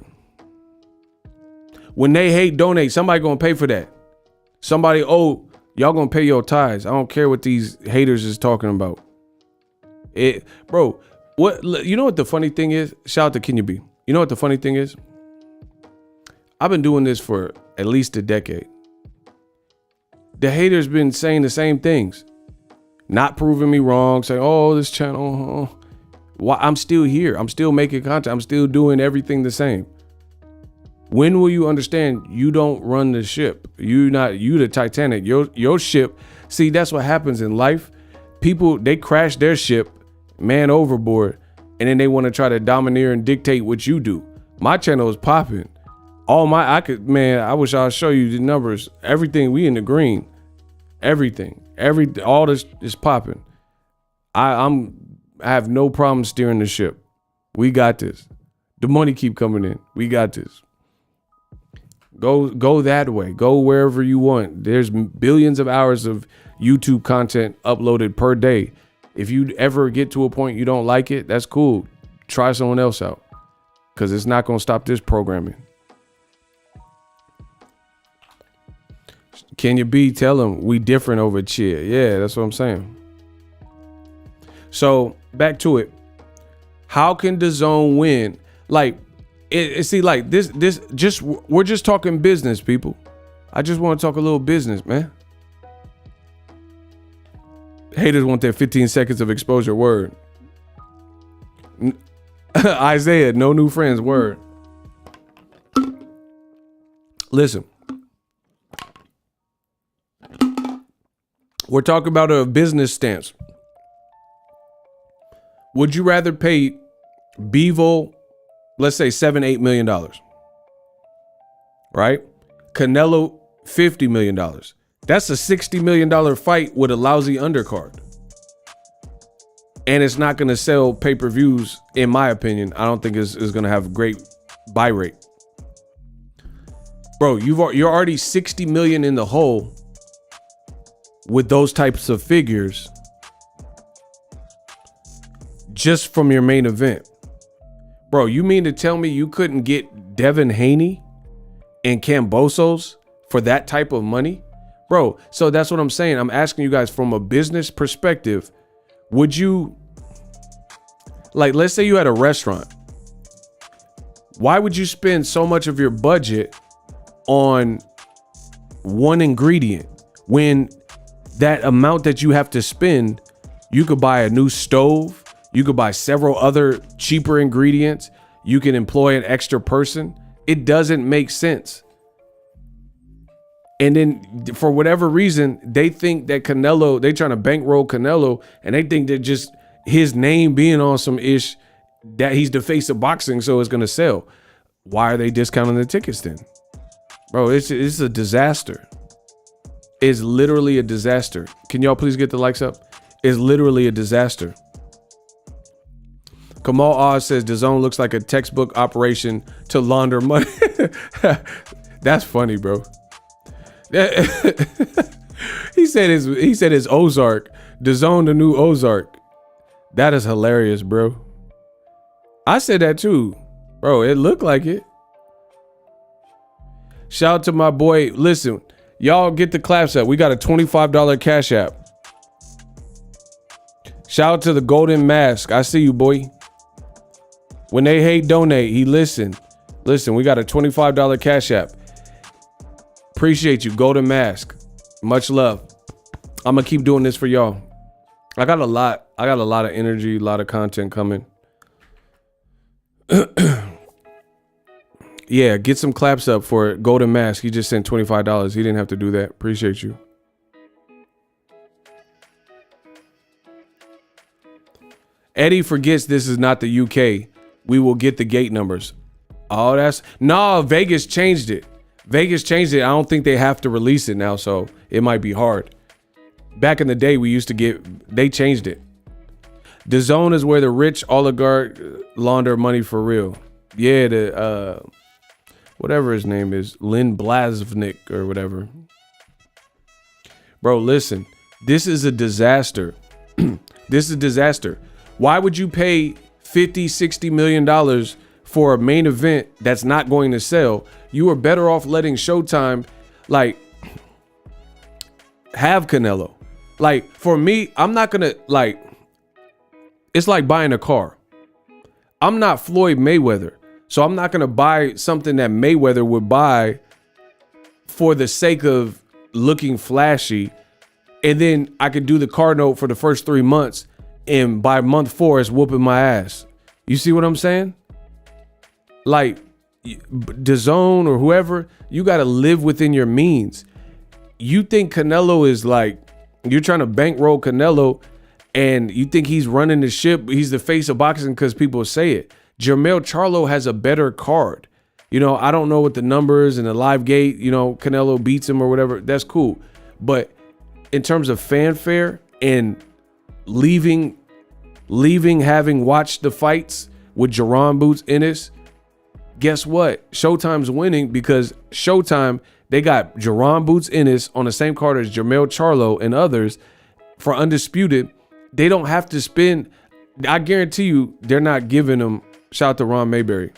When they hate, donate. Somebody gonna pay for that. Somebody, y'all gonna pay your tithes. I don't care what these haters is talking about. Bro, you know what the funny thing is? Shout out to Kenya B. You know what the funny thing is? I've been doing this for at least a decade. The haters been saying the same things, not proving me wrong, saying, oh, this channel, why? I'm still here. I'm still making content. I'm still doing everything the same. When will you understand you don't run the ship? You the Titanic, your ship. See, that's what happens in life. People, they crash their ship, man overboard, and then they want to try to domineer and dictate what you do. My channel is popping. I wish I'd show you the numbers. Everything, we in the green. Everything. All this is popping. I have no problem steering the ship. We got this. The money keep coming in. We got this. Go that way. Go wherever you want. There's billions of hours of YouTube content uploaded per day. If you ever get to a point you don't like it, that's cool. Try someone else out, because it's not going to stop this programming. Kenya B, tell them we different over cheer. Yeah, that's what I'm saying. So back to it. How can DAZN win? Like, see, like this we're just talking business, people. I just want to talk a little business, man. Haters want their 15 seconds of exposure. Word. Isaiah, no new friends. Word. Listen. We're talking about a business stance. Would you rather pay Bivol, let's say $7-8 million, right? Canelo, $50 million. That's a $60 million fight with a lousy undercard. And it's not going to sell pay-per-views, in my opinion. I don't think it's going to have a great buy rate. Bro, you're already 60 million in the hole with those types of figures just from your main event. Bro, you mean to tell me you couldn't get Devin Haney and Kambosos for that type of money? Bro, so that's what I'm saying. I'm asking you guys from a business perspective, would you, like, let's say you had a restaurant. Why would you spend so much of your budget on one ingredient when that amount that you have to spend, you could buy a new stove, you could buy several other cheaper ingredients, you can employ an extra person? It doesn't make sense. And then for whatever reason, they think that Canelo, they trying to bankroll Canelo, and they think that just his name being on some ish, that he's the face of boxing, so it's gonna sell. Why are they discounting the tickets then? Bro, it's a disaster. It's literally a disaster. Can y'all please get the likes up? is literally a disaster. Kamal Oz says DAZN looks like a textbook operation to launder money. That's funny, bro. He said his Ozark. DAZN the new Ozark. That is hilarious, bro. I said that too. Bro, it looked like it. Shout out to my boy. Listen, y'all get the claps up. We got a $25 Cash App. Shout out to the Golden Mask. I see you, boy. When they hate, donate. He listen. Listen, we got a $25 Cash App. Appreciate you, Golden Mask. Much love. I'm gonna keep doing this for y'all. I got a lot of energy, a lot of content coming. Yeah, get some claps up for Golden Mask. He just sent $25. He didn't have to do that. Appreciate you. Eddie forgets this is not the UK. We will get the gate numbers. Oh, Vegas changed it. Vegas changed it. I don't think they have to release it now, so it might be hard. Back in the day, they changed it. DAZN is where the rich oligarch launder money for real. Yeah, whatever his name is, Lynn Blazvnik or whatever. Bro, listen, this is a disaster. This is a disaster. Why would you pay $50-60 million for a main event that's not going to sell? You are better off letting Showtime like have Canelo. Like for me, I'm not gonna like. It's like buying a car. I'm not Floyd Mayweather, so I'm not gonna buy something that Mayweather would buy for the sake of looking flashy, and then I could do the car note for the first 3 months, and by month 4 it's whooping my ass. You see what I'm saying? Like DAZN or whoever, you got to live within your means. You think Canelo is like, you're trying to bankroll Canelo and you think he's running the ship. He's the face of boxing because people say it. Jermell Charlo has a better card. You know, I don't know what the numbers and the live gate, you know, Canelo beats him or whatever. That's cool. But in terms of fanfare and leaving having watched the fights with Jerron Boots Ennis, guess what? Showtime's winning because Showtime, they got Jerron Boots Ennis on the same card as Jermell Charlo and others for Undisputed. They don't have to spend, I guarantee you, they're not giving them, shout out to Ron Mayberry.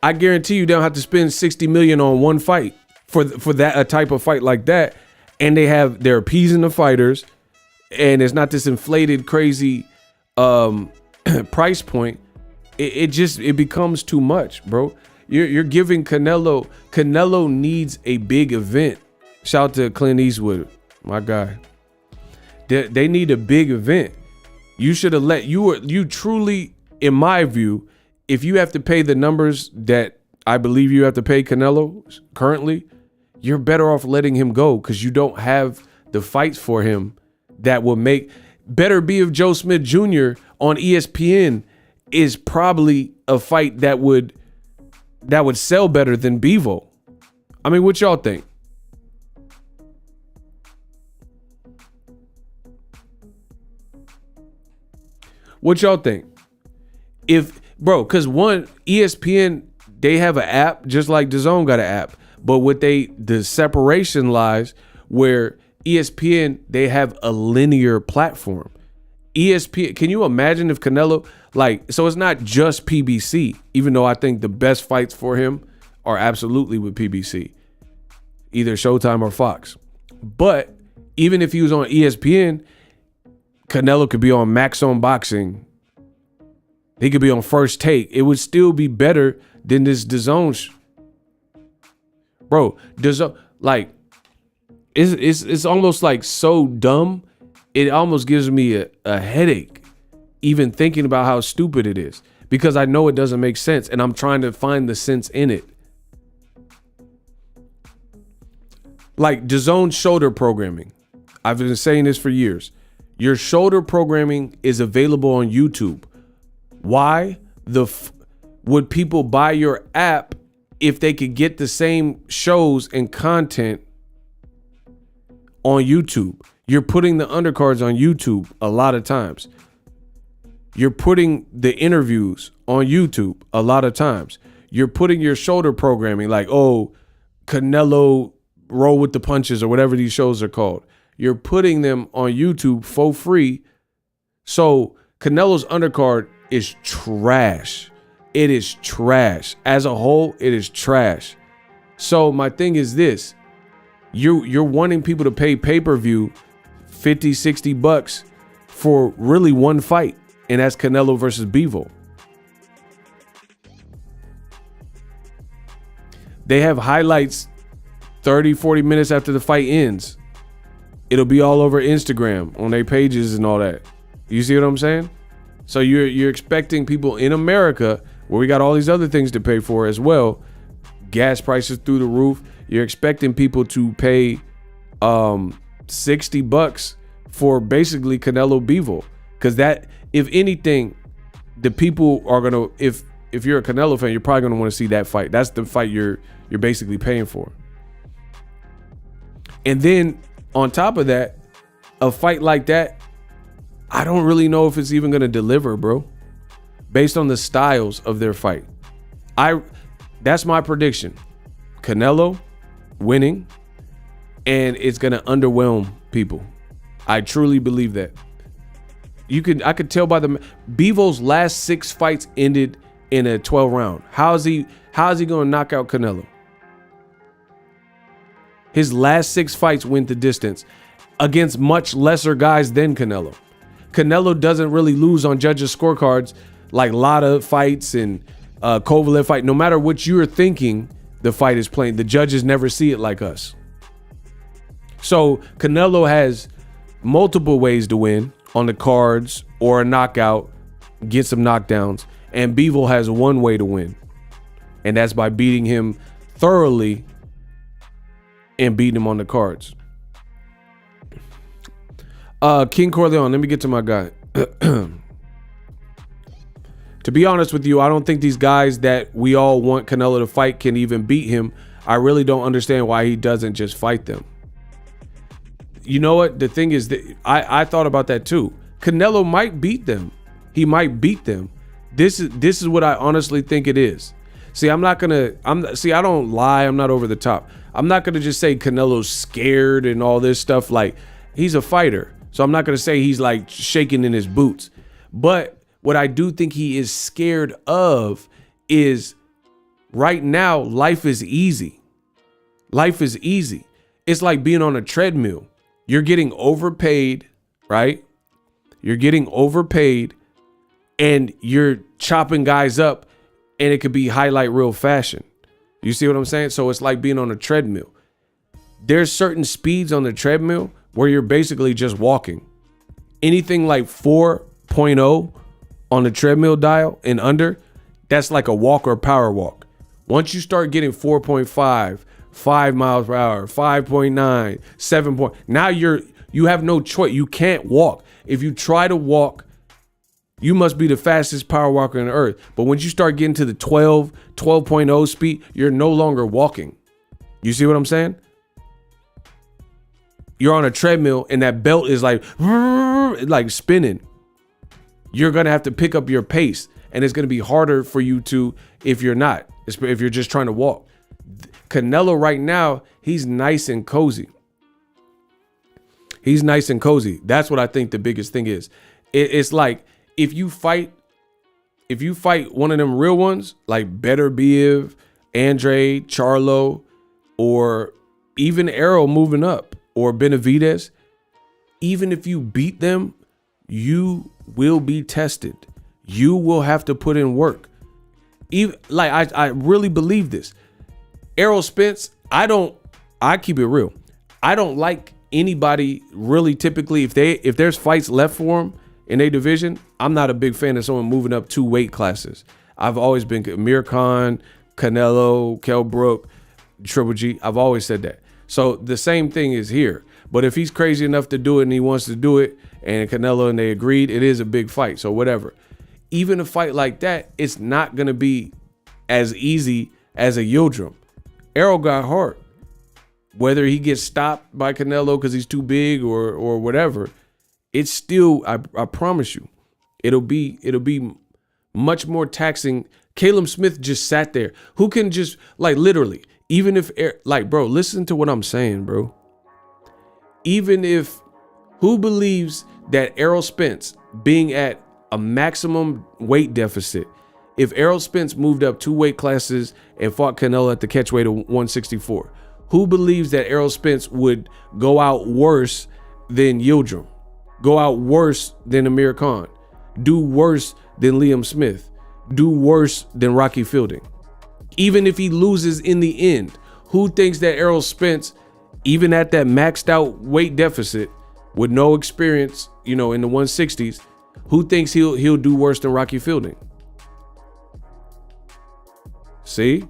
I guarantee you they don't have to spend $60 million on one fight for that, a type of fight like that. And they're appeasing the fighters, and it's not this inflated, crazy price point. It becomes too much, bro. You're giving Canelo needs a big event. Shout out to Clint Eastwood, my guy. They need a big event. You should have you truly, in my view, if you have to pay the numbers that I believe you have to pay Canelo currently, you're better off letting him go because you don't have the fights for him that will make. Better Be of Joe Smith Jr. on ESPN is probably a fight that would sell better than Bivol. I mean, what y'all think? What y'all think? Because one, ESPN, they have an app just like DAZN got an app, but the separation lies where ESPN, they have a linear platform. ESPN, can you imagine if Canelo, so it's not just PBC, even though I think the best fights for him are absolutely with PBC, either Showtime or Fox. But even if he was on ESPN, Canelo could be on Max on Boxing. He could be on First Take. It would still be better than this DAZN. Bro, DAZN, it's almost like so dumb. It almost gives me a headache even thinking about how stupid it is because I know it doesn't make sense and I'm trying to find the sense in it. Like DAZN shoulder programming. I've been saying this for years. Your shoulder programming is available on YouTube. Why would people buy your app if they could get the same shows and content on YouTube? You're putting the undercards on YouTube a lot of times. You're putting the interviews on YouTube a lot of times. You're putting your shoulder programming like, oh, Canelo roll with the punches or whatever these shows are called. You're putting them on YouTube for free. So Canelo's undercard is trash. It is trash. As a whole, it is trash. So my thing is this. You're wanting people to pay pay-per-view $50-$60 for really one fight, and that's Canelo versus Bivol. They have highlights 30-40 minutes after the fight ends. It'll be all over Instagram on their pages and all that. You see what I'm saying? So you're expecting people in America, where we got all these other things to pay for as well, gas prices through the roof. You're expecting people to pay $60 for basically Canelo Bivol, because that, if anything, the people are gonna, if you're a Canelo fan, you're probably gonna want to see that fight. That's the fight you're basically paying for. And then on top of that, a fight like that, I don't really know if it's even gonna deliver, bro, based on the styles of their fight. That's my prediction. Canelo winning, and it's gonna underwhelm people. I truly believe that. I could tell by Bivol's last 6 fights ended in a 12 round. How is he gonna knock out Canelo? His last 6 fights went the distance against much lesser guys than Canelo. Canelo doesn't really lose on judges' scorecards like Lada fights and Kovalev fight. No matter what you're thinking the fight is playing, the judges never see it like us. So Canelo has multiple ways to win on the cards or a knockout, get some knockdowns. And Bivol has one way to win, and that's by beating him thoroughly and beating him on the cards. King Corleone, let me get to my guy. To be honest with you, I don't think these guys that we all want Canelo to fight can even beat him. I really don't understand why he doesn't just fight them. You know what? The thing is that I thought about that too. Canelo might beat them. He might beat them. This is what I honestly think it is. See, I don't lie. I'm not over the top. I'm not gonna just say Canelo's scared and all this stuff. Like, he's a fighter, so I'm not gonna say he's like shaking in his boots. But what I do think he is scared of is, right now, life is easy. Life is easy. It's like being on a treadmill. You're getting overpaid, right? You're getting overpaid, and you're chopping guys up, and it could be highlight reel fashion. You see what I'm saying? So it's like being on a treadmill. There's certain speeds on the treadmill where you're basically just walking. Anything like 4.0 on the treadmill dial and under, that's like a walk or power walk. Once you start getting 4.5, 5 miles per hour, 5.9, 7. Now you have no choice. You can't walk. If you try to walk, you must be the fastest power walker on earth. But once you start getting to the 12.0 speed, you're no longer walking. You see what I'm saying? You're on a treadmill and that belt is like spinning. You're going to have to pick up your pace, and it's going to be harder for you to if you're not, if you're just trying to walk. Canelo right now, he's nice and cozy. He's nice and cozy. That's what I think the biggest thing is. It's like, if you fight one of them real ones, like Better Biv, Andre, Charlo, or even Errol moving up, or Benavidez, even if you beat them, you will be tested. You will have to put in work. Even like I really believe this. Errol Spence, I keep it real. I don't like anybody really typically, if there's fights left for them in a division, I'm not a big fan of someone moving up 2 weight classes. I've always been Amir Khan, Canelo, Kell Brook, Triple G. I've always said that. So the same thing is here. But if he's crazy enough to do it and he wants to do it, and Canelo and they agreed, it is a big fight. So whatever. Even a fight like that, it's not going to be as easy as a Yildirim. Errol got hard. whether he gets stopped by Canelo because he's too big or whatever, it's still, I promise you, it'll be much more taxing. Caleb Smith just sat there. Who can just, like, literally, even if, like, bro, listen to what I'm saying, bro. Even if, who believes that Errol Spence being at a maximum weight deficit, if Errol Spence moved up 2 weight classes and fought Canelo at the catchweight of 164, who believes that Errol Spence would go out worse than Yildirim, go out worse than Amir Khan, do worse than Liam Smith, do worse than Rocky Fielding? Even if he loses in the end, who thinks that Errol Spence, even at that maxed out weight deficit with no experience, in the 160s, who thinks he'll do worse than Rocky Fielding? See?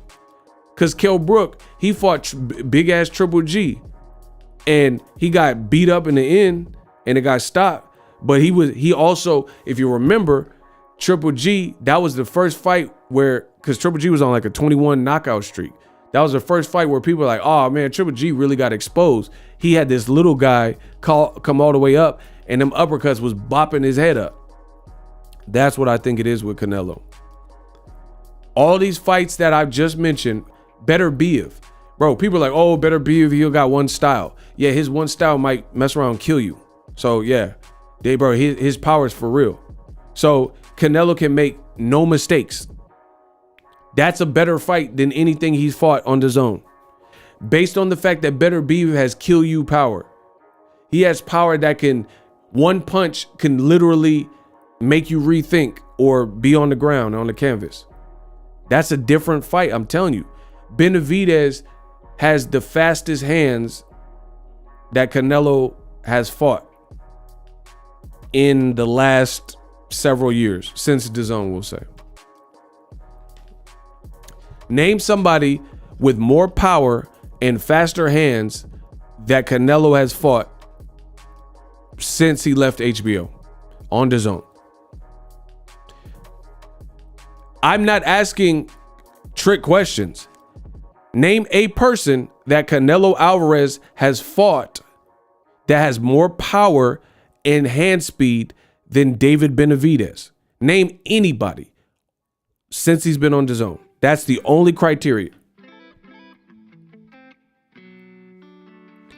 Because Kell Brook, he fought big ass Triple G and he got beat up in the end and it got stopped. But he also, if you remember, Triple G, that was the first fight where, because Triple G was on like a 21 knockout streak. That was the first fight where people were like, oh man, Triple G really got exposed. He had this little guy come all the way up and them uppercuts was bopping his head up. That's what I think it is with Canelo. All these fights that I've just mentioned, Better Biev. Bro, people are like, oh, Better Biev, he got one style. Yeah, his one style might mess around and kill you. So yeah, his power is for real. So Canelo can make no mistakes. That's a better fight than anything he's fought on DAZN. Based on the fact that Better Biev has kill you power. He has power that one punch can literally make you rethink or be on the ground, on the canvas. That's a different fight, I'm telling you. Benavidez has the fastest hands that Canelo has fought in the last several years, since DAZN, we'll say. Name somebody with more power and faster hands that Canelo has fought since he left HBO on DAZN. I'm not asking trick questions. Name a person that Canelo Alvarez has fought that has more power and hand speed than David Benavidez. Name anybody since he's been on DAZN. That's the only criteria.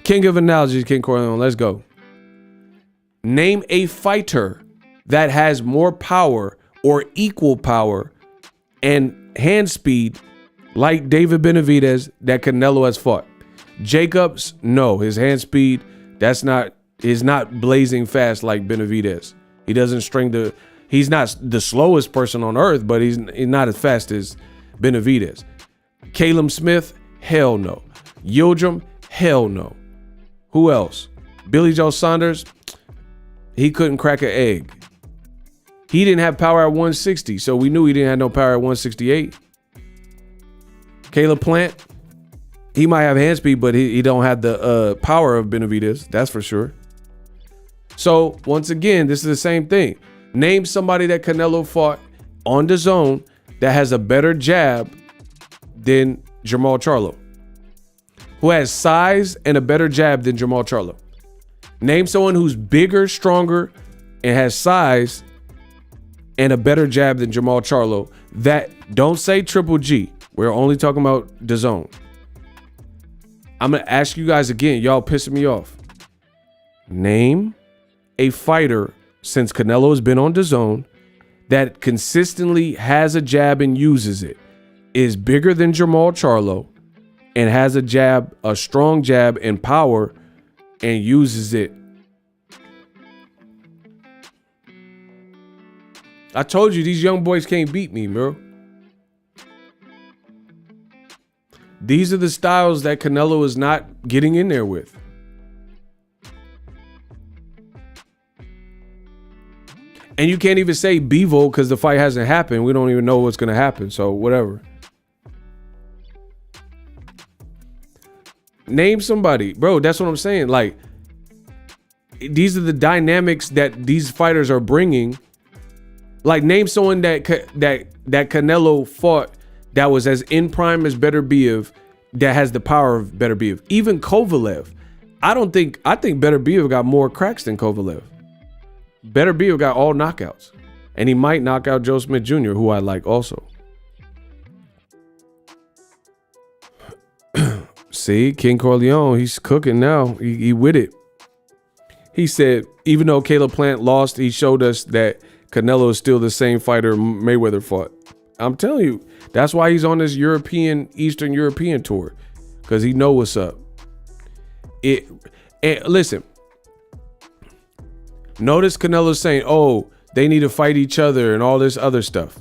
King of analogies, King Corleone, let's go. Name a fighter that has more power or equal power and hand speed like David Benavidez that Canelo has fought. Jacobs, no, his hand speed, is not blazing fast like Benavidez. He doesn't he's not the slowest person on earth, but he's not as fast as Benavidez. Caleb Smith, hell no. Yildirim, hell no. Who else? Billy Joe Saunders, he couldn't crack an egg. He didn't have power at 160, so we knew he didn't have no power at 168. Caleb Plant, he might have hand speed, but he don't have the power of Benavidez, that's for sure. So once again, this is the same thing. Name somebody that Canelo fought on DAZN that has a better jab than Jermall Charlo, who has size and a better jab than Jermall Charlo. Name someone who's bigger, stronger, and has size and a better jab than Jermall Charlo. That, don't say Triple G. We're only talking about DAZN. I'm going to ask you guys again. Y'all pissing me off. Name a fighter since Canelo has been on DAZN that consistently has a jab and uses it, is bigger than Jermall Charlo, and has a jab, a strong jab and power, and uses it. I told you these young boys can't beat me, bro. These are the styles that Canelo is not getting in there with. And you can't even say Bivol because the fight hasn't happened. We don't even know what's going to happen. So whatever. Name somebody. Bro, that's what I'm saying. Like, these are the dynamics that these fighters are bringing. Like, name someone that Canelo fought that was as in prime as Better Biev that has the power of Beterbiev. Even Kovalev. I think Beterbiev got more cracks than Kovalev. Beterbiev got all knockouts. And he might knock out Joe Smith Jr., who I like also. See, King Corleone, he's cooking now. He with it. He said, even though Caleb Plant lost, he showed us that Canelo is still the same fighter Mayweather fought. I'm telling you, that's why he's on this Eastern European tour, because he know what's up. And listen, notice Canelo's saying, oh, they need to fight each other and all this other stuff.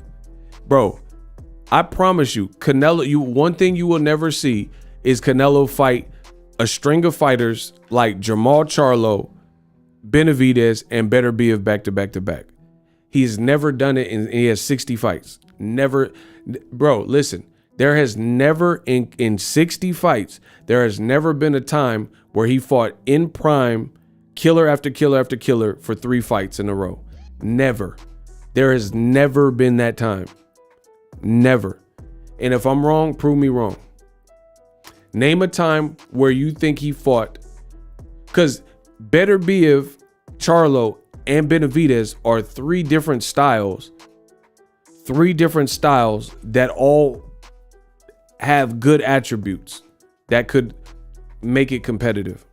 Bro, I promise you, Canelo, one thing you will never see is Canelo fight a string of fighters like Jamal Charlo, Benavidez, and Beterbiev back to back to back. He's never done it, and he has 60 fights. Never. Bro, listen, there has never, in 60 fights, there has never been a time where he fought in prime, killer after killer after killer for 3 fights in a row. Never. There has never been that time. Never. And if I'm wrong, prove me wrong. Name a time where you think he fought, because Beterbiev, Charlo, and Benavidez are 3 different styles. 3 different styles that all have good attributes that could make it competitive.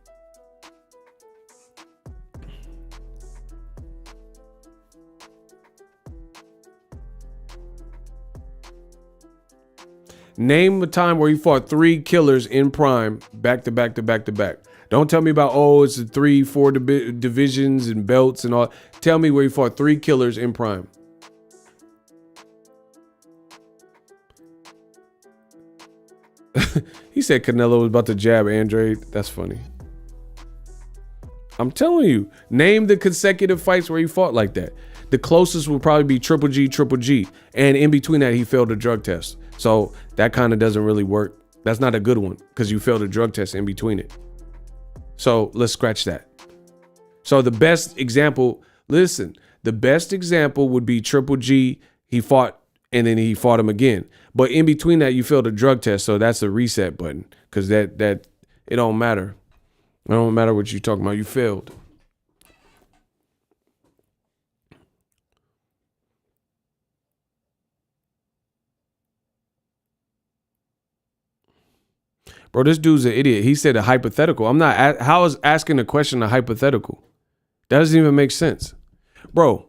Name a time where he fought 3 killers in prime, back to back to back to back. Don't tell me about, oh, it's the 3-4 divisions and belts and all. Tell me where he fought 3 killers in prime. He said Canelo was about to jab Andre. That's funny. I'm telling you, name the consecutive fights where he fought like that. The closest would probably be Triple G. And in between that, he failed a drug test. So that kind of doesn't really work. That's not a good one because you failed a drug test in between it. So let's scratch that. So the best example, listen, the best example would be Triple G. He fought and then he fought him again. But in between that, you failed a drug test. So that's a reset button because that it don't matter. It don't matter what you're talking about. You failed. Bro, this dude's an idiot. He said a hypothetical. I'm not. How is asking a question a hypothetical? That doesn't even make sense. Bro,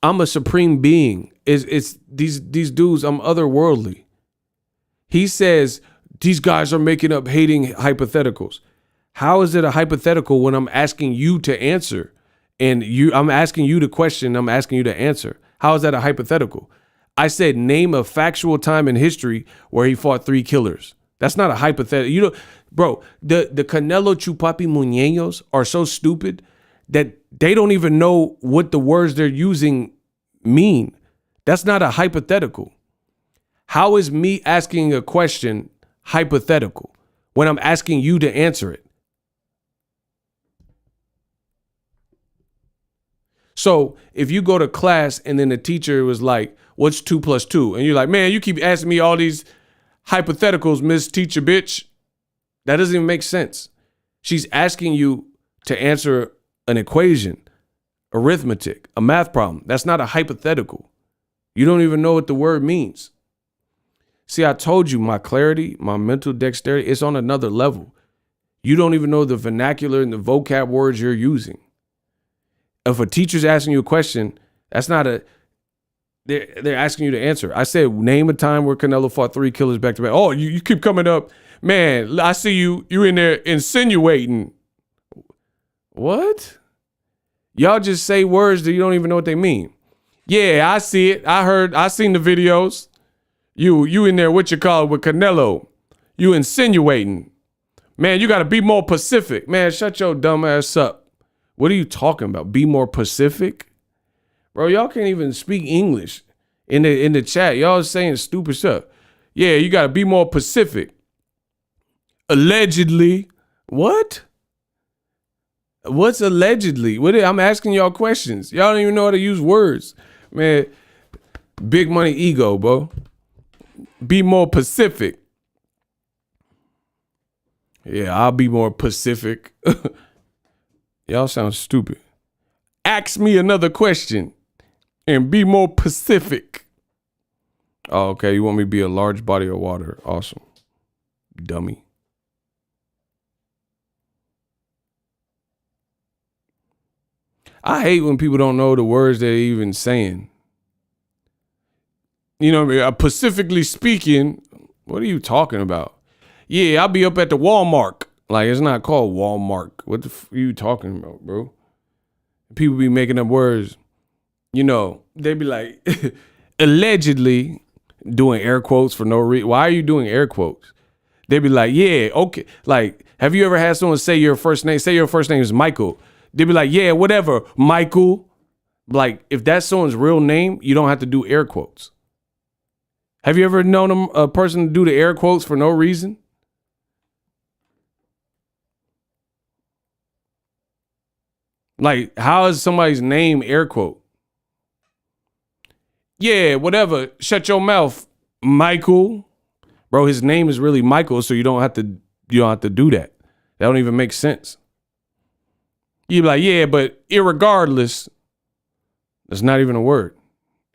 I'm a supreme being. It's these dudes, I'm otherworldly. He says these guys are making up hating hypotheticals. How is it a hypothetical when I'm asking you to answer? And I'm asking you the question, I'm asking you to answer. How is that a hypothetical? I said name a factual time in history where he fought 3 killers. That's not a hypothetical. You know, bro, the Canelo Chupapi Muñeños are so stupid that they don't even know what the words they're using mean. That's not a hypothetical. How is me asking a question hypothetical when I'm asking you to answer it? So if you go to class and then the teacher was like, what's 2 + 2? And you're like, man, you keep asking me all these hypotheticals, Miss Teacher Bitch. That doesn't even make sense. She's asking you to answer an equation, arithmetic, a math problem. That's not a hypothetical. You don't even know what the word means. See, I told you my clarity, my mental dexterity, it's on another level. You don't even know the vernacular and the vocab words you're using. If a teacher's asking you a question, that's not a, they're asking you to answer. I said, name a time where Canelo fought 3 killers back to back. Oh, you keep coming up. Man, I see you in there insinuating. What? Y'all just say words that you don't even know what they mean. Yeah, I see it. I seen the videos. You in there, what you call it, with Canelo. You insinuating. Man, you got to be more Pacific. Man, shut your dumb ass up. What are you talking about? Be more Pacific? Bro, y'all can't even speak English in the chat. Y'all saying stupid stuff. Yeah, you got to be more Pacific. Allegedly. What? What's allegedly? I'm asking y'all questions. Y'all don't even know how to use words. Man, big money ego, bro. Be more Pacific. Yeah, I'll be more Pacific. Y'all sound stupid. Ask me another question and be more Pacific. Oh, okay. You want me to be a large body of water? Awesome. Dummy. I hate when people don't know the words they're even saying. You know what I mean? Pacifically speaking, what are you talking about? Yeah, I'll be up at the Walmart. Like, it's not called Walmart. What the f are you talking about, bro? People be making up words. You know, they be like, allegedly doing air quotes for no reason. Why are you doing air quotes? They be like, yeah, okay. Like, have you ever had someone say your first name? Say your first name is Michael. They be like, yeah, whatever, Michael. Like, if that's someone's real name, you don't have to do air quotes. Have you ever known a person to do the air quotes for no reason? Like, how is somebody's name air quote? Yeah, whatever. Shut your mouth, Michael. Bro, his name is really Michael, so you don't have to do that. That don't even make sense. You be like, yeah, but irregardless, that's not even a word.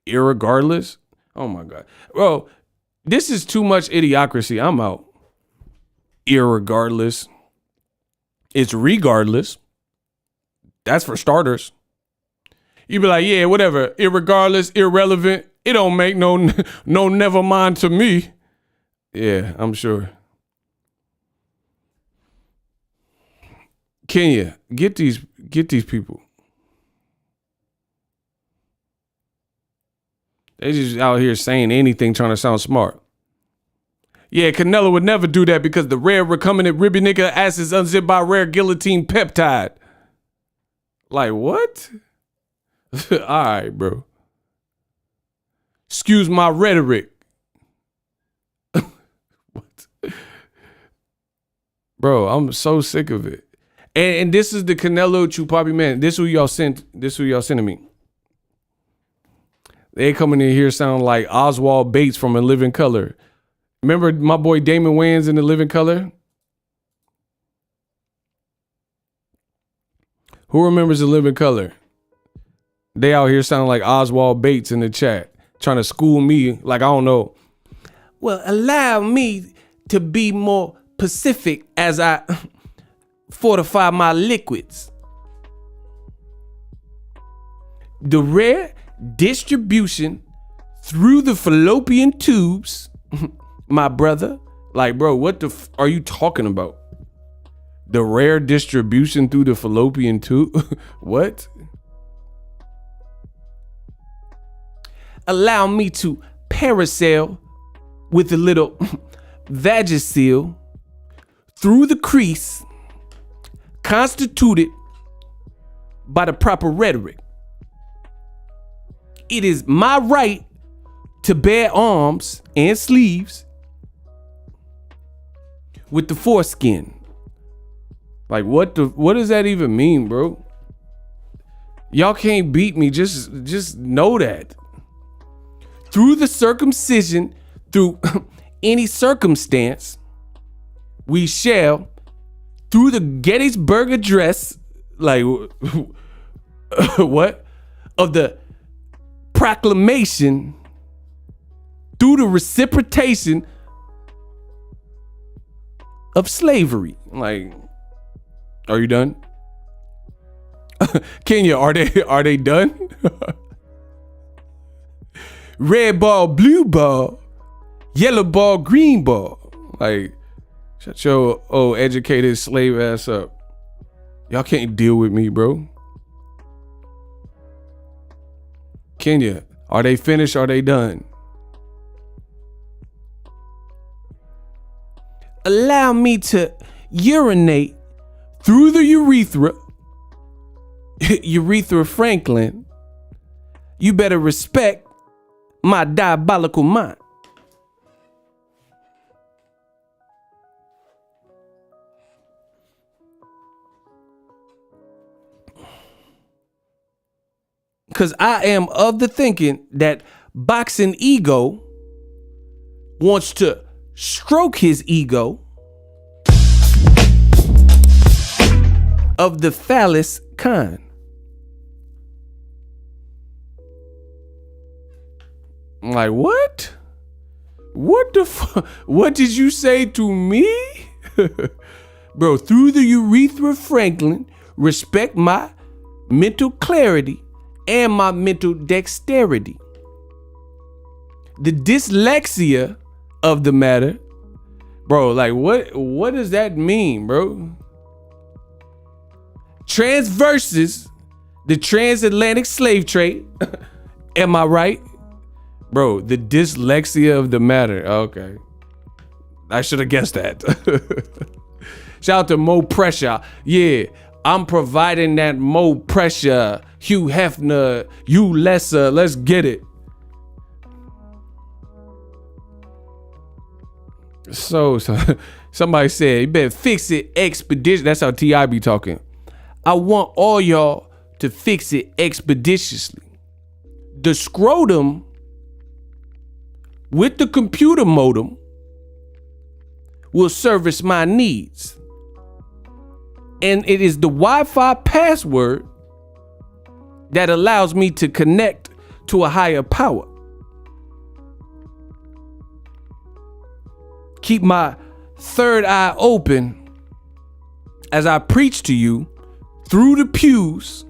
Irregardless? Oh my God. Bro, this is too much idiocracy. I'm out. Irregardless. It's regardless. That's for starters. You be like, yeah, whatever. Irregardless, irrelevant. It don't make no never mind to me. Yeah, I'm sure. Kenya, get these people. They just out here saying anything, trying to sound smart. Yeah, Canelo would never do that because the rare recombinant ribby nigga ass is unzipped by rare guillotine peptide. Like, what? All right, bro. Excuse my rhetoric. What? Bro, I'm so sick of it. And this is the Canelo Chupapi man. This who y'all sending me. They coming in here sound like Oswald Bates from In Living Color. Remember my boy Damon Wayans in The Living Color? Who remembers The Living Color? They out here sounding like Oswald Bates in the chat, trying to school me like I don't know. Well, allow me to be more Pacific as I fortify my liquids. The rare distribution through the fallopian tubes, my brother. Like, bro, what the are you talking about? The rare distribution through the fallopian tube? What? Allow me to parasail with a little vagisil through the crease constituted by the proper rhetoric. It is my right to bear arms and sleeves with the foreskin. Like, what does that even mean, bro? Y'all can't beat me. Just know that. Through the circumcision, through any circumstance, we shall, through the Gettysburg Address, like, what? Of the proclamation, through the reciprocation of slavery. Like, are you done? Kenya, are they done? Red ball, blue ball, yellow ball, green ball. Like, shut your old educated slave ass up. Y'all can't deal with me, bro. Kenya, are they finished? Are they done? Allow me to urinate through the urethra. Urethra Franklin. You better respect my diabolical mind. Because I am of the thinking that Boxing Ego wants to stroke his ego of the phallus kind. I'm like, what? What the fuck? What did you say to me? Bro, through the urethra Franklin, respect my mental clarity and my mental dexterity. The dyslexia of the matter. Bro, like what does that mean, bro? Versus the transatlantic slave trade. Am I right? Bro, the dyslexia of the matter. Okay. I should have guessed that. Shout out to Mo Pressure. Yeah, I'm providing that Mo Pressure. Hugh Hefner, you lesser. Let's get it. So somebody said, you better fix it expeditious. That's how T.I. be talking. I want all y'all to fix it expeditiously. The scrotum with the computer modem will service my needs. And it is the Wi-Fi password that allows me to connect to a higher power. Keep my third eye open as I preach to you through the pews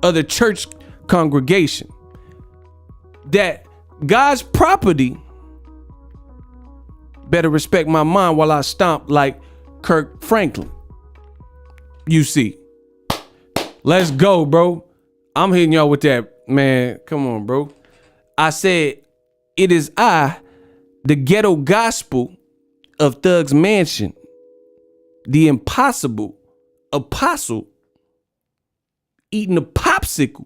of the church congregation that God's property better respect my mind while I stomp like Kirk Franklin. You see. Let's go, bro. I'm hitting y'all with that, man. Come on, bro. I said, it is I, the ghetto gospel of Thug's Mansion, the impossible apostle, eating a popsicle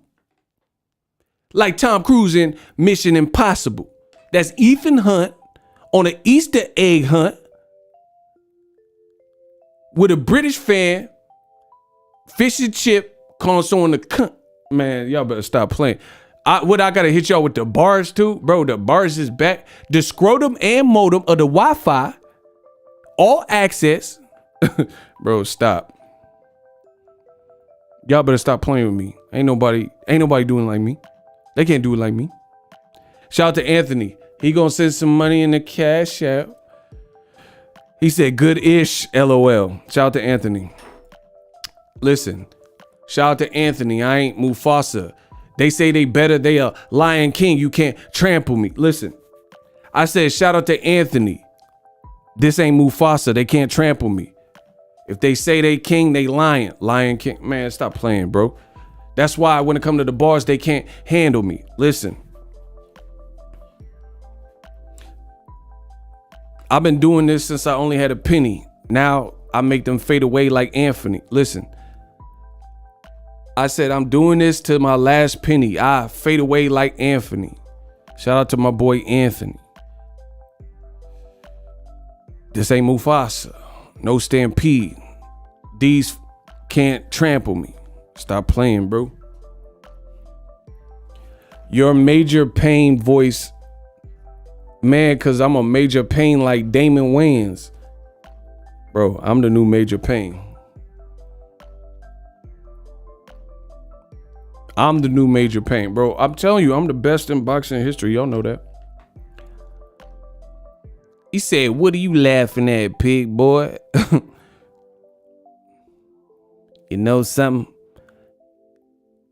like Tom Cruise in Mission Impossible. That's Ethan Hunt on an Easter egg hunt with a British fan, fish and chip, calling someone a cunt. Man, y'all better stop playing. I gotta hit y'all with the bars too? Bro, the bars is back. The scrotum and modem of the Wi-Fi, all access. Bro, stop. Y'all better stop playing with me. Ain't nobody doing like me. They can't do it like me. Shout out to Anthony. He gonna send some money in the cash app. He said good-ish, LOL. Shout out to Anthony. Listen, shout out to Anthony. I ain't Mufasa. They say they better. They a Lion King. You can't trample me. Listen, I said shout out to Anthony. This ain't Mufasa. They can't trample me. If they say they king, they lion. Lion King. Man, stop playing, bro. That's why when it come to the bars, they can't handle me. Listen. I've been doing this since I only had a penny. Now I make them fade away like Anthony. Listen. I said I'm doing this to my last penny. I fade away like Anthony. Shout out to my boy Anthony. This ain't Mufasa. No stampede. These can't trample me. Stop playing, bro. Your major pain voice. Man, cause I'm a major pain like Damon Wayans. Bro, I'm the new major pain. I'm the new major pain, bro. I'm telling you, I'm the best in boxing history. Y'all know that. He said, what are you laughing at, pig boy? You know something?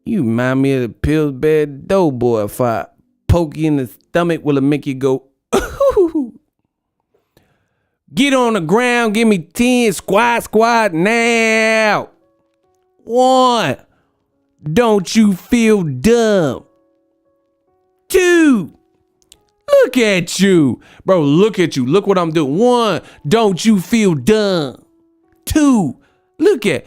You remind me of the Pillsbury Doughboy. If I poke you in the stomach, will it make you go, get on the ground, give me 10, squat now. 1, don't you feel dumb? 2, look at you. Bro, look at you. Look what I'm doing. 1, don't you feel dumb? 2, look at.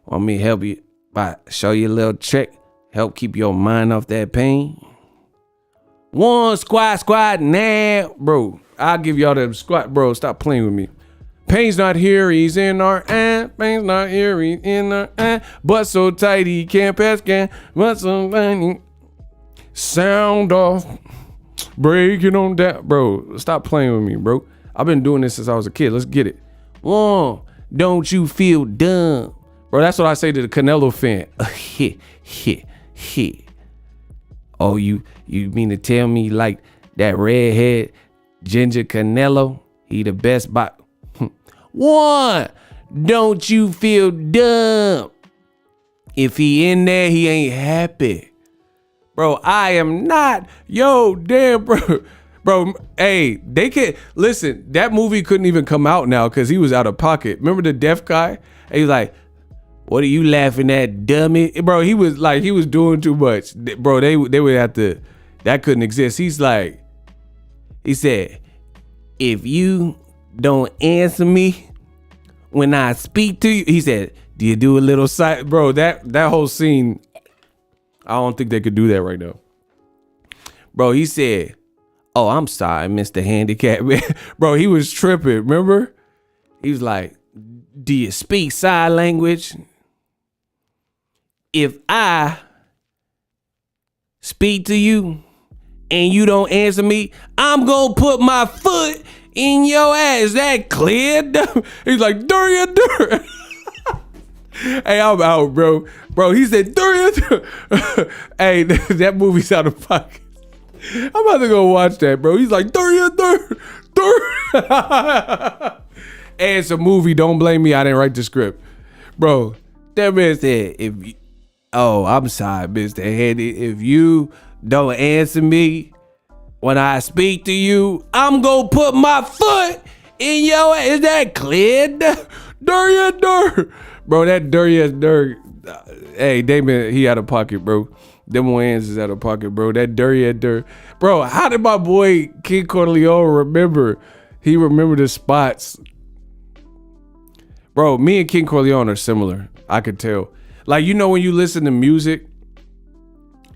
Want me to help you by show you a little trick? Help keep your mind off that pain? 1, squat now. Bro, I'll give y'all that squat. Bro, stop playing with me. Pain's not here, he's in our eye. Pain's not here, he's in our eye. But so tight he can't pass can. But so funny. Sound off. Breaking on that. Bro, stop playing with me, bro. I've been doing this since I was a kid. Let's get it. 1, don't you feel dumb? Bro, that's what I say to the Canelo fan. Oh, you mean to tell me like that redhead ginger Canelo? He the best by one. Don't you feel dumb? If he in there, he ain't happy. Bro, I am not. Yo, damn, bro. Bro, hey, they can't listen. That movie couldn't even come out now because he was out of pocket. Remember the deaf guy? And he was like, "What are you laughing at, dummy?" Bro, he was doing too much. Bro, they would have to. That couldn't exist. He said, "If you don't answer me when I speak to you," he said, "Do you do a little side?" Bro, that whole scene, I don't think they could do that right now. Bro, he said, "Oh, I'm sorry, Mr. Handicap." Bro, he was tripping, remember? He was like, "Do you speak sign language? If I speak to you and you don't answer me, I'm gonna put my foot in your ass. That clear?" He's like, "Durian." Hey, I'm out, bro. Bro, he said, "Durian." Hey, that movie's out of pocket. I'm about to go watch that, bro. He's like, "Durian." Hey, it's a movie. Don't blame me. I didn't write the script. Bro, that man said, I'm sorry, Mr. Handy. If you don't answer me when I speak to you, I'm going to put my foot in your ass. Is that clear? Durian. Bro, that Durian. Hey, Damon, he out of pocket, bro. Them hands is out of pocket, bro. That Durian. Bro, how did my boy King Corleone remember? He remembered the spots. Bro, me and King Corleone are similar. I could tell. Like, you know, when you listen to music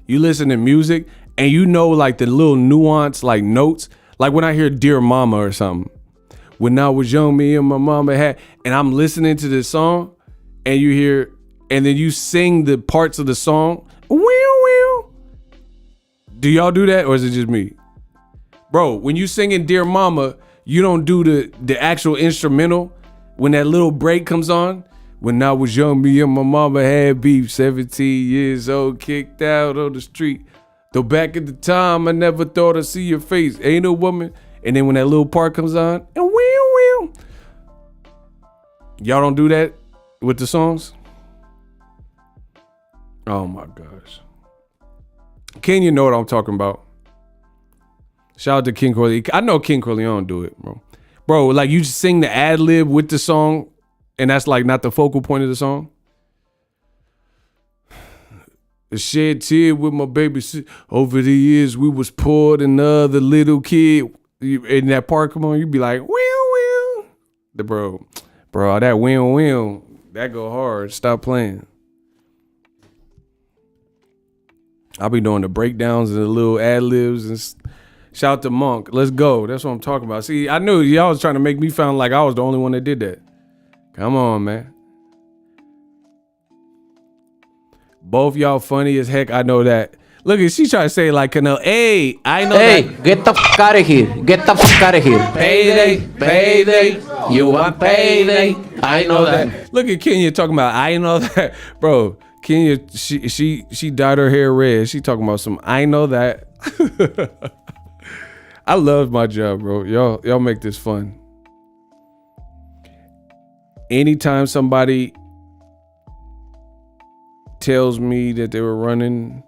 and you know, like, the little nuance, like, notes. Like, when I hear Dear Mama or something. When I was young, me and my mama had, and I'm listening to this song, and you hear, and then you sing the parts of the song. Do y'all do that, or is it just me? Bro, when you singing Dear Mama, you don't do the actual instrumental. When that little break comes on, when I was young, me and my mama had beef, 17 years old, kicked out on the street. Though back at the time, I never thought I'd see your face. Ain't no woman. And then when that little part comes on, and y'all don't do that with the songs? Oh my gosh. Ken, you know what I'm talking about. Shout out to King Corleone. I know King Corleone do it, bro. Bro, like you sing the ad lib with the song, and that's like not the focal point of the song. The shed tear with my baby. Over the years, we was poor than the other little kid. In that part, come on, you be like, wheel. The bro, that wheel, that go hard. Stop playing. I'll be doing the breakdowns and the little ad libs and shout out to Monk. Let's go. That's what I'm talking about. See, I knew y'all was trying to make me sound like I was the only one that did that. Come on, man. Both y'all funny as heck. I know that. Look at she trying to say like Canelo. Hey, I know that. Hey, get the fuck out of here. Get the fuck out of here. Payday. You want payday. I know that. Look at Kenya talking about I know that. Bro, Kenya, she dyed her hair red. She talking about some I know that. I love my job, bro. Y'all make this fun. Anytime somebody tells me that they were running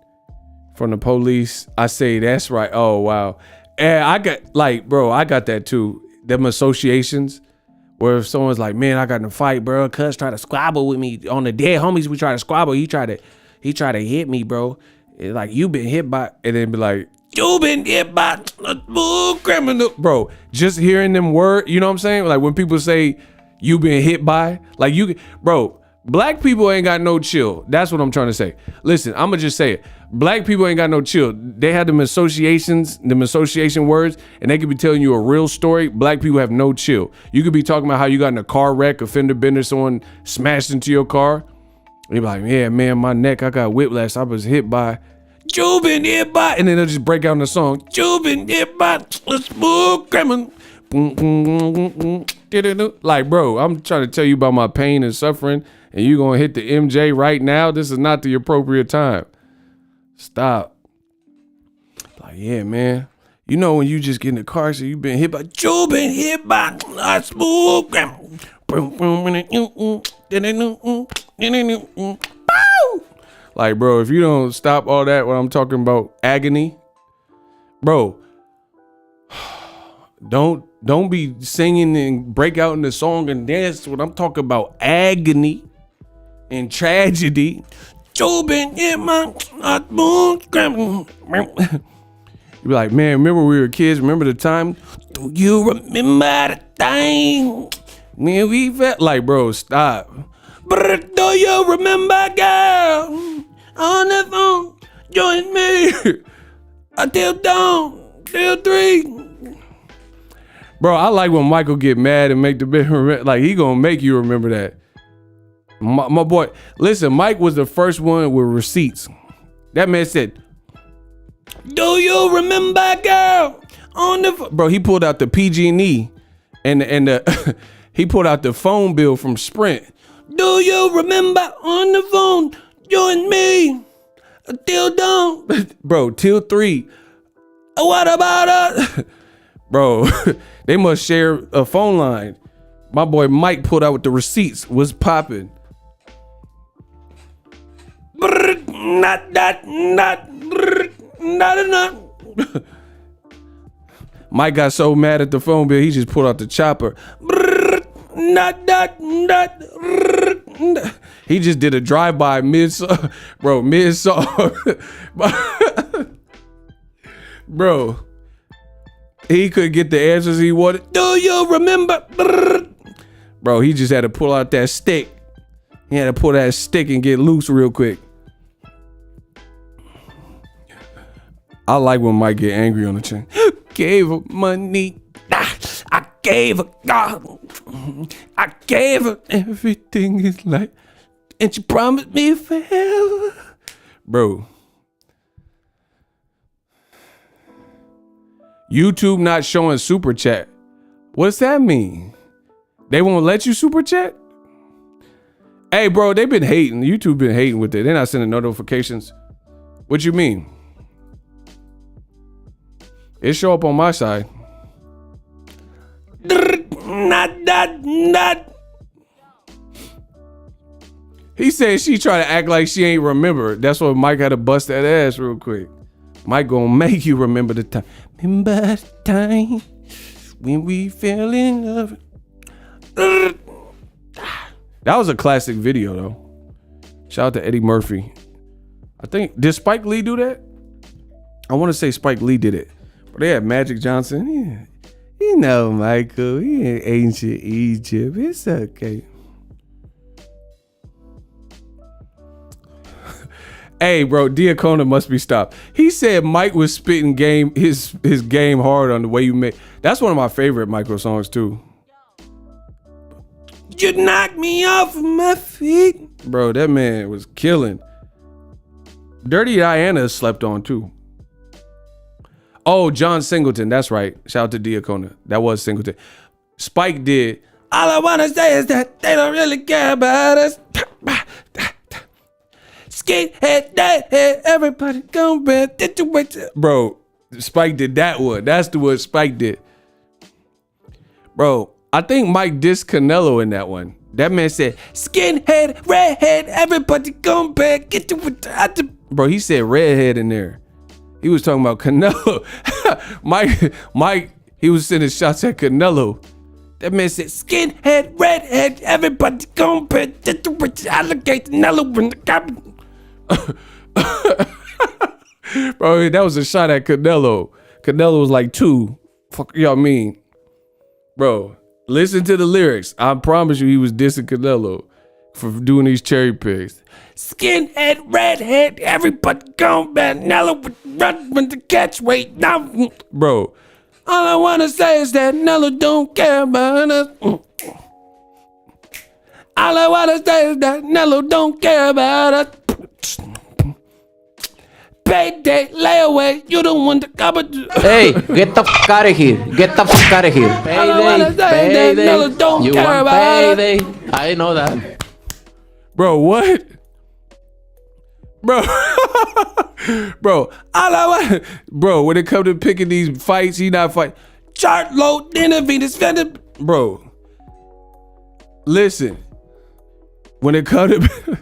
from the police, I say that's right. Oh wow. And I got that too. Them associations where if someone's like, man, I got in a fight, bro. Cuz tried to squabble with me on the dead homies. We tried to squabble. He tried to hit me, bro. It's like you been hit by, and then be like, you been hit by a bull criminal, bro. Just hearing them words, you know what I'm saying? Like when people say you been hit by, like you, bro. Black people ain't got no chill. That's what I'm trying to say. Listen, I'm gonna just say it. Black people ain't got no chill. They have them association words, and they could be telling you a real story. Black people have no chill. You could be talking about how you got in a car wreck, a fender bender, someone smashed into your car. You be like, yeah, man, my neck, I got whiplash. I was hit by. You been hit by, and then they'll just break out in the song. You been hit by a smooth criminal. Like, bro, I'm trying to tell you about my pain and suffering, and you gonna hit the MJ right now? This is not the appropriate time. Stop. Like, yeah, man. You know when you just get in the car, so you been hit by a smooth. Like, bro, if you don't stop all that when I'm talking about agony, bro, don't be singing and break out in the song and dance when I'm talking about agony and tragedy. You be like, man, remember we were kids? Remember the time? Do you remember the time when we felt like, bro, stop. But do you remember, girl, on the phone, join me until dawn, till 3. Bro, I like when Michael get mad and make the bit, like he gonna make you remember that. My boy, listen, Mike was the first one with receipts. That man said, do you remember, girl, on the bro, he pulled out the PG&E and the he pulled out the phone bill from Sprint. Do you remember on the phone, you and me, till dawn? Bro, till 3. What about us? Bro, they must share a phone line. My boy Mike pulled out with the receipts, was popping. Not enough. Mike got so mad at the phone bill, he just pulled out the chopper. He just did a drive-by mid-song. Bro, mid-song. Bro, he couldn't get the answers he wanted. Do you remember? Bro, he just had to pull out that stick. He had to pull that stick and get loose real quick. I like when Mike get angry on the chain. Gave her money. I gave her God. I gave her everything in life. And she promised me forever. Bro. YouTube not showing super chat. What's that mean? They won't let you super chat? Hey, bro, they been hating. YouTube been hating with it. They're not sending notifications. What you mean? It show up on my side. Not. He said she tried to act like she ain't remember. That's why Mike had to bust that ass real quick. Mike gonna make you remember the time. Remember the time when we fell in love. That was a classic video though. Shout out to Eddie Murphy. I think, did Spike Lee do that? I want to say Spike Lee did it. But they had Magic Johnson. Yeah. You know, Michael, he in ancient Egypt. It's okay. Hey, bro, Diacona must be stopped. He said Mike was spitting his game hard on the way you make. That's one of my favorite Michael songs too. You knocked me off of my feet. Bro, that man was killing. Dirty Diana slept on too. Oh, John Singleton. That's right. Shout out to Diacona. That was Singleton. Spike did. All I want to say is that they don't really care about us. Skate head, that head, everybody come back. Bro, Spike did that one. That's the one Spike did. Bro, I think Mike dissed Canelo in that one. That man said, skinhead, redhead, everybody come back. Get to Bro, he said redhead in there. He was talking about Canelo. Mike, he was sending shots at Canelo. That man said, skinhead, redhead, everybody come back. Allocate Canelo in the cabinet. Bro, that was a shot at Canelo. Canelo was like 2. Fuck y'all mean? Bro, listen to the lyrics. I promise you he was dissing Canelo for doing these cherry picks. Skinhead, redhead, everybody come back. Nello would run when the catch weight now. Bro, all I want to say is that Nello don't care about us. All I want to say is that Nello don't care about us. payday, layaway. You don't want to cover. Hey, get the fuck out of here. Get the fuck out of here. Payday, payday. You want payday? I know that. Bro, what? Bro, bro, bro, when it comes to picking these fights, he not fight. Chart low, Benavidez, bro. Listen, when it comes to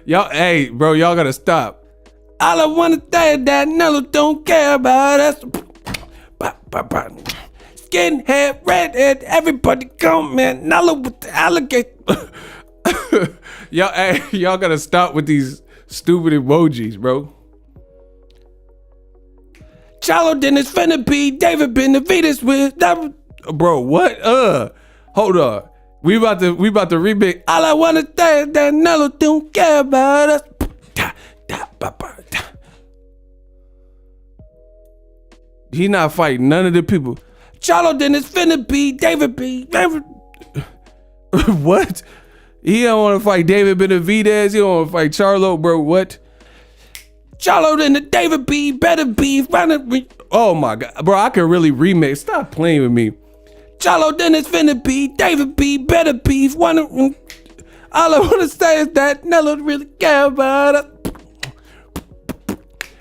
y'all, hey, bro, y'all gotta stop. All I wanna say is that Nello don't care about us. Skinhead, redhead, everybody come, man. Nello with the alligator. Y'all, hey, y'all gotta stop with these stupid emojis, bro. Charlo Dennis finna be David Benavidez with that. Bro, what? Hold on. We about to remix. All I wanna say is that Nello don't care about us. He not fighting none of the people. Charlo Dennis finna be David B. What? He don't want to fight David Benavidez. He don't want to fight Charlo, bro. What? Charlo and the David B. better be. Oh my God, bro! I can really remix. Stop playing with me. Charlo Dennis finna be David B. better be. All I want to say is that Nello really care about it.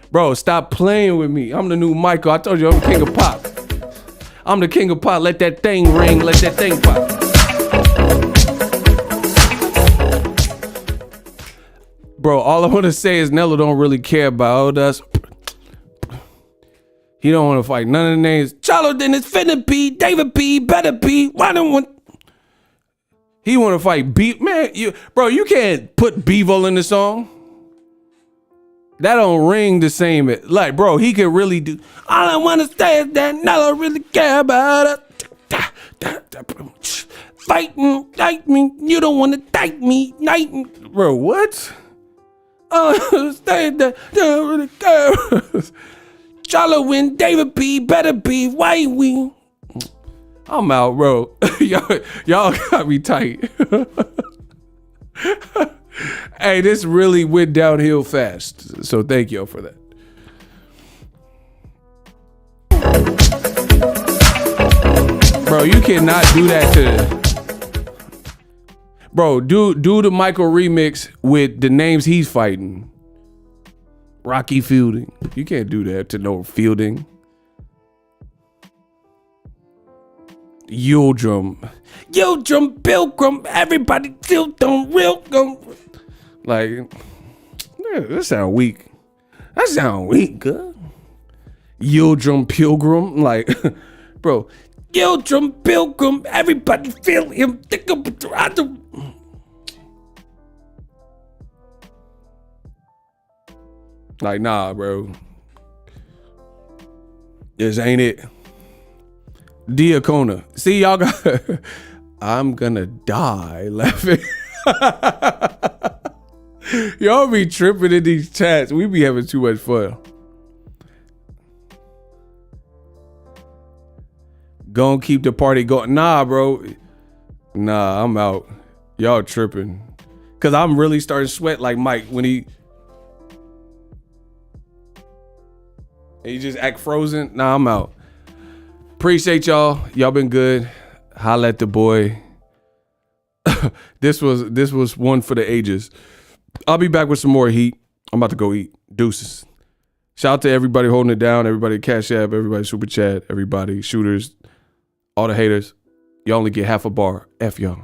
Bro, stop playing with me. I'm the new Michael. I told you I'm the king of pop. I'm the king of pop. Let that thing ring. Let that thing pop. Bro, all I want to say is Nello don't really care about us. He don't want to fight none of the names. Charlo Dennis finna be David B. better be. He want to fight B. Man, you can't put Bivol in the song. That don't ring the same. Like, bro, he could really do. All I want to say is that Nello really care about us. Fighting, like me. You don't want to fight me. Bro, what? Say that really cares. Charlo win, David B. better be. Why we? I'm out, bro. y'all got me tight. Hey, this really went downhill fast. So thank y'all for that. Bro, you cannot do that to. Bro, do the Michael remix with the names he's fighting. Rocky Fielding. You can't do that to no Fielding. Yildrum, Pilgrim, everybody still don't real go. Like, that sound weak. That sound weak, good. Yildrum Pilgrim, like, bro. Yildrum Pilgrim, everybody feel him. Think of like, nah, bro. This ain't it. Diacona. See, y'all got. I'm gonna die laughing. Y'all be tripping in these chats. We be having too much fun. Gonna keep the party going. Nah, bro. Nah, I'm out. Y'all tripping. Cause I'm really starting to sweat like Mike when he just act frozen. Nah, I'm out. Appreciate y'all. Y'all been good. Holla at the boy. This was one for the ages. I'll be back with some more heat. I'm about to go eat. Deuces. Shout out to everybody holding it down. Everybody Cash App. Everybody Super Chat. Everybody shooters. All the haters. Y'all only get half a bar. F y'all.